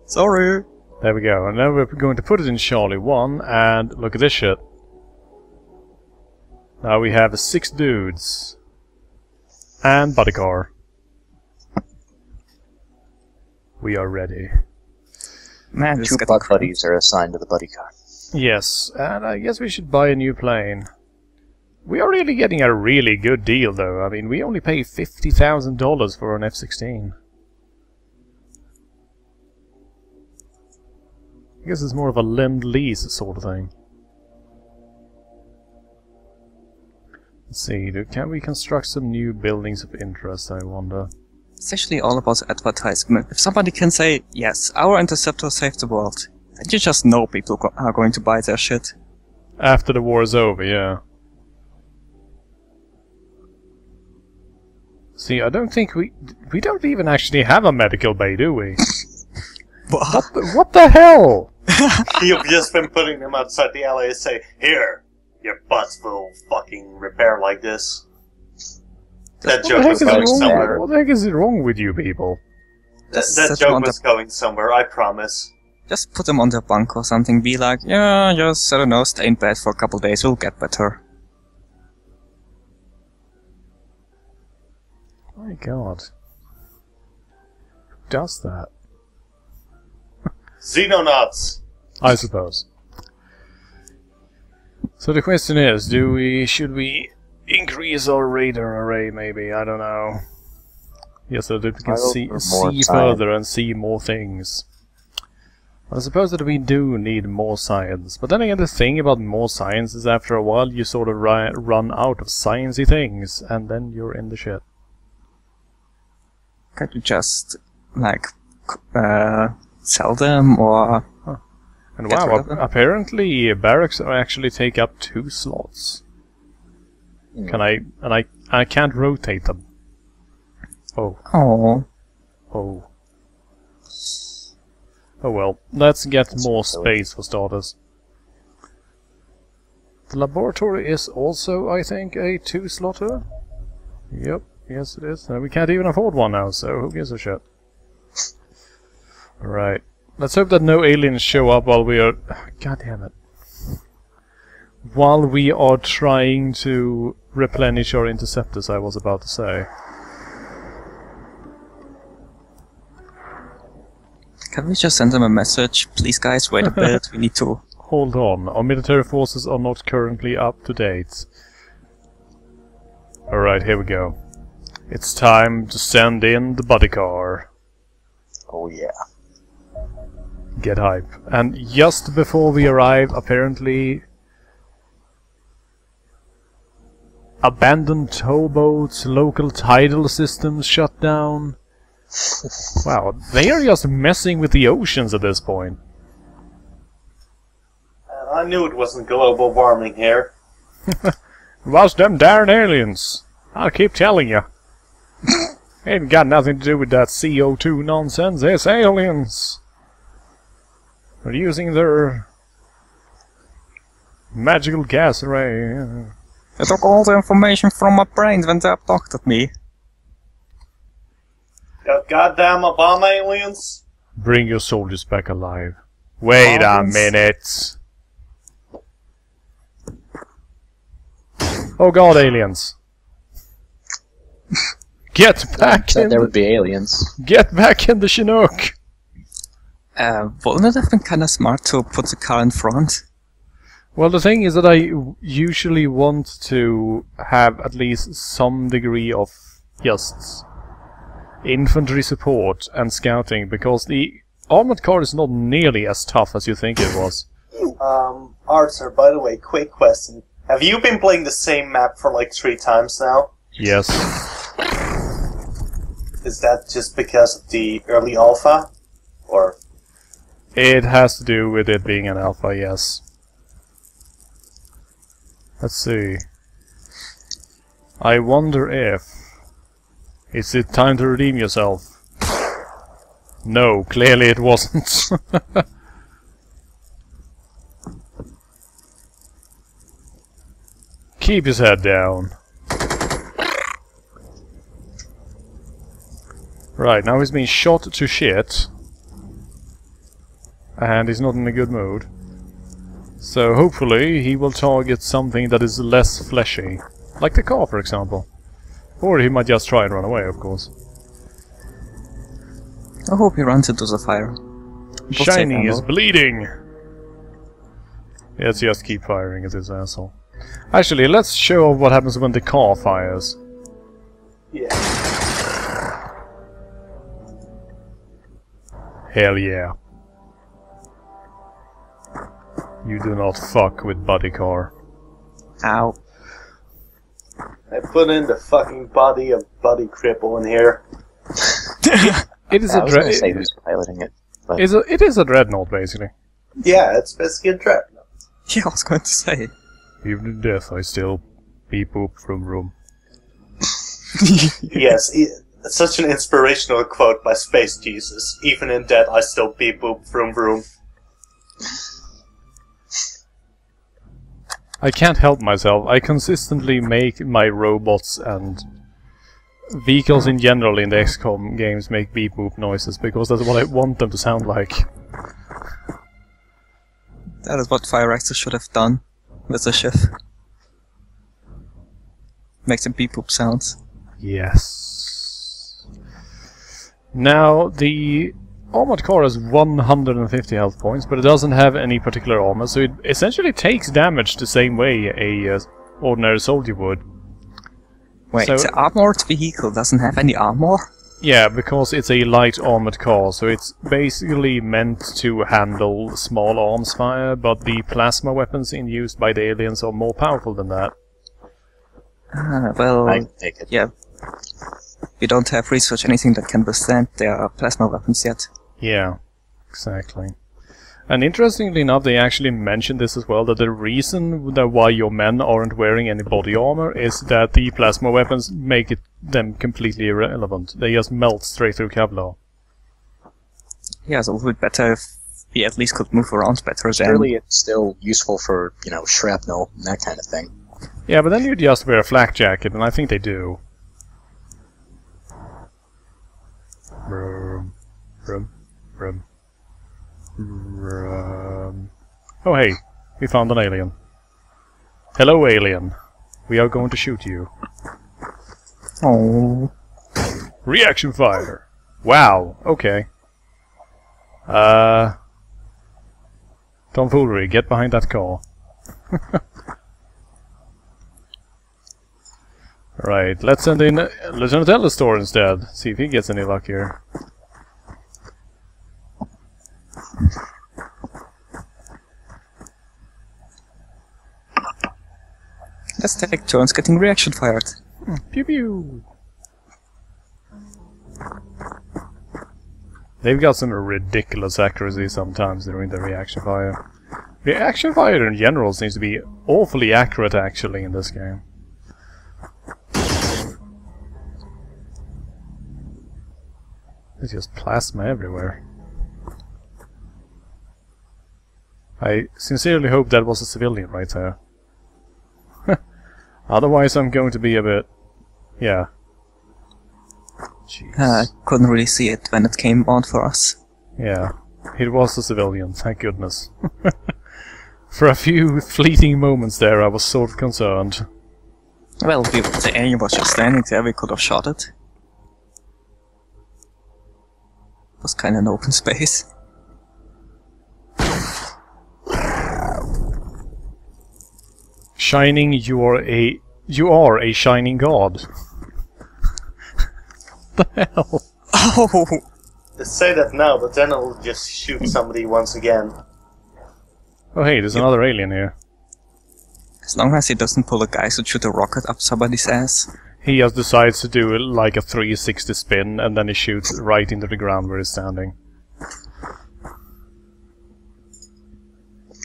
Sorry! There we go, and now we're going to put it in Charlie 1, and look at this shit. Now we have 6 dudes. And buddy car. We are ready. Man, this 2 is getting bug crazy. buddies are assigned to the buddy car. Yes, and I guess we should buy a new plane. We are really getting a really good deal, though. I mean, we only pay $50,000 for an F-16. I guess it's more of a lend-lease sort of thing. Let's see, can we construct some new buildings of interest, I wonder? It's actually all about advertisement. If somebody can say, yes, our interceptor saved the world, then you just know people are going to buy their shit. After the war is over, yeah. See, I don't think we don't even actually have a medical bay, do we? What the hell? You've just been putting them outside the alley and say, here, your butts will fucking repair like this. That joke was going somewhere. What the heck is wrong with you people? That joke was going somewhere, I promise. Just put them on their bunk or something, be like, yeah, just, I don't know, stay in bed for a couple days, we'll get better. My god. Who does that? Xenonauts! I suppose. So the question is, should we increase our radar array maybe? I don't know. Yes, so that we can see further and see more things. I suppose that we do need more science. But then again, the thing about more science is after a while you sort of run out of sciencey things, and then you're in the shit. Can't you just, like, sell them or... And wow, apparently barracks actually take up 2 slots. I can't rotate them. Oh. Oh. Oh. Oh well, let's get more space for starters. The laboratory is also, I think, a 2-slotter. Yep, yes it is. We can't even afford one now, so who gives a shit? Right. Let's hope that no aliens show up while we are... God damn it. While we are trying to replenish our interceptors, I was about to say. Can we just send them a message? Please guys, wait a bit, we need to... Hold on, our military forces are not currently up to date. Alright, here we go. It's time to send in the buddy car. Oh yeah. Get hype. And just before we arrive, apparently... abandoned towboats, local tidal systems shut down. Wow, they are just messing with the oceans at this point. I knew it wasn't global warming here. Was them darn aliens. I'll keep telling you. Ain't got nothing to do with that CO2 nonsense. It's aliens. They're using their magical gas array. I took all the information from my brain when they abducted me. Goddamn Obama aliens! Bring your soldiers back alive. Wait a minute. Oh god, aliens. Get back in there would be aliens. Get back in the Chinook! Wouldn't it have been kinda smart to put the car in front? Well, the thing is that I usually want to have at least some degree of just infantry support and scouting, because the armored car is not nearly as tough as you think it was. Arthur, by the way, quick question. Have you been playing the same map for like 3 times now? Yes. Is that just because of the early alpha? Or... It has to do with it being an alpha, yes. Let's see. I wonder if... Is it time to redeem yourself? No, clearly it wasn't. Keep his head down. Right, now he's been shot to shit. And he's not in a good mood. So hopefully he will target something that is less fleshy. Like the car, for example. Or he might just try and run away, of course. I hope he runs into the fire. Shiny is bleeding! Let's just keep firing at this asshole. Actually, let's show what happens when the car fires. Yeah. Hell yeah. You do not fuck with buddy car. Ow. I put in the fucking body of Buddy Cripple in here. It is I was gonna say who's piloting it. But it is a dreadnought, basically. Yeah, it's basically a dreadnought. Yeah, I was going to say. Even in death, I still beep boop from room. Yes, such an inspirational quote by Space Jesus. Even in death, I still beep boop vroom vroom. I can't help myself. I consistently make my robots and vehicles in general in the XCOM games make beep boop noises because that's what I want them to sound like. That is what Fire Axis should have done with the ship. Makes them beep boop sounds. Yes. Now, the armored car has 150 health points, but it doesn't have any particular armor, so it essentially takes damage the same way a ordinary soldier would. Wait, so, the armored vehicle doesn't have any armor? Yeah, because it's a light armored car, so it's basically meant to handle small arms fire, but the plasma weapons in use by the aliens are more powerful than that. Ah, well, I take it. yeah. We don't have research anything that can withstand their plasma weapons yet. Yeah, exactly. And interestingly enough, they actually mentioned this as well, that the reason that why your men aren't wearing any body armor is that the plasma weapons make them completely irrelevant. They just melt straight through Kevlar. Yeah, so it would be better if we at least could move around better than... Surely it's still useful for, shrapnel and that kind of thing. Yeah, but then you just wear a flak jacket, and I think they do. Brum, brum, brum, brum. Oh hey, we found an alien. Hello alien, we are going to shoot you. Oh. Reaction fire! Wow, okay. Tomfoolery, get behind that car. Right, let's send in Lieutenant Ellistor instead. See if he gets any luck here. Let's take turns getting reaction fired. Pew pew! They've got some ridiculous accuracy sometimes during the reaction fire. Reaction fire in general seems to be awfully accurate actually in this game. There's just plasma everywhere. I sincerely hope that was a civilian right there. Otherwise I'm going to be a bit... yeah. Jeez. I couldn't really see it when it came on for us. Yeah, it was a civilian, thank goodness. For a few fleeting moments there I was sort of concerned. Well, if the alien was just standing there, we could have shot it. It was kind of an open space. Shining, you are a shining god. The hell? Oh! They say that now, but then it'll just shoot somebody once again. Oh hey, there's another alien here. As long as he doesn't pull a guys and shoot a rocket up somebody's ass. He just decides to do like a 360 spin and then he shoots right into the ground where he's standing.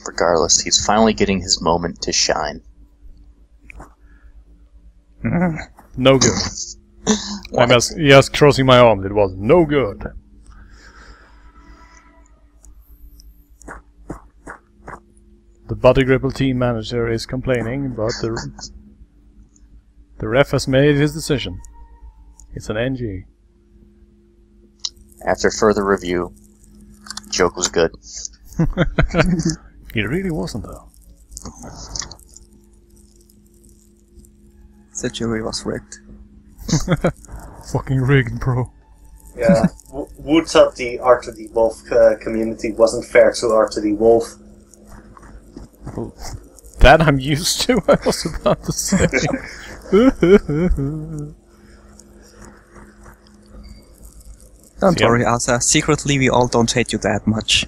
Regardless, he's finally getting his moment to shine. No good. I'm just crossing my arms, it was no good. The Body Gripple team manager is complaining, but the ref has made his decision. It's an NG. After further review, the joke was good. It really wasn't though. The jury was rigged. Fucking rigged, bro. Yeah, Wood thought the Art of the Wolf community wasn't fair to Art of the Wolf. That I'm used to, I was about to say. Don't worry, Asa. Secretly, we all don't hate you that much.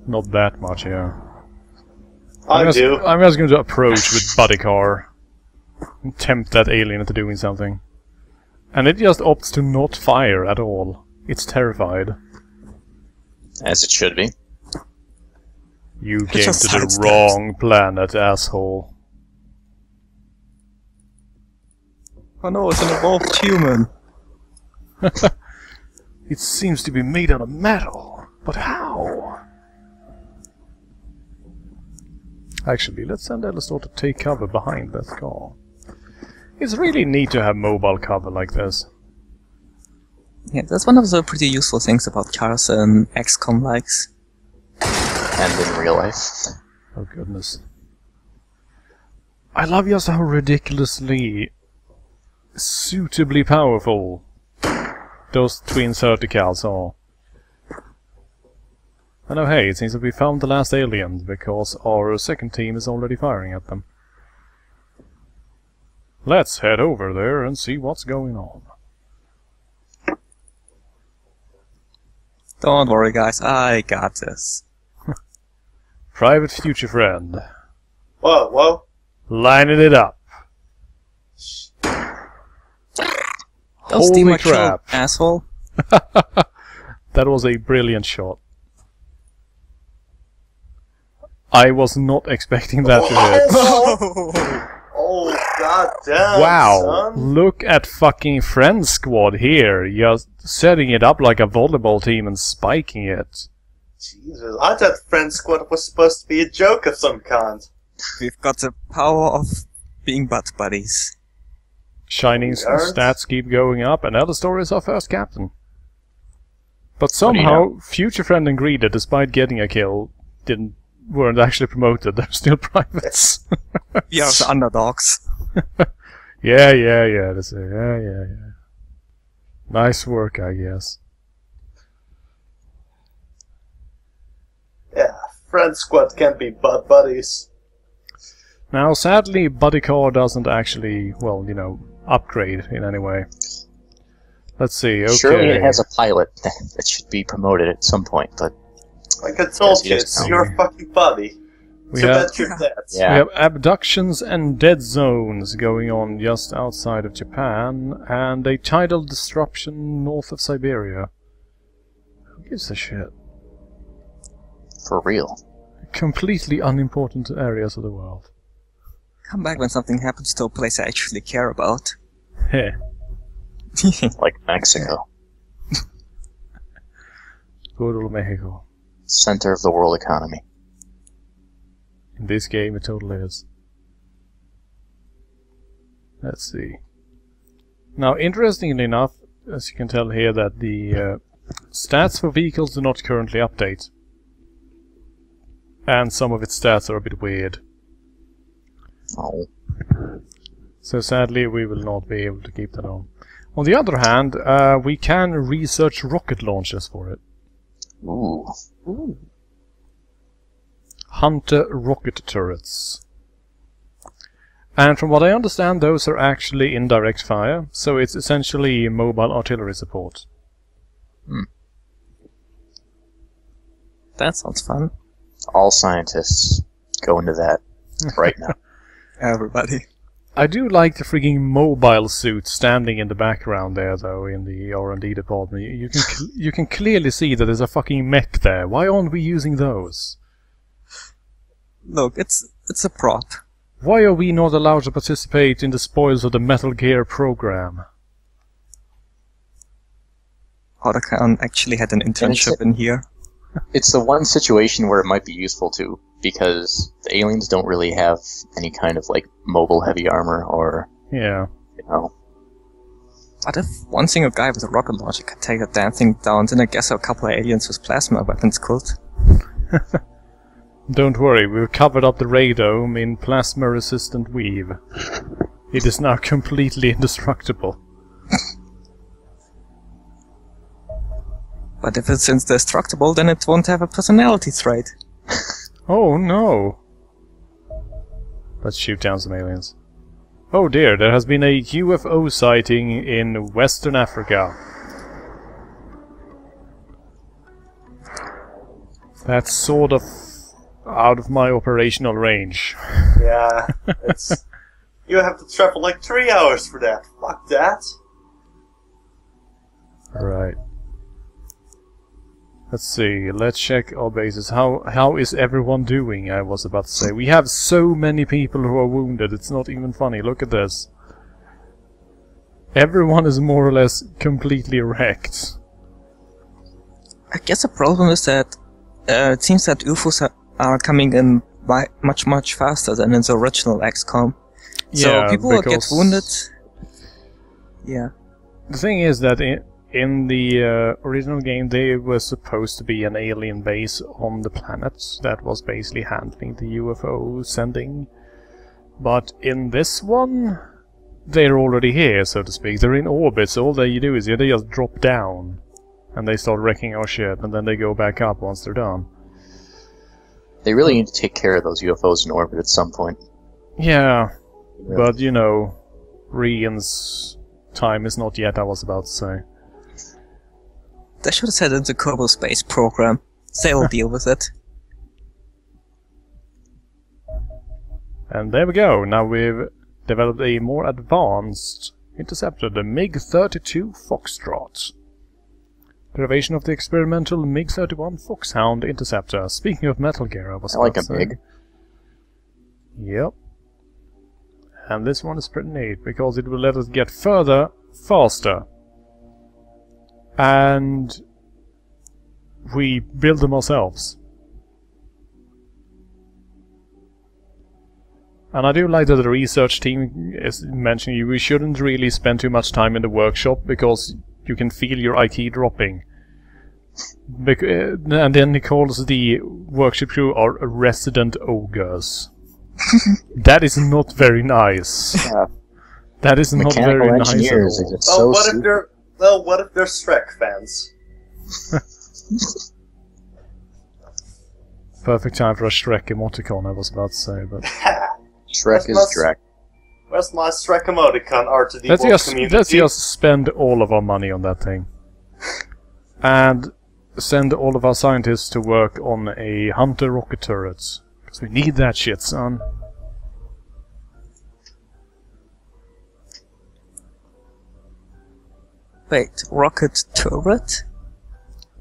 Not that much, yeah. I do. I'm just going to approach with Buddy Car and tempt that alien into doing something. And it just opts to not fire at all. It's terrified. As it should be. You came to the wrong planet, asshole. Oh no, it's an evolved human. It seems to be made out of metal. But how? Actually, let's send Ellistor to take cover behind that car. It's really neat to have mobile cover like this. Yeah, that's one of the pretty useful things about cars and XCOM likes. And in real life. Oh goodness. I love just how ridiculously suitably powerful those twin verticals are. And oh hey, it seems that we found the last alien, because our second team is already firing at them. Let's head over there and see what's going on. Don't worry guys, I got this. Private future friend. Whoa, whoa. Lining it up. Don't steal my crap. kill, asshole. That was a brilliant shot. I was not expecting that to hit. Oh, goddamn, Wow, son. look at fucking Friend Squad here. Just setting it up like a volleyball team and spiking it. Jesus, I thought Friend Squad was supposed to be a joke of some kind. We've got the power of being butt buddies. Shining Yards. stats keep going up, and Eldastor is our first captain. But somehow, Future Friend and Greeder, despite getting a kill, weren't actually promoted. They're still privates. We are the underdogs. Yeah. Yeah. Nice work, I guess. Yeah, Friend Squad can't be butt buddies. Now, sadly, Bodycar doesn't actually, well, you know, upgrade in any way. Let's see, okay. Surely it has a pilot that should be promoted at some point, but... Like I told Yes, you, yes, it's no. your fucking buddy. We So have- that's your debt. Yeah. We have abductions and dead zones going on just outside of Japan, and a tidal disruption north of Siberia. Who gives a shit? For real. Completely unimportant areas of the world. Come back when something happens to a place I actually care about. Heh. Like Mexico. Good old Mexico. Center of the world economy. In this game, it totally is. Let's see. Now, interestingly enough, as you can tell here, that the stats for vehicles do not currently update. And some of its stats are a bit weird. Oh. So sadly, we will not be able to keep that on. On the other hand, we can research rocket launchers for it. Ooh. Hunter rocket turrets. And from what I understand, those are actually indirect fire, so it's essentially mobile artillery support. That sounds fun. All scientists go into that right now. Everybody. I do like the frigging mobile suit standing in the background there, though, in the R&D department. You can clearly see that there's a fucking mech there. Why aren't we using those? Look, it's a prop. Why are we not allowed to participate in the spoils of the Metal Gear program? Otacon actually had an internship in here. It's the one situation where it might be useful too, because the aliens don't really have any kind of like mobile heavy armor or, Yeah. you know. But if one single guy with a rocket launcher could take that damn thing down, then I guess a couple of aliens with plasma weapons could. Don't worry, we've covered up the radome in plasma-resistant weave. It is now completely indestructible. But if it's indestructible, then it won't have a personality trait. Oh no! Let's shoot down some aliens. Oh dear, there has been a UFO sighting in Western Africa. That's sort of out of my operational range. Yeah, it's... You have to travel like 3 hours for that. Fuck that. Right. Let's see, let's check our bases. How is everyone doing, I was about to say. We have so many people who are wounded, it's not even funny. Look at this. Everyone is more or less completely wrecked. I guess the problem is that it seems that UFOs are coming in much faster than in the original XCOM. So people will get wounded. Yeah. The thing is that in the original game, they were supposed to be an alien base on the planet that was basically handling the UFO sending. But in this one, they're already here, so to speak. They're in orbit, so all they do is they just drop down. And they start wrecking our shit, and then they go back up once they're done. They really need to take care of those UFOs in orbit at some point. Yeah, but you know, Rian's time is not yet, I was about to say. They should have said in the Kerbal Space program. They'll deal with it. And there we go, now we've developed a more advanced interceptor, the MiG-32 Foxtrot. Derivation of the experimental MiG-31 Foxhound interceptor. Speaking of Metal Gear, I was I like a about to say. MiG. Yep. And this one is pretty neat, because it will let us get further, faster. And we build them ourselves. And I do like that the research team is mentioning we shouldn't really spend too much time in the workshop because you can feel your IQ dropping. And then he calls the workshop crew are resident ogres. That is not very nice. Yeah. That is not very nice at engineers are all. just so what if they're Shrek fans? Perfect time for a Shrek emoticon, I was about to say, but Shrek is Shrek. Where's my Shrek emoticon art to the community? let's just spend all of our money on that thing. And send all of our scientists to work on a Hunter rocket turret. Because we need that shit, son. Wait, rocket turret?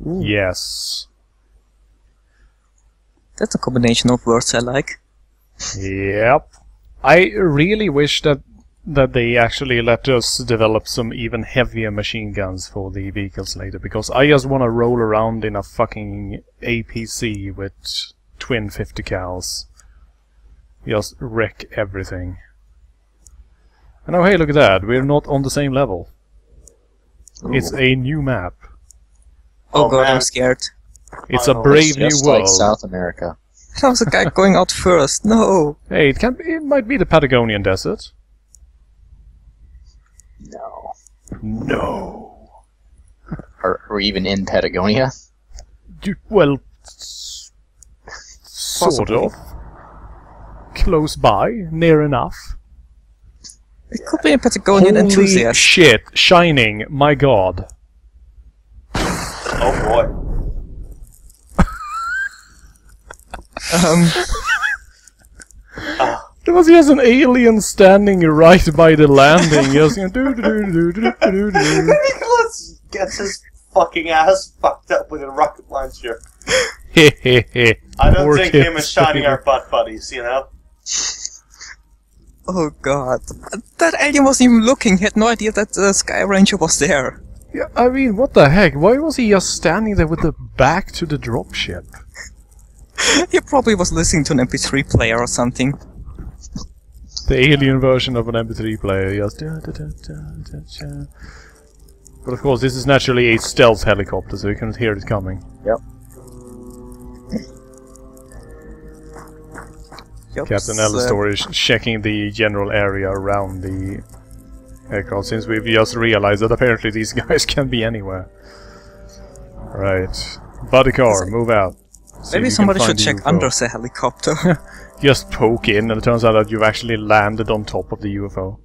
Ooh. Yes. That's a combination of words I like. Yep. I really wish that they actually let us develop some even heavier machine guns for the vehicles later, because I just want to roll around in a fucking APC with twin 50 cals. Just wreck everything. And oh hey, look at that, we're not on the same level. Ooh. It's a new map. Oh god, man. I'm scared. It's a brave new Just world. like South America. There was a guy going out first. No! Hey, it might be the Patagonian desert. No. No. Are we even in Patagonia? Well, sort of. Close by, near enough. It could be a Patagonian Holy enthusiast. shit, Shining, my god. Oh boy. There was just an alien standing right by the landing, just Nicholas gets his fucking ass fucked up with a rocket launcher. I don't think him and Shining are butt buddies, you know? Oh god. That alien wasn't even looking, he had no idea that the Sky Ranger was there. Yeah, I mean, what the heck? Why was he just standing there with the back to the dropship? He probably was listening to an MP3 player or something. The alien version of an MP3 player, just... But of course, this is naturally a stealth helicopter, so you can't hear it coming. Yep. Captain Ellistor is checking the general area around the aircraft, since we've just realized that apparently these guys can be anywhere. Right. Buddy car, move out. Maybe somebody should check under the helicopter. Just poke in, and it turns out that you've actually landed on top of the UFO.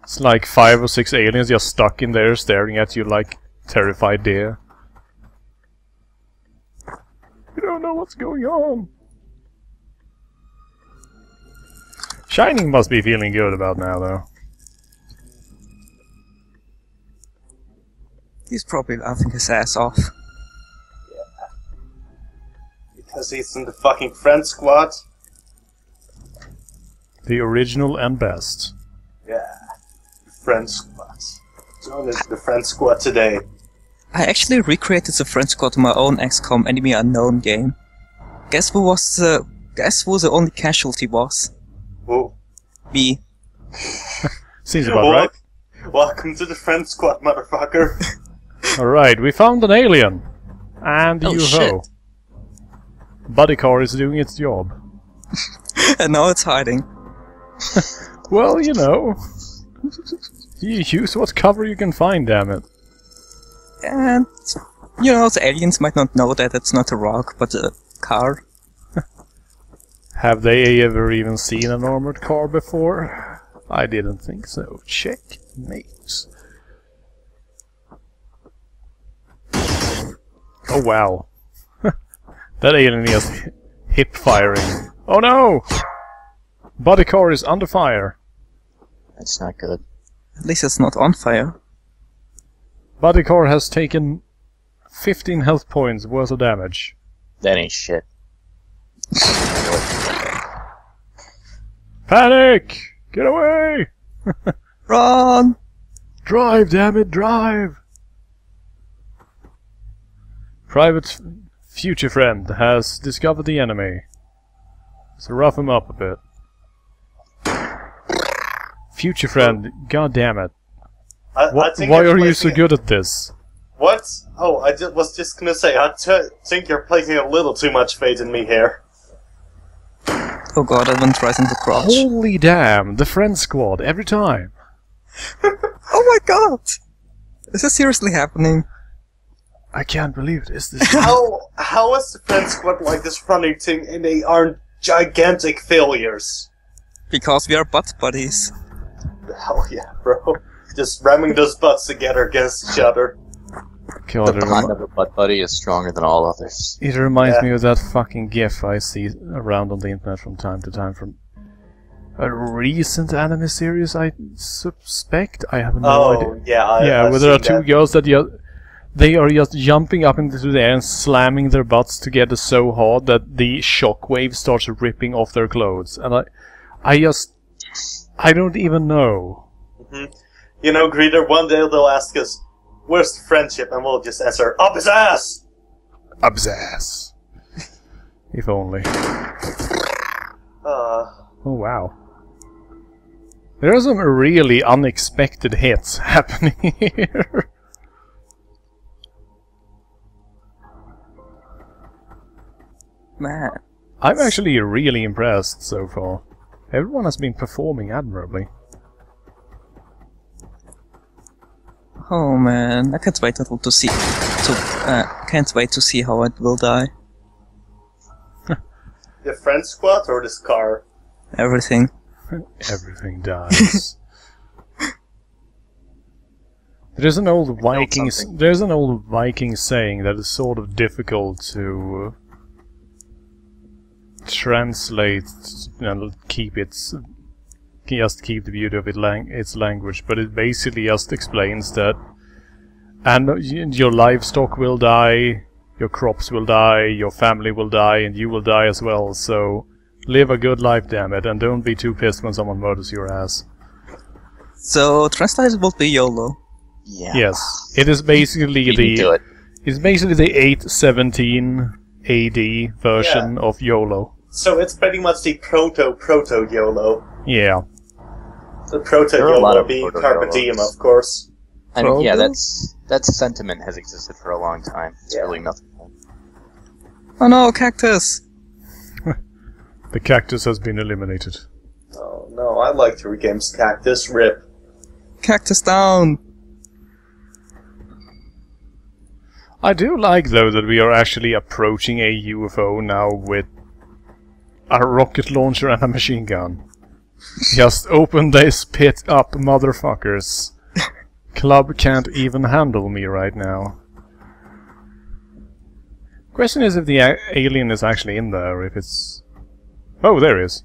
It's like 5 or 6 aliens just stuck in there staring at you like terrified deer. You don't know what's going on. Shining must be feeling good about now, though. He's probably laughing his ass off. Because he's in the fucking friend squad. The original and best. Yeah. The friend squad. Join the friend squad today. I actually recreated the friend squad in my own XCOM Enemy Unknown game. Guess who the only casualty was? Whoa. Me. Seems about right. Welcome to the friend squad, motherfucker. Alright, we found an alien. And the Oh, UFO. shit. Buddy car is doing its job. And now it's hiding. Well, you know. You use what cover you can find, damn it. And, you know, the aliens might not know that it's not a rock, but a car. Have they ever even seen an armored car before? I didn't think so. Checkmate. Oh wow. That alien is hip firing. Oh no! Body car is under fire. That's not good. At least it's not on fire. Body car has taken 15 health points worth of damage. That ain't shit. Panic! Get away! Run! Drive, damn it, drive! Private future friend has discovered the enemy. So rough him up a bit. Future friend, god damn it. I think Why you're are you placing so good at this? What? Oh, I was just gonna say, think you're placing a little too much faith in me here. Oh god, I went right into crouch. Holy damn, the friend squad, every time. Oh my god! Is this seriously happening? I can't believe it. Is this How is the friend squad like this running thing and they aren't gigantic failures? Because we are butt buddies. Hell yeah, bro. Just ramming those butts together against each other. God, The bond of a butt buddy is stronger than all others. it reminds Yeah. me of that fucking gif I see around on the internet from time to time from a recent anime series, I suspect. I have no idea. Oh, yeah, I've where there are seen two that. girls that they are just jumping up into the air and slamming their butts together so hard that the shockwave starts ripping off their clothes. And I don't even know. You know, Greeter, one day they'll ask us, where's the friendship? And we'll just answer, up his ass! Up his ass. If only. Oh wow. There are some really unexpected hits happening here. Man. I'm actually really impressed so far. Everyone has been performing admirably. Oh man, I can't wait to see. Can't wait to see how it will die. The friend squad or this car? Everything. Everything dies. There's an old Viking saying that is sort of difficult to translate and keep the beauty of its language, but it basically just explains that your livestock will die, your crops will die, your family will die, and you will die as well, so live a good life, damn it, and don't be too pissed when someone murders your ass. So translated will be YOLO. Yeah. It's basically it's basically the 817 AD version of YOLO. So it's pretty much the proto-YOLO. Yeah. The There are a lot proto-YOLO of being proto-YOLOs. Carpe Diem, of course. I mean, yeah, Proto? that sentiment has existed for a long time. It's Yeah. really nothing. Oh no, cactus! The cactus has been eliminated. Oh no, I like to regain Cactus. Rip. Cactus down! I do like, though, that we are actually approaching a UFO now with a rocket launcher and a machine gun. Just open this pit up, motherfuckers. Club can't even handle me right now. Question is if the alien is actually in there, if it's... Oh, there he is.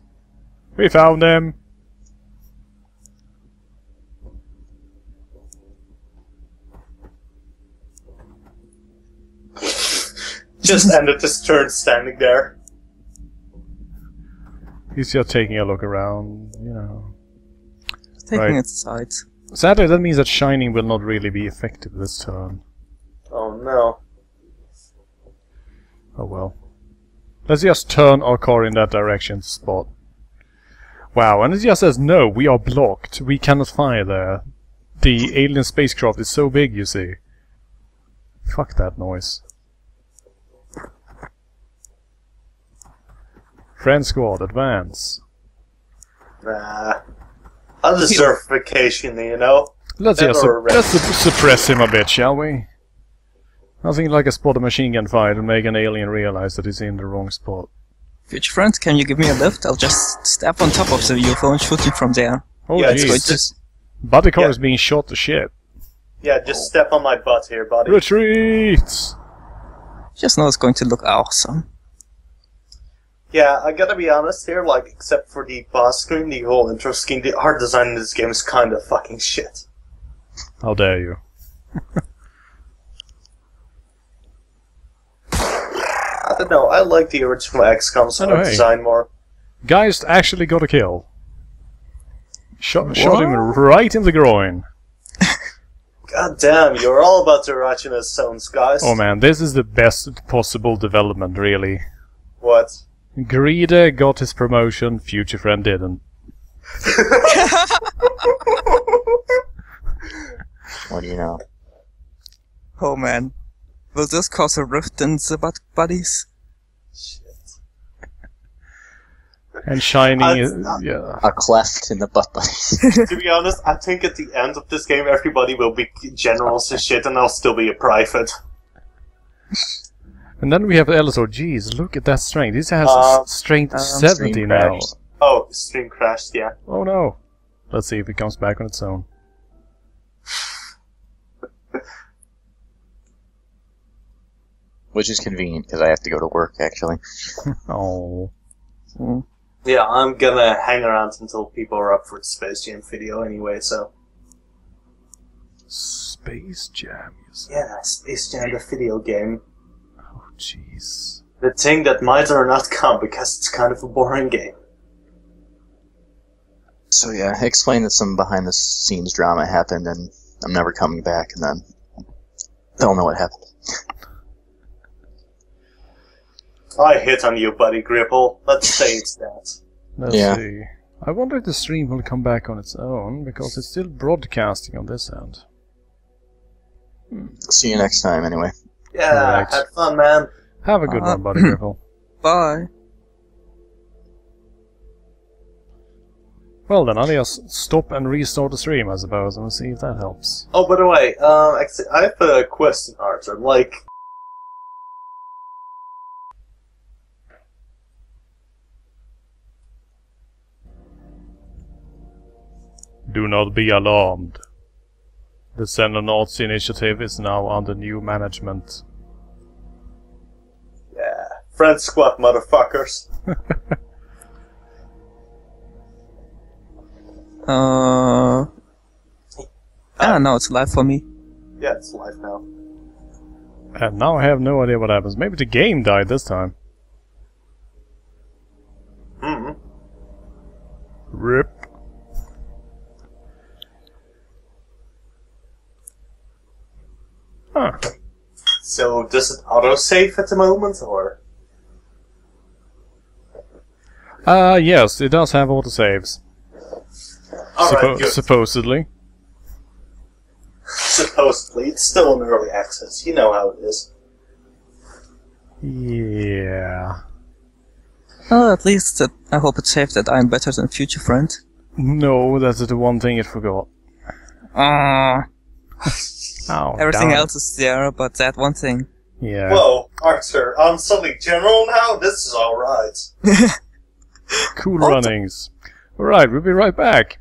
We found him! Just ended his turn standing there. He's just taking a look around, you know. Taking Right. its sides. Sadly, that means that shining will not really be effective this turn. Oh no. Oh well. Let's just turn our car in that direction to spot. Wow, and it just says, no, we are blocked. We cannot fire there. The alien spacecraft is so big, you see. Fuck that noise. Friend squad, advance. Nah. I'll deserve vacation, you know? Let's Dead just or red. suppress him a bit, shall we? Nothing like a spot of machine gun fire to make an alien realize that he's in the wrong spot. Future friend, can you give me a lift? I'll just step on top of the UFO and shoot him from there. Oh Yeah, it's jeez. just- Buddy car yeah. is being shot to shit. Yeah, just step on my butt here, buddy. Retreat! Just know it's going to look awesome. Yeah, I gotta be honest here, like, except for the boss screen, the whole intro screen, the art design in this game is kinda fucking shit. How dare you. I don't know, I like the original XCOM's Oh, art hey. design more. Geist actually got a kill. Shot him right in the groin. God damn, you're all about the erogenous zones, guys. Oh man, this is the best possible development, really. What? Greede got his promotion, future friend didn't. What do you know? Oh man. Will this cause a rift in the buddies? And Shining is... yeah. A cleft in the butt buddies. To be honest, I think at the end of this game everybody will be generals and shit and I'll still be a private. And then we have Elisor. Jeez, look at that strength. This has strength 70 now. crashed. Oh, stream crashed, yeah. Oh no. Let's see if it comes back on its own. Which is convenient, because I have to go to work, actually. Oh. Yeah, I'm gonna hang around until people are up for the Space Jam video anyway, so... Space Jam, you say? Yeah, Space Jam, the video game. Oh, jeez. The thing that might or not come, because it's kind of a boring game. So yeah, explain that some behind-the-scenes drama happened, and I'm never coming back, and then they'll know what happened. I hit on you, buddy Gripple. Let's say it's that. Let's see. I wonder if the stream will come back on its own, because it's still broadcasting on this end. See you next time, anyway. Yeah, Right. had fun, man. Have a good one, buddy Gripple. Bye. Well then, I'll just stop and restart the stream, I suppose, and we'll see if that helps. Oh, by the way, actually, I have a question, Arthur. Like, Do not be alarmed. The Xenonauts initiative is now under new management. yeah, friend squad, motherfuckers. No, it's live for me. Yeah, it's live now. And now I have no idea what happens. Maybe the game died this time. Hmm. RIP. Huh. So, does it autosave at the moment, or? Yes, it does have autosaves. Alright, good. Supposedly. Supposedly, it's still in early access. You know how it is. Yeah. Oh, at least I hope it's safe that I'm better than future friend. No, that's the one thing it forgot. Oh, Everything darn. else is there, but that one thing. Yeah. Whoa, Arthur, I'm suddenly general now? This is alright. Cool runnings. Alright, we'll be right back.